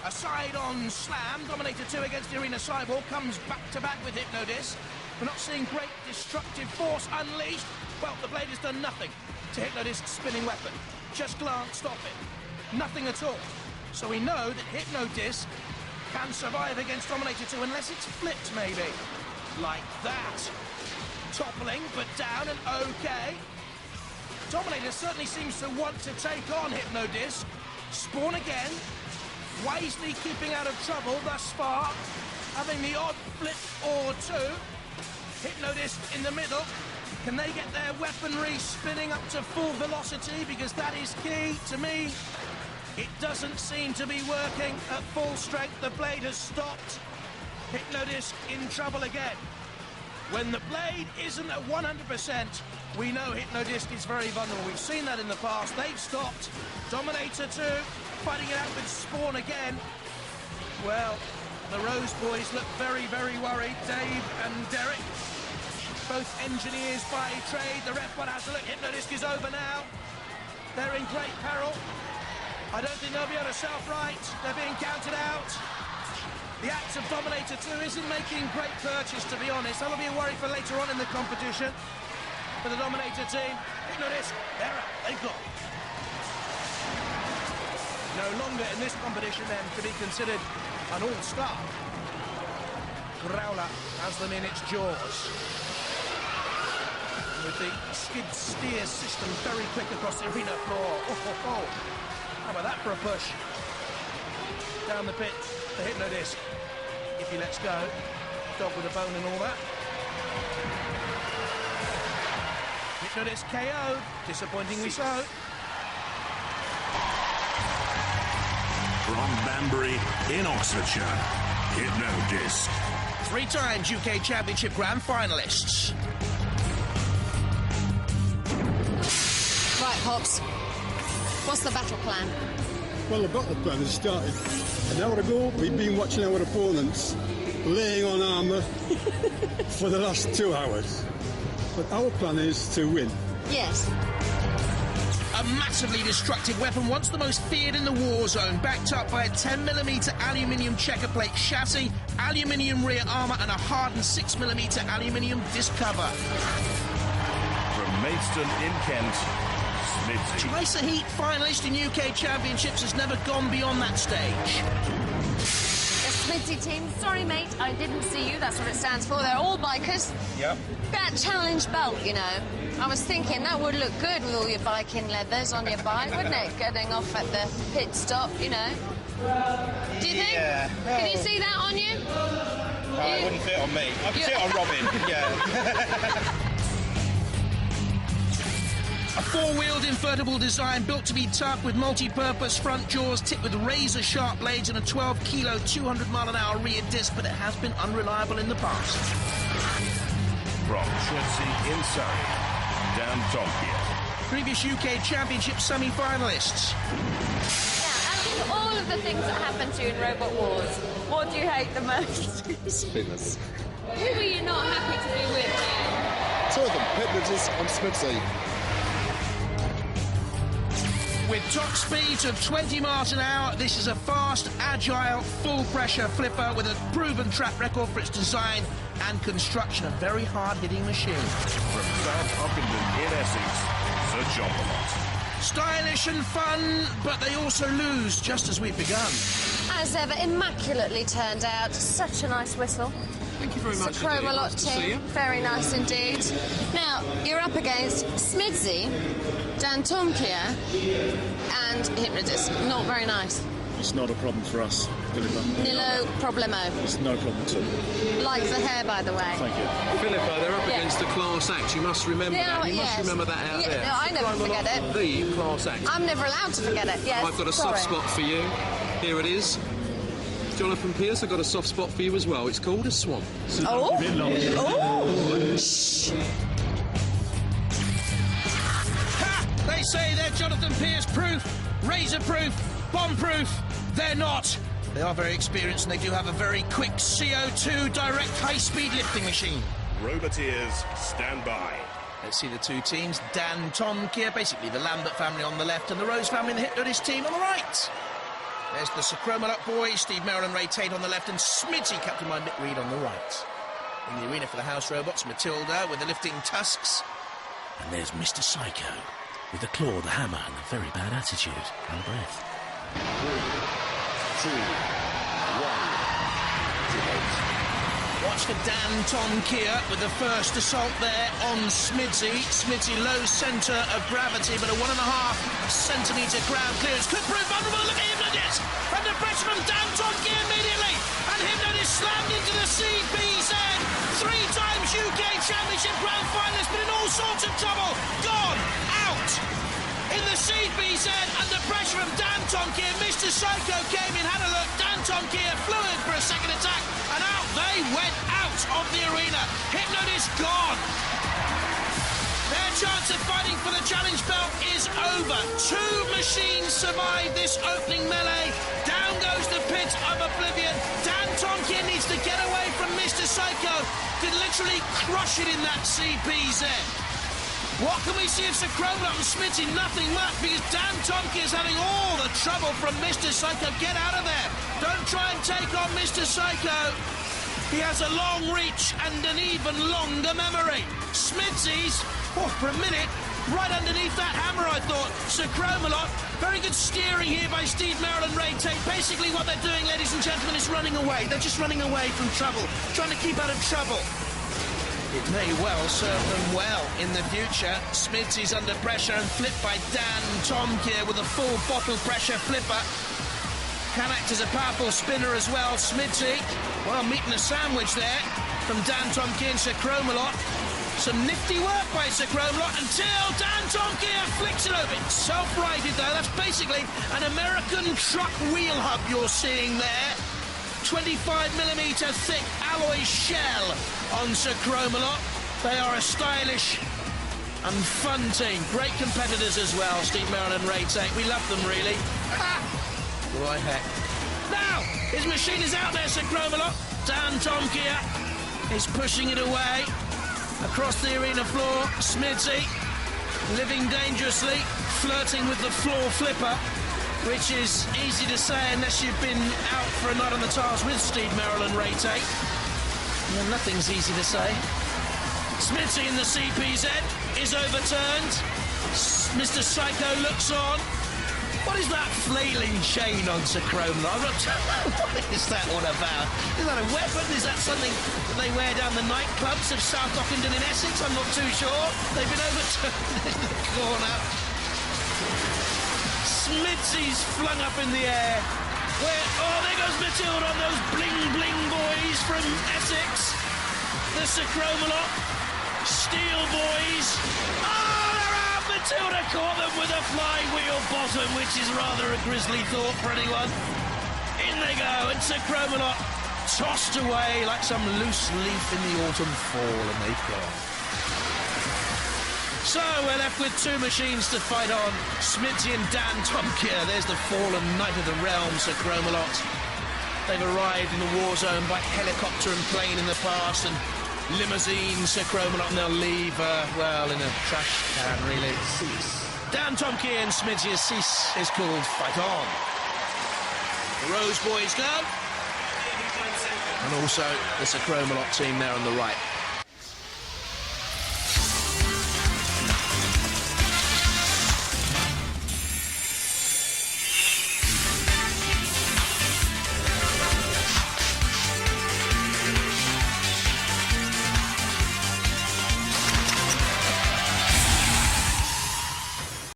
A side-on slam. Dominator 2 against the Arena Cyborg comes back-to-back with Hypno-Disc. We're not seeing great destructive force unleashed. Well, the blade has done nothing to Hypno-Disc's spinning weapon. Just glanced off it. Nothing at all. So we know that Hypno-Disc can survive against Dominator 2 unless it's flipped, maybe. Like that. Toppling, but down and okay. Dominator certainly seems to want to take on Hypno-Disc. Spawn again. Wisely keeping out of trouble thus far. Having the odd flip or two. Hypno-Disc in the middle. Can they get their weaponry spinning up to full velocity? Because that is key to me. It doesn't seem to be working at full strength. The blade has stopped. Hypno-Disc in trouble again. When the blade isn't at 100%, we know Hypno-Disc is very vulnerable. We've seen that in the past. They've stopped. Dominator 2 fighting it out with Spawn again. Well, the Rose boys look very, very worried. Dave and Derek, both engineers by trade. The ref one has to look. Hypno-Disc is over now. They're in great peril. I don't think they'll be able to self-right. They're being counted out. The axe of Dominator 2 isn't making great purchase, to be honest. That'll be a worry for later on in the competition. For the Dominator team, Hypno-Disc, they're out. They've gone. No longer in this competition, then, to be considered an all-star. Growler has them in its jaws. With the skid-steer system very quick across the arena floor. Oh. How about that for a push? Down the pit for Hypno-Disc. If he lets go. Dog with a bone and all that. Hypno-Disc KO'd. Disappointingly so. From Banbury in Oxfordshire, Hypno-Disc. 3 times UK Championship Grand Finalists. Right, Hobbs. What's the battle plan? Well, the battle plan has started. An hour ago, we've been watching our opponents laying on armour for the last 2 hours. But our plan is to win. Yes. A massively destructive weapon, once the most feared in the war zone, backed up by a 10mm aluminium checker plate chassis, aluminium rear armour and a hardened 6mm aluminium disc cover. From Maidstone in Kent, Smidzy. Twice a Heat finalist in UK Championships has never gone beyond that stage. The Smidzy team, sorry mate, I didn't see you, that's what it stands for. They're all bikers. Yep. That challenge belt, you know, I was thinking that would look good with all your biking leathers on your bike, wouldn't it? Getting off at the pit stop, you know. Do you think? Yeah. Can you see that on you? It wouldn't fit on me. I could fit on Robin, yeah. A four-wheeled invertible design built to be tough with multi-purpose front jaws tipped with razor-sharp blades and a 12-kilo, 200-mile-an-hour rear disc, but it has been unreliable in the past. From Chelsea in Surrey, Dan Tompier. Previous UK Championship semi-finalists. Now, out of all of the things that happened to you in Robot Wars, what do you hate the most? Spinners. Who are you not happy to be with? Two of them, Hypno-Disc and Smithy. With top speeds of 20 miles an hour, this is a fast, agile, full-pressure flipper with a proven track record for its design and construction. A very hard-hitting machine. From South Ockenden in Essex, Sir John Lamont. Stylish and fun, but they also lose, just as we've begun. As ever, immaculately turned out. Such a nice whistle. Thank you very much. Chroma lot team. Very nice indeed. Now, you're up against Smidsy, Dan Tompier, and Hypno-Disc. Not very nice. It's not a problem for us, Philippa. Nilo problemo. It's no problem at all. Like the hair, by the way. Thank you. Philippa, they're up against the class act. You must remember that. You must remember that out there. No, I never forget it. The class act. I'm never allowed to forget it, yes. I've got a soft spot for you. Here it is. Jonathan Pierce, I've got a soft spot for you as well. It's called a swamp. Oh! Oh! Shh! Ha! They say they're Jonathan Pierce proof, razor proof, bomb proof. They're not. They are very experienced and they do have a very quick CO2 direct high-speed lifting machine. Roboteers, stand by. Let's see the two teams. Dan Tomkier, basically the Lambert family on the left, and the Rose family and the Hypno-Disc team on the right. There's the Sir Chromalot boys, Steve Merrill and Ray Tate on the left, and Smitty, captain by Mick Reed, on the right. In the arena for the house robots, Matilda with the lifting tusks. And there's Mr. Psycho with the claw, the hammer, and the very bad attitude and breath. 3, 2, 1. Watch for Dan Tomkier with the first assault there on Smidsy. Smidsy low centre of gravity, but a 1.5 centimetre ground clearance. Could prove vulnerable. Look at Hypno-Disc. Under pressure from Dan Tomkier immediately. And Hypno-Disc slammed into the CBZ. 3 times UK Championship Grand Finalist, but in all sorts of trouble. Gone. Out. In the CBZ, under pressure from Dan Tomkier, Mr. Psycho came in, had a look. Dan Tomkier flew in for a second attack, and out they went out of the arena. Hypno-Disc gone. Their chance of fighting for the challenge belt is over. 2 machines survive this opening melee. Down goes the pit of oblivion. Dan Tomkier needs to get away from Mr. Psycho. Could literally crush it in that CBZ. What can we see of Sir Chromalot and Smitty? Nothing much, because Dan Tomkier is having all the trouble from Mr. Psycho. Get out of there. Don't try and take on Mr. Psycho. He has a long reach and an even longer memory. Smitsy's, for a minute, right underneath that hammer, I thought. Sir Chromalot, very good steering here by Steve Merrill and Ray Tate. Basically what they're doing, ladies and gentlemen, is running away. They're just running away from trouble, trying to keep out of trouble. It may well serve them well in the future. Smitsy's under pressure and flipped by Dan Tomkier with a full bottle pressure flipper. Can act as a powerful spinner as well. Smitty, well, meeting a sandwich there from Dan Tomkier and Sir Chromalot. Some nifty work by Sir Chromalot until Dan Tomkier flicks it over. It's self-righted though. That's basically an American truck wheel hub you're seeing there. 25mm thick alloy shell on Sir Chromalot. They are a stylish and fun team. Great competitors as well, Steve Merrill and Ray Tate. We love them, really. Right heck. Now, his machine is out there, Sir Chromalot. Dan Tomkier is pushing it away across the arena floor. Smitty living dangerously, flirting with the floor flipper, which is easy to say unless you've been out for a night on the tiles with Steve Merrill and Ray Tate. Well, nothing's easy to say. Smitty in the CPZ is overturned. Mr. Psycho looks on. What is that flailing chain on Sir Chromalot? What is that all about? Is that a weapon? Is that something that they wear down the nightclubs of South Ockenden in Essex? I'm not too sure. They've been overturned in the corner. Smitsy's flung up in the air. There goes Matilda on those bling-bling boys from Essex. The Sir Chromalot Steel boys. Oh, they're out! Matilda caught them with a flywheel bottom, which is rather a grisly thought for anyone. In they go, and Sir Cromalot tossed away like some loose leaf in the autumn fall, and they've gone. So we're left with two machines to fight on. Smithy and Dan Tomkier. There's the fallen knight of the realm, Sir Cromalot. They've arrived in the war zone by helicopter and plane in the past, and limousine, Sir Cromalot, and they'll leave, well, in a trash can, really. Dan Tomkier and Smithy Cease is called Fight On. The Rose Boys go. And also the Sir Cromalot team there on the right.